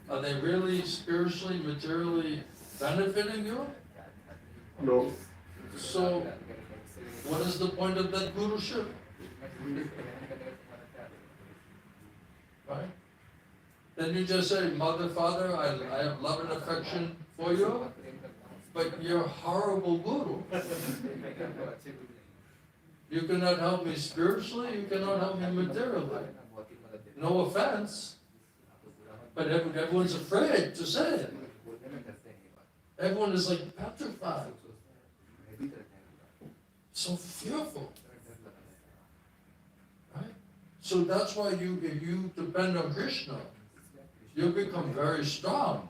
S1: Are they really spiritually, materially benefiting you?
S5: No.
S1: So, what is the point of that guruship? Right? Then you just say, Mother, Father, I have love and affection for you, but you're a horrible guru. You cannot help me spiritually, you cannot help me materially. No offense, but everyone's afraid to say it. Everyone is like petrified. So fearful. Right? So that's why if you depend on Krishna, you become very strong.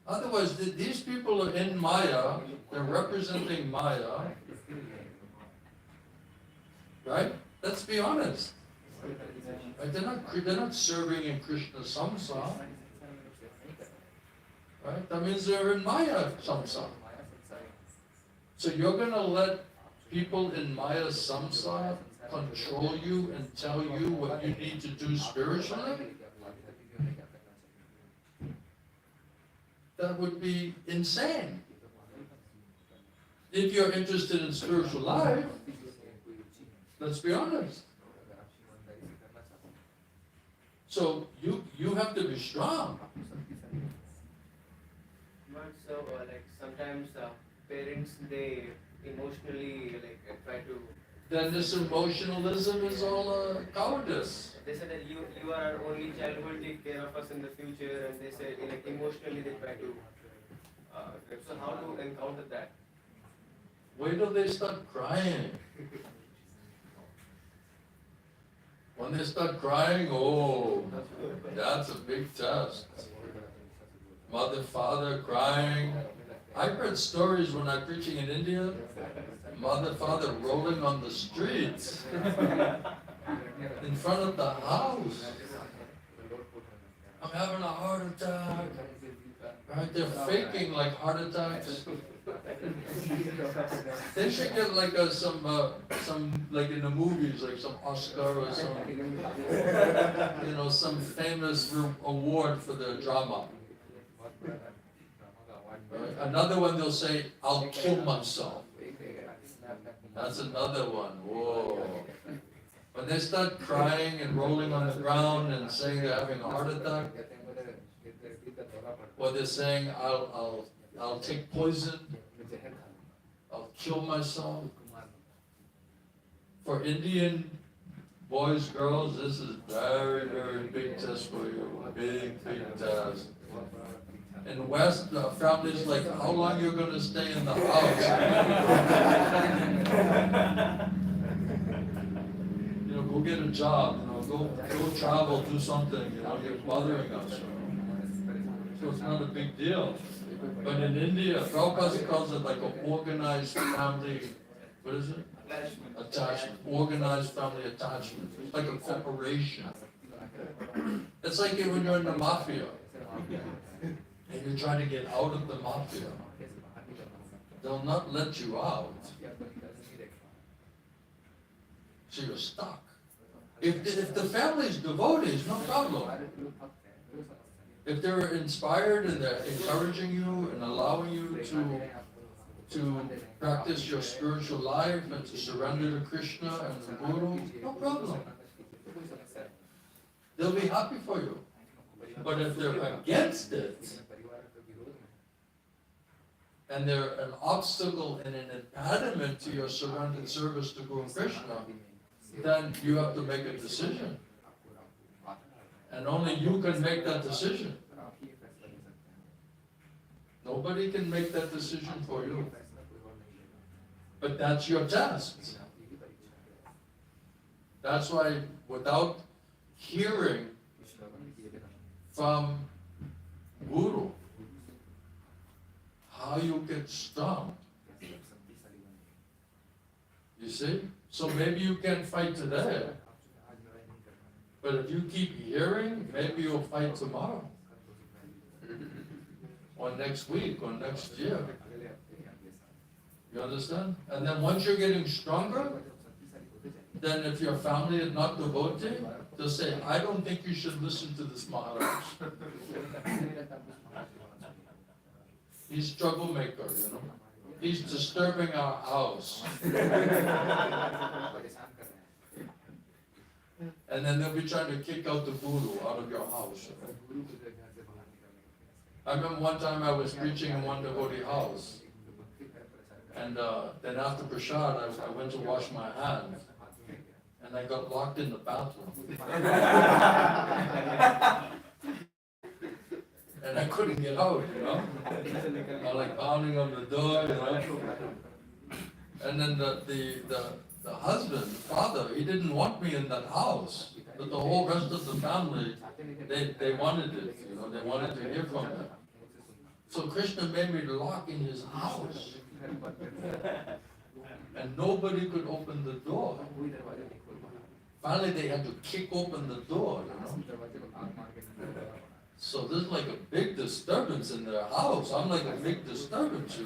S1: Otherwise, these people are in Maya, they're representing Maya. Right? Let's be honest. Right? They're not serving in Krishna's samsara. Right? That means they're in Maya samsara. So you're going to let people in Maya samsara control you and tell you what you need to do spiritually? That would be insane. If you're interested in spiritual life, let's be honest. So you have to be strong.
S3: But so, like sometimes parents they emotionally try to.
S1: Then this emotionalism is all cowardice.
S3: They said that you are our only child who will take care of us in the future, and they say like emotionally they try to. So how to encounter that?
S1: Wait till they start crying. When they start crying, oh, that's a big test. Mother, father crying. I've heard stories when I'm preaching in India, mother, father rolling on the streets in front of the house. I'm having a heart attack. Right? They're faking like heart attacks. They should get like some like in the movies, like some Oscar or some, some famous award for their drama. Right? Another one they'll say, "I'll kill myself." That's another one. Whoa. When they start crying and rolling on the ground and saying they're having a heart attack, or they're saying, I'll take poison, I'll kill myself. For Indian boys, girls, this is very, very big test for you. Big, big test. In West, families like, how long you're going to stay in the house? Go get a job, go travel, do something, you're bothering us. So it's not a big deal. But in India, Prabhupada calls it like an organized family, what is it? Attachment. Organized family attachment. It's like a corporation. It's like when you're in the mafia and you're trying to get out of the mafia. They'll not let you out. So you're stuck. If the family's devotees, no problem. If they're inspired and they're encouraging you and allowing you to practice your spiritual life and to surrender to Krishna and the Guru, no problem. They'll be happy for you. But if they're against it, and they're an obstacle and an impediment to your surrendered service to Guru Krishna, then you have to make a decision. And only you can make that decision. Nobody can make that decision for you. But that's your test. That's why without hearing from Guru, how you get strong. You see? So maybe you can fight today. But if you keep hearing, maybe you'll fight tomorrow. Or next week, or next year. You understand? And then once you're getting stronger, then if your family is not devotee, they'll say, I don't think you should listen to this Maharaj. He's a troublemaker, He's disturbing our house. And then they'll be trying to kick out the Guru out of your house. I remember one time I was preaching in one devotee house. And then after Prashad, I went to wash my hands. And I got locked in the bathroom. And I couldn't get out, I like pounding on the door, And then the husband, the father, he didn't want me in that house. But the whole rest of the family, they wanted it, they wanted to hear from him. So Krishna made me lock in his house. And nobody could open the door. Finally they had to kick open the door, So there's like a big disturbance in their house. I'm like a big disturbance,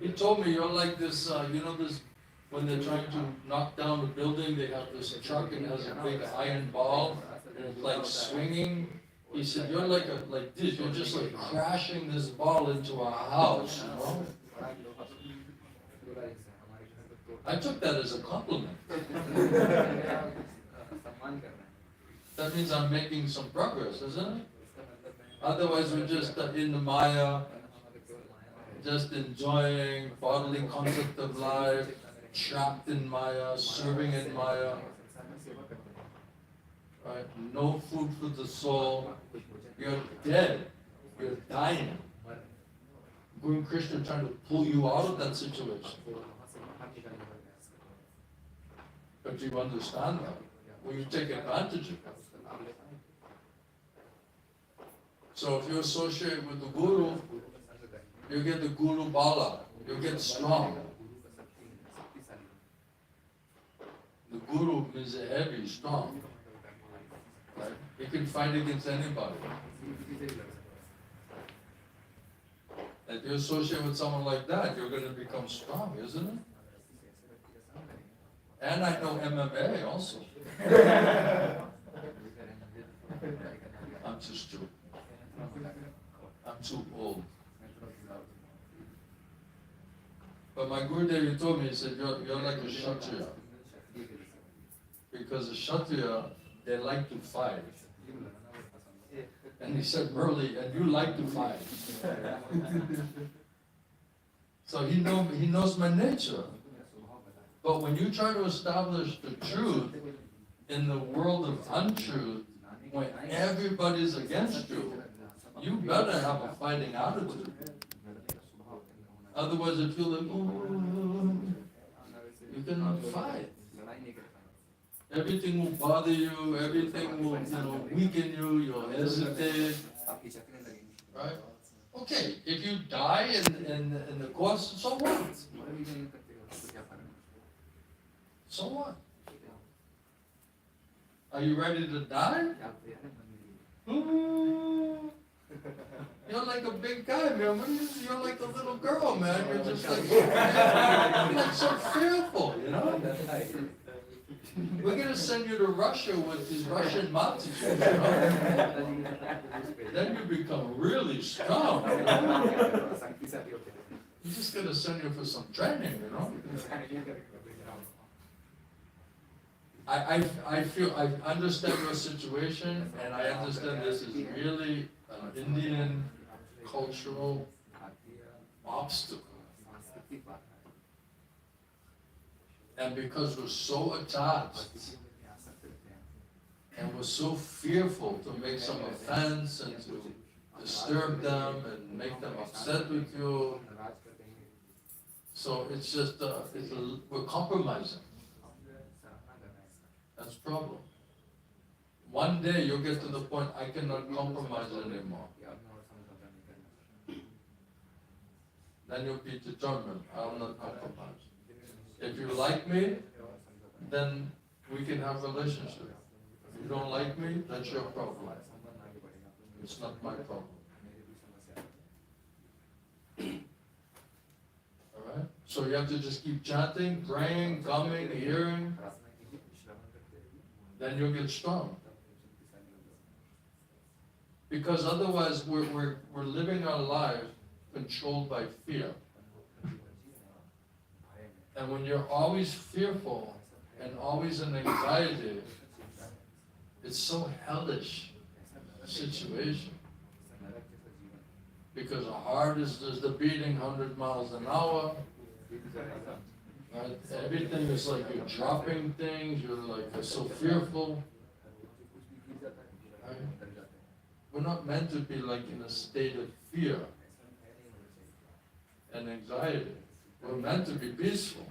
S1: He told me, you're like this, this, when they're trying to knock down the building, they have this truck and has a big iron ball, and it's like swinging. He said, you're like this, you're just like crashing this ball into our house, I took that as a compliment. That means I'm making some progress, isn't it? Otherwise, we're just in the Maya, just enjoying bodily concept of life, trapped in Maya, serving in Maya. Right? No food for the soul. You're dead. You're dying. Guru Krishna trying to pull you out of that situation. But you understand that. Well, you take advantage of it. So if you associate with the Guru, you get the Guru Bala. You get strong. The Guru means heavy, strong. Right? He can fight against anybody. If you associate with someone like that, you're going to become strong, isn't it? And I know MMA also. I'm too stupid. I'm too old. But my Gurudev told me, he said, you're like a Kshatriya. Because a Kshatriya, they like to fight. And he said, Murali, and you like to fight. So he knows my nature. But when you try to establish the truth in the world of untruth, when everybody's against you, you better have a fighting attitude. Otherwise you feel like, oh, you cannot fight. Everything will bother you, everything will weaken you, you'll hesitate. Right? Okay, if you die in the course, so what? So what? Are you ready to die? Ooh. You're like a big guy, man. You're like a little girl, man. You're just like, you're like so fearful, you know? We're going to send you to Russia with these Russian multitudes, you know? Then you become really strong, you know? We're just going to send you for some training, you know? I feel, I understand your situation, and I understand this is really an Indian cultural obstacle. And because we're so attached, and we're so fearful to make some offense and to disturb them and make them upset with you, so it's just, we're compromising. That's the problem. One day you'll get to the point, I cannot compromise anymore. Then you'll be determined, I'll not compromise. If you like me, then we can have a relationship. If you don't like me, that's your problem. It's not my problem. Alright? So you have to just keep chanting, praying, coming, hearing. Then you'll get strong. Because otherwise we're living our life controlled by fear. And when you're always fearful and always in anxiety, it's so hellish a situation. Because the heart is the beating 100 miles an hour. Right? Everything is like you're dropping things, you're like so fearful. Right? We're not meant to be like in a state of fear and anxiety. We're meant to be peaceful.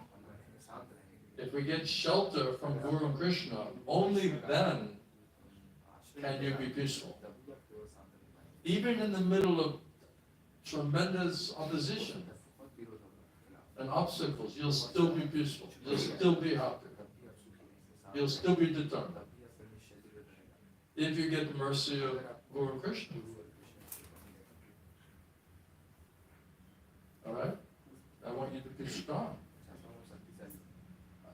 S1: If we get shelter from Guru and Krishna, only then can you be peaceful. Even in the middle of tremendous opposition and obstacles, you'll still be peaceful. You'll still be happy. You'll still be determined. If you get the mercy of Guru and Krishna. Alright? I want you to be strong.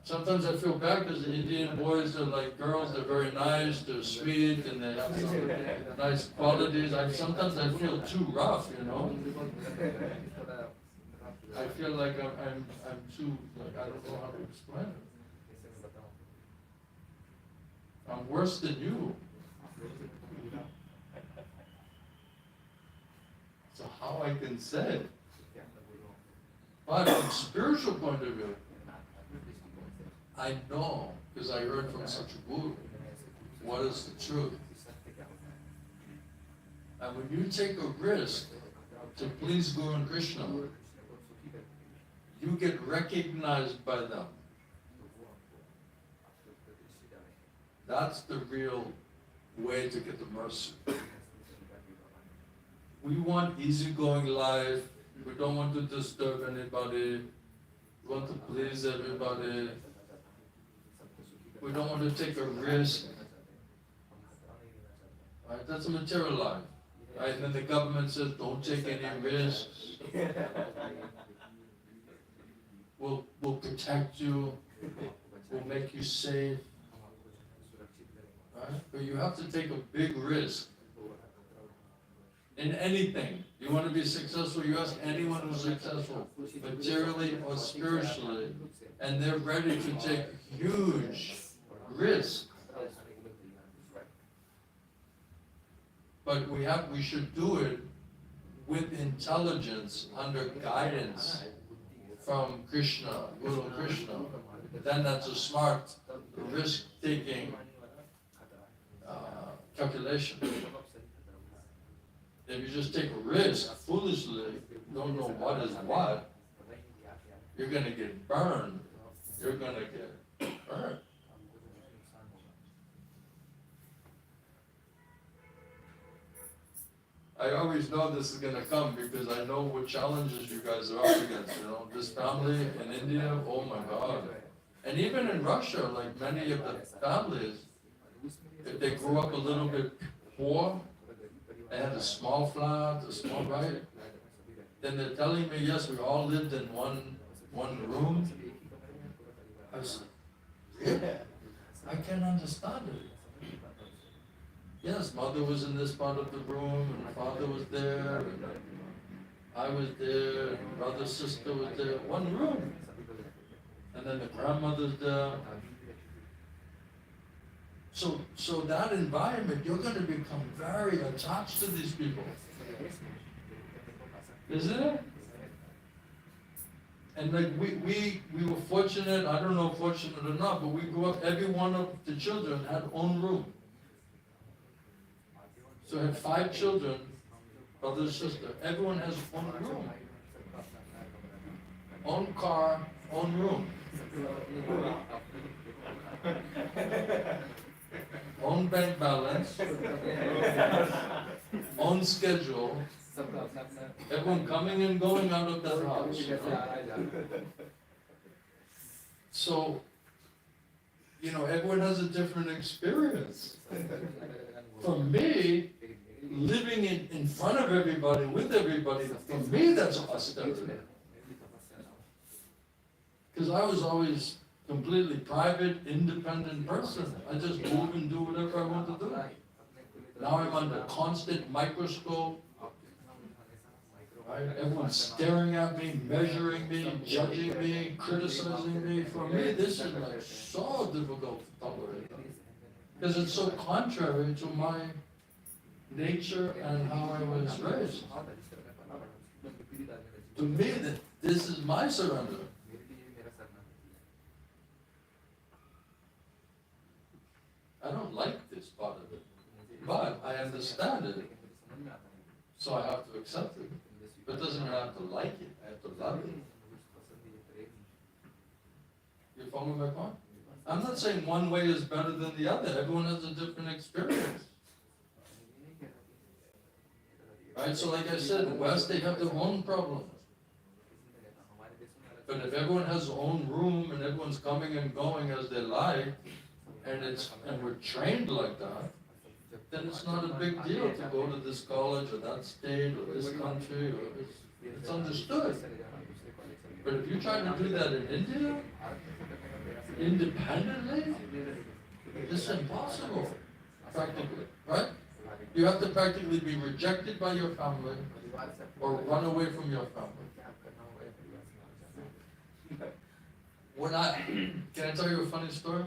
S1: Sometimes I feel bad because the Indian boys are like girls, they're very nice, they're sweet, and they have some nice qualities. Sometimes I feel too rough, you know. I feel like I'm too, like, I don't know how to explain it. I'm worse than you. So how I can say? But from spiritual point of view, I know, because I heard from such a guru, what is the truth. And when you take a risk to please Guru and Krishna, you get recognized by them. That's the real way to get the mercy. We want easygoing life. We don't want to disturb anybody. We want to please everybody. We don't want to take a risk. Right? That's a material life. Right? And then the government says, don't take any risks. We'll protect you. We'll make you safe. Right? But you have to take a big risk. In anything. You want to be successful, you ask anyone who's successful, materially or spiritually, and they're ready to take huge risk. But we should do it with intelligence, under guidance from Krishna, Guru Krishna. Then that's a smart, risk-taking calculation. If you just take a risk foolishly, don't know what is what, you're going to get burned. You're going to get hurt. I always know this is going to come because I know what challenges you guys are up against. You know, this family in India, oh my God. And even in Russia, like many of the families, if they grew up a little bit poor, they had a small flat, a small right, then they're telling me, yes, we all lived in one room. I said, really? I can't understand it. Yes, mother was in this part of the room, and father was there, and I was there, and brother, sister was there, one room. And then the grandmother's there. So that environment, you're going to become very attached to these people. Isn't it? And like we were fortunate, I don't know fortunate or not, but we grew up, every one of the children had own room. So I had 5 children, brother and sister, everyone has own room. Own car, own room. Own bank balance, own schedule, everyone coming and going out of that house. You know? So, everyone has a different experience. For me, living in front of everybody, with everybody, for me that's austerity. Because I was always completely private, independent person. I just move and do whatever I want to do. Now I'm under constant microscope. Right? Everyone's staring at me, measuring me, judging me, criticizing me. For me, this is like so difficult to tolerate. Because it's so contrary to my nature and how I was raised. To me, this is my surrender. I don't like this part of it, but I understand it, so I have to accept it. But it doesn't mean I have to like it, I have to love it. You follow my point? I'm not saying one way is better than the other, everyone has a different experience. Right, so like I said, the West, they have their own problems. But if everyone has their own room and everyone's coming and going as they like, and we're trained like that, then it's not a big deal to go to this college or that state or this country, or it's understood. But if you try to do that in India, independently, it's impossible, practically, right? You have to practically be rejected by your family or run away from your family. Can I tell you a funny story?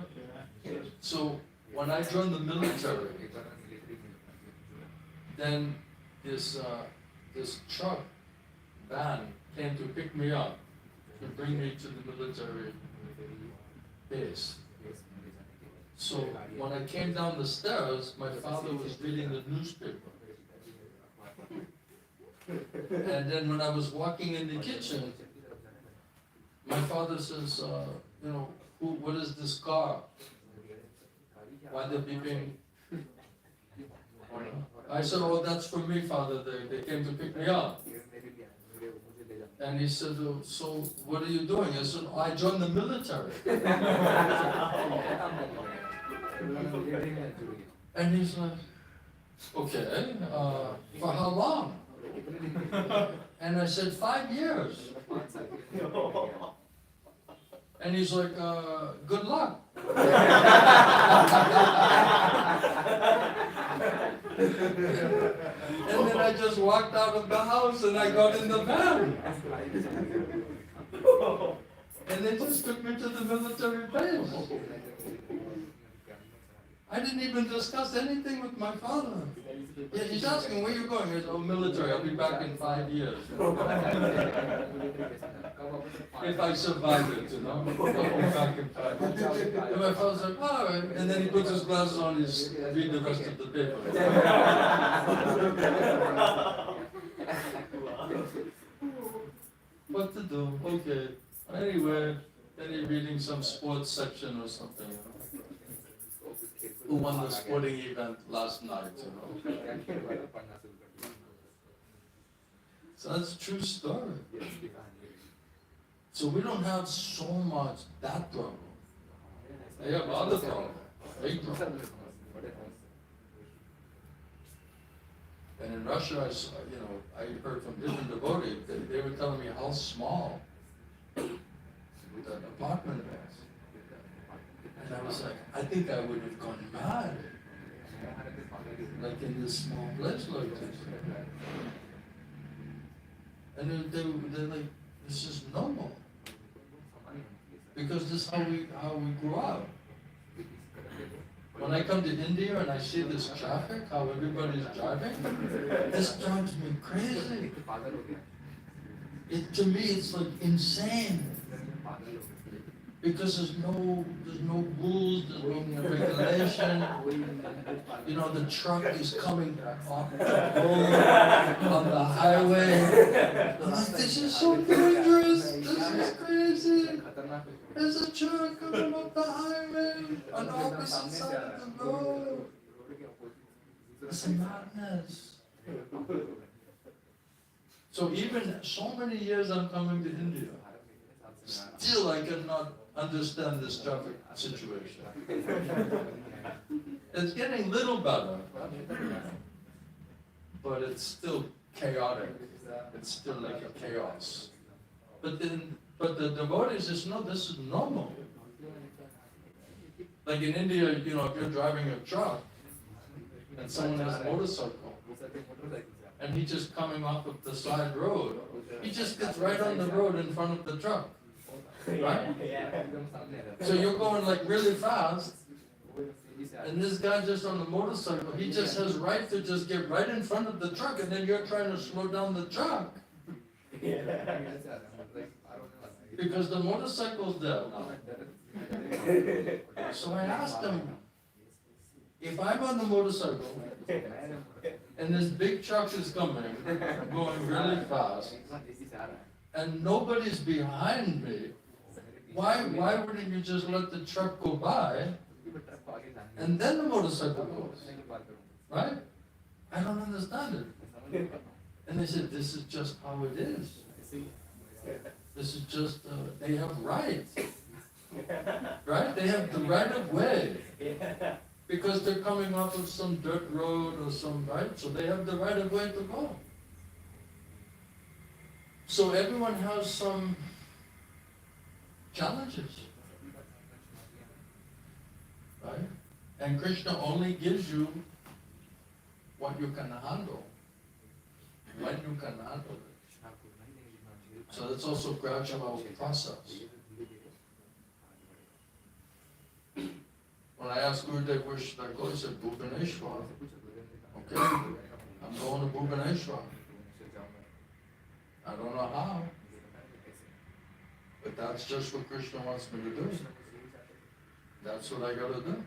S1: So when I joined the military, then this truck van came to pick me up to bring me to the military base. So when I came down the stairs, my father was reading the newspaper. And then when I was walking in the kitchen, my father says, what is this car? Why they're beeping? I said, oh, that's for me, Father. They came to pick me up. And he said, oh, so what are you doing? I said, oh, I joined the military. And he's like, okay, for how long? And I said, 5 years. And he's like, good luck. And then I just walked out of the house and I got in the van. And they just took me to the military base. I didn't even discuss anything with my father. Yeah, he's asking, where are you going? He said, oh, military, I'll be back in 5 years. If I survive it, I'll be back in 5 years. And my father's like, all right. And then he puts his glasses on, he's reading the rest of the paper. What to do? Okay. Anyway, then he's reading some sports section or something. Who won the sporting event last night, So that's a true story. So we don't have so much that problem. They have other problems, big problems. And in Russia, I heard from different devotees, they were telling me how small the apartment was. And I was like, I think I would have gone mad. Like in this small place like this. And they're like, this is normal. Because this is how we grew up. When I come to India and I see this traffic, how everybody's driving, this drives me crazy. To me, it's like insane. Because there's no rules, there's no regulation. The truck is coming off the road on the highway. I'm like, this is so dangerous. This is crazy. There's a truck coming up the highway on the opposite side of the road. It's a madness. So even so many years I'm coming to India, still I cannot understand this traffic situation. It's getting a little better, but it's still chaotic. It's still like a chaos. But the devotees just know this is normal. Like in India, if you're driving a truck and someone has a motorcycle and he's just coming off of the side road, he just gets right on the road in front of the truck. Right? So you're going like really fast, and this guy just on the motorcycle, he just has right to just get right in front of the truck, and then you're trying to slow down the truck. Because the motorcycle's there now. So I asked him, if I'm on the motorcycle, and this big truck is coming, going really fast, and nobody's behind me, why wouldn't you just let the truck go by and then the motorcycle goes? Right? I don't understand it. And they said, this is just how it is. This is just, they have rights. Right? They have the right of way. Because they're coming off of some dirt road or some, right? So they have the right of way to go. So everyone has some challenges, right? And Krishna only gives you what you can handle, when you can handle it. So that's also gradual process. When I asked Gurudev where should I go, he said Bhubaneswar. Okay, I'm going to Bhubaneswar. I don't know how, but that's just what Krishna wants me to do. That's what I gotta do.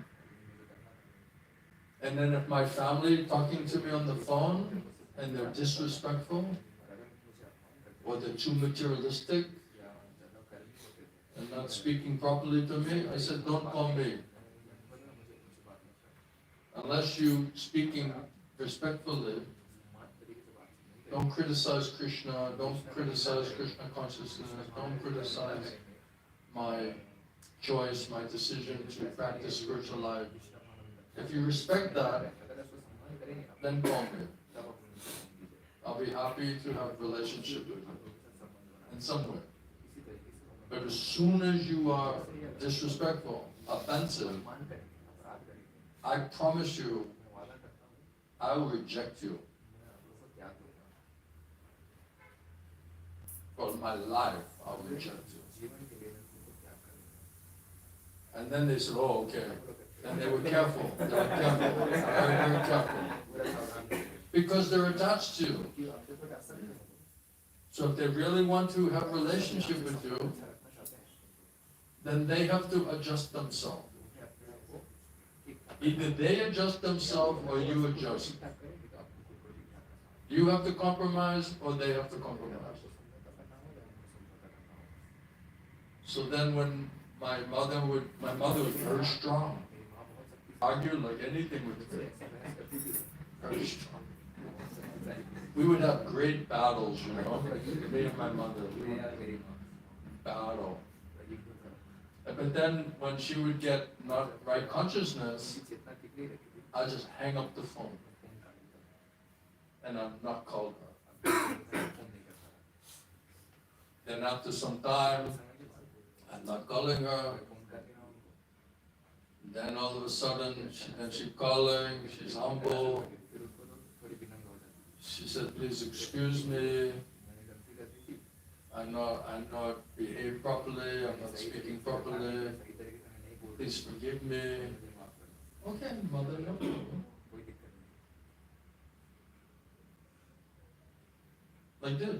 S1: And then if my family talking to me on the phone and they're disrespectful, or they're too materialistic and not speaking properly to me, I said, don't call me. Unless you speaking respectfully, don't criticize Krishna, don't criticize Krishna consciousness, don't criticize my choice, my decision to practice spiritual life. If you respect that, then call me. I'll be happy to have a relationship with you in some way. But as soon as you are disrespectful, offensive, I promise you, I will reject you. For my life, I'll reject you. And then they said, oh, okay. And they were careful. They were careful. Very, very careful. Because they're attached to you. So if they really want to have a relationship with you, then they have to adjust themselves. Either they adjust themselves or you adjust. You have to compromise or they have to compromise. So then when my mother was very strong, argued like anything with me, very strong. We would have great battles, you know, me and my mother, we would battle. But then when she would get not right consciousness, I just hang up the phone and I'm not called her. Then after some time, I'm not calling her. Then all of a sudden, she's calling, she's humble. She said, please excuse me. I'm not behaved properly, I'm not speaking properly. Please forgive me. Okay, mother, no problem. Like this.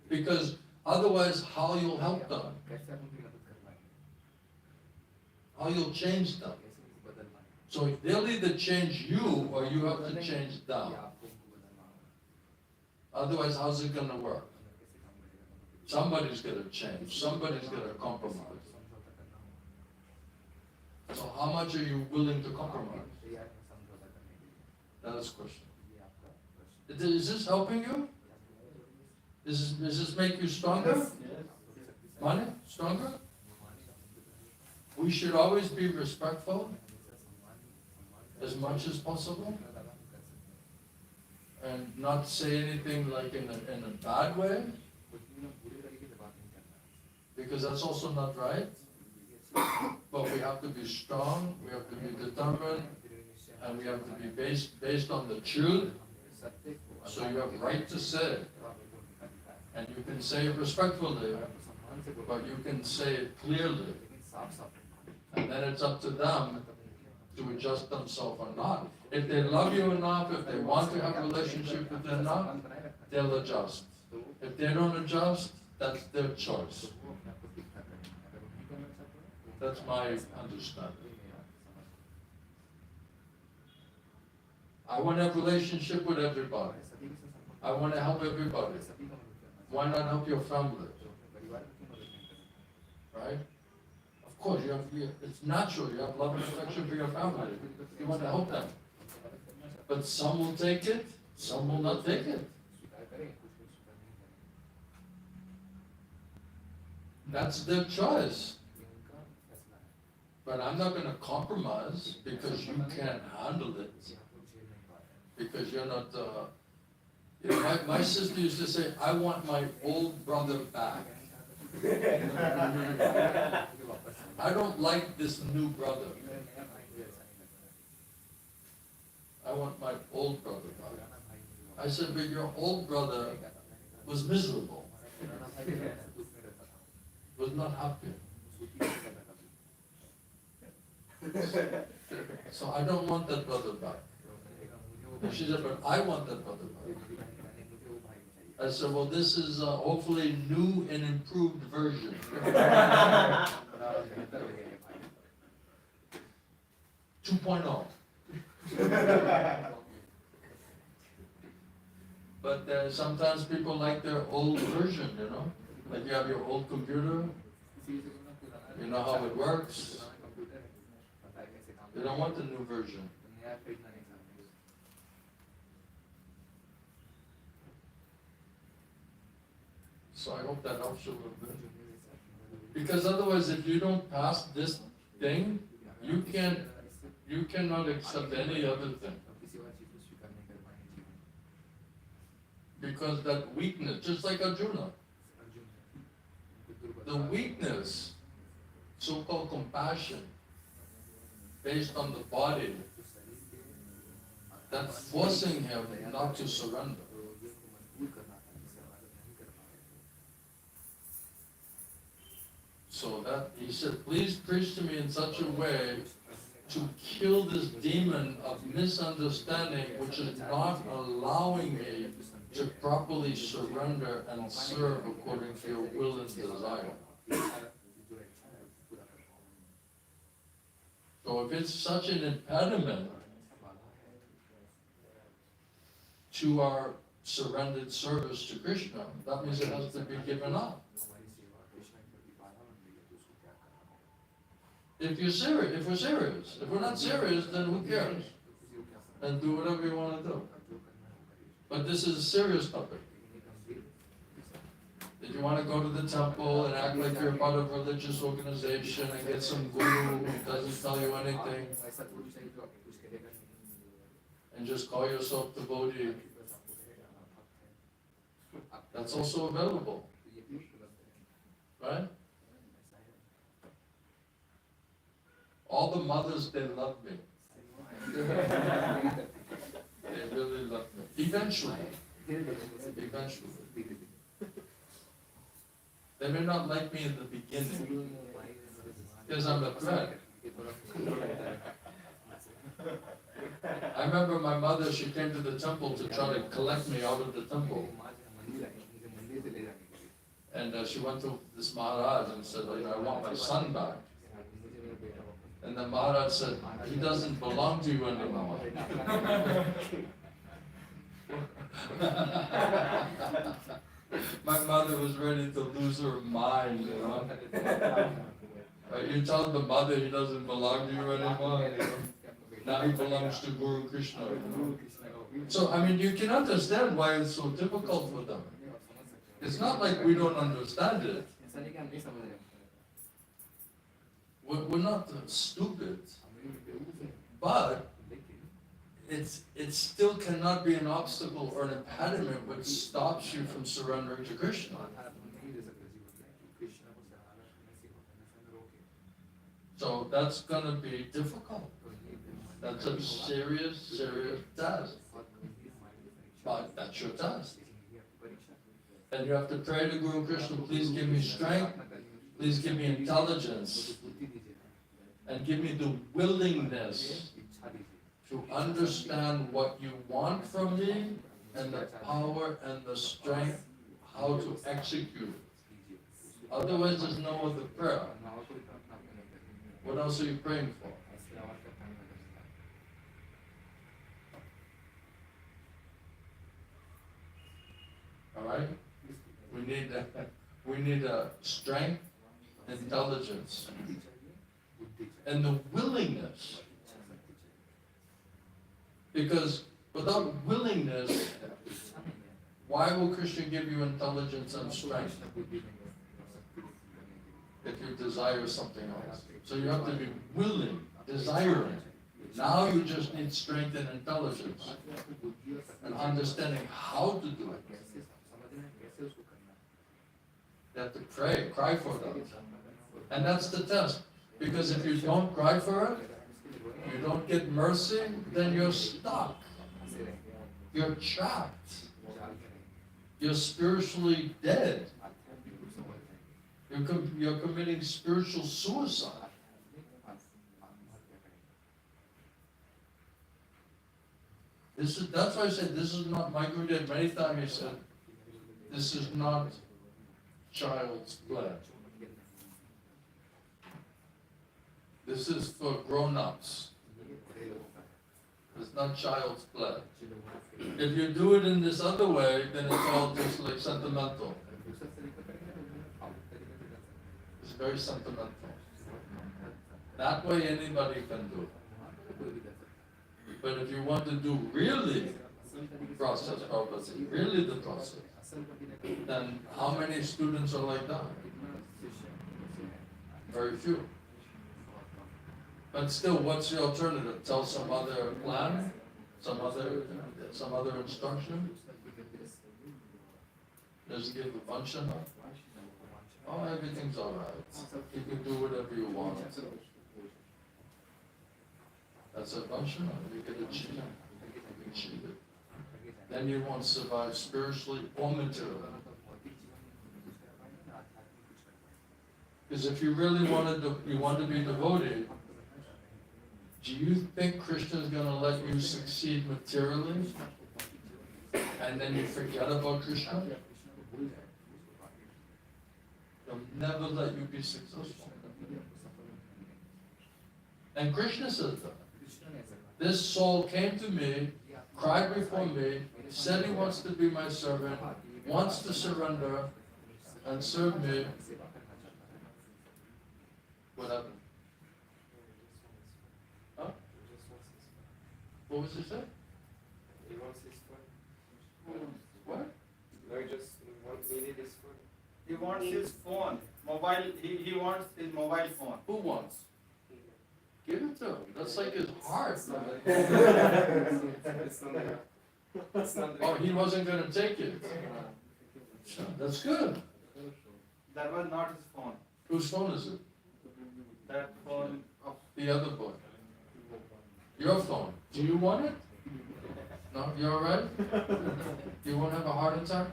S1: Because otherwise, how you'll help them? How you'll change them? So they'll either change you or you have to change them. Otherwise, how's it going to work? Somebody's going to change. Somebody's going to compromise. So how much are you willing to compromise? That's the question. Is this helping you? Does this make you stronger? Money? Stronger? We should always be respectful as much as possible and not say anything like in a bad way, because that's also not right. But we have to be strong, we have to be determined, and we have to be based on the truth. So you have right to say, and you can say it respectfully, but you can say it clearly. And then it's up to them to adjust themselves or not. If they love you enough, if they want to have a relationship with you enough, they'll adjust. If they don't adjust, that's their choice. That's my understanding. I want to have a relationship with everybody. I want to help everybody. Why not help your family? Right? Of course, it's natural. You have love and affection for your family. You want to help them. But some will take it, some will not take it. That's their choice. But I'm not going to compromise because you can't handle it. Because you're not... my sister used to say, I want my old brother back. I don't like this new brother. I want my old brother back. I said, but your old brother was miserable. Was not happy. So I don't want that brother back. And she said, but I want that brother back. I said, well, this is hopefully new and improved version. 2.0. But sometimes people like their old version, you know? Like you have your old computer, you know how it works. They don't want the new version. So I hope that helps you a little bit. Because otherwise, if you don't pass this thing, you cannot accept any other thing. Because that weakness, just like Arjuna, the weakness, so-called compassion, based on the body, that's forcing him not to surrender. So that he said, please preach to me in such a way to kill this demon of misunderstanding, which is not allowing me to properly surrender and serve according to your will and desire. So if it's such an impediment to our surrendered service to Krishna, that means it has to be given up. If we're serious. If we're not serious, then who cares? And do whatever you want to do. But this is a serious topic. If you want to go to the temple and act like you're part of a religious organization and get some guru who doesn't tell you anything, and just call yourself devotee, that's also available. Right? All the mothers, they love me. They really love me. Eventually. They may not like me in the beginning, because I'm a threat. I remember my mother, she came to the temple to try to collect me out of the temple. And she went to this Maharaj and said, I want my son back. And the Maharaj said, he doesn't belong to you anymore. My mother was ready to lose her mind, you know. You tell the mother he doesn't belong to you anymore. You know? Now he belongs to Guru Krishna. You know? So, I mean, you can understand why it's so difficult for them. It's not like we don't understand it. We're not stupid, but it still cannot be an obstacle or an impediment which stops you from surrendering to Krishna. So that's going to be difficult. That's a serious test. But that's your test. And you have to pray to Guru Krishna, please give me strength, please give me intelligence, and give me the willingness to understand what you want from me, and the power and the strength how to execute it. Otherwise, there's no other prayer. What else are you praying for? All right? We need a strength, intelligence, and the willingness. Because without willingness, why will Krishna give you intelligence and strength if you desire something else? So you have to be willing, desiring. Now you just need strength and intelligence and understanding how to do it. You have to pray, cry for that. And that's the test. Because if you don't cry for it, you don't get mercy, then you're stuck. You're trapped. You're spiritually dead. You're committing spiritual suicide. That's why I said this is not, my Gurudev many times he said, this is not child's play. This is for grown-ups. It's not child's play. If you do it in this other way, then it's all just like sentimental. It's very sentimental. That way anybody can do it. But if you want to do really process, really the process, then how many students are like that? Very few. But still, what's the alternative? Tell some other plan? Some other instruction? Just give a function? Oh, everything's alright. You can do whatever you want. That's a function, you can achieve it. You can achieve it. Then you won't survive spiritually or materially. Because if you really want to be devoted, do you think Krishna is going to let you succeed materially? And then you forget about Krishna? He'll never let you be successful. And Krishna says that. This soul came to me, cried before me, said he wants to be my servant, wants to surrender and serve me. What happened? Huh? What was he saying?
S2: He wants his phone.
S1: What?
S2: No, he just needed his phone.
S4: He wants his phone. Mobile. He wants his mobile phone.
S1: Who wants? Give it to him. That's like his heart.
S2: It's not
S1: Oh, he wasn't going to take it. That's good.
S4: That was not his phone.
S1: Whose phone is it?
S4: That phone of
S1: The other boy. Your phone. Do you want it? No? You alright? You won't have a heart attack?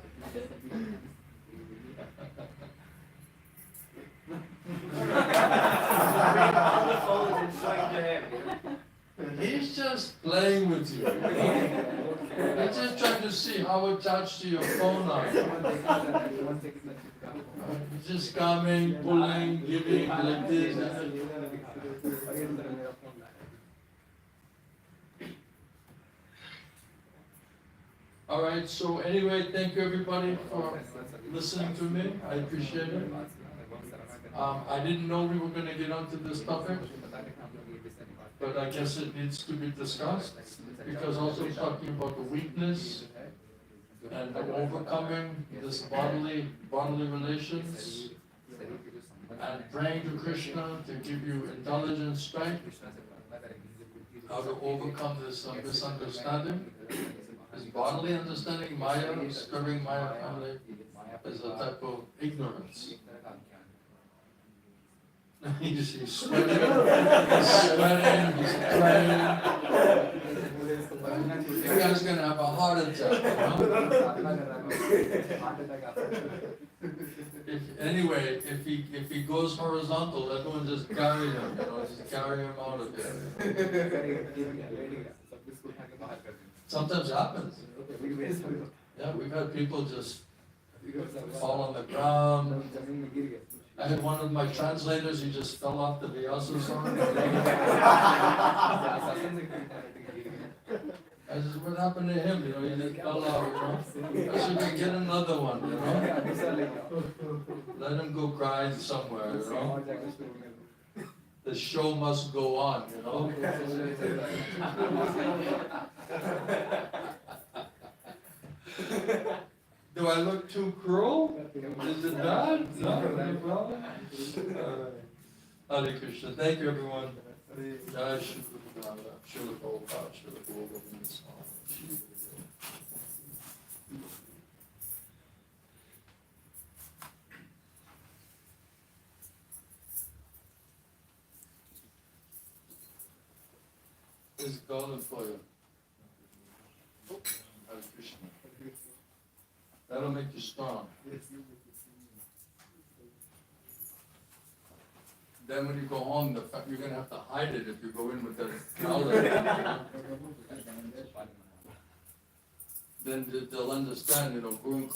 S3: All the phones is showing to him.
S1: He's just playing with you. He's just trying to see how attached to your phone are you. He's just coming, pulling, giving, like this. Alright, so anyway, thank you everybody for listening to me. I appreciate it. I didn't know we were going to get onto this topic, but I guess it needs to be discussed, because also talking about the weakness and overcoming this bodily relations, and praying to Krishna to give you intelligence, strength, how to overcome this misunderstanding. This bodily understanding, Maya, stirring Maya family, is a type of ignorance. He's sweating, he's praying. The guy's gonna have a heart attack, Anyway, if he goes horizontal, everyone just carry him, just carry him out of there. Sometimes it happens. Yeah, we've had people just fall on the ground. I had one of my translators, he just fell off the Vyasa song. I said, what happened to him? He just fell out, I said, get another one, Let him go grind somewhere, The show must go on, Do I look too cruel? Is it bad? No problem. Hare Krishna. Thank you, everyone. Jai Shri Guru Srila Prabhupada, Srila Guru Govinda Swami. Is golden for you. Hare Krishna. That'll make you strong. Then when you go home, you're going to have to hide it if you go in with the then they'll understand, Guru and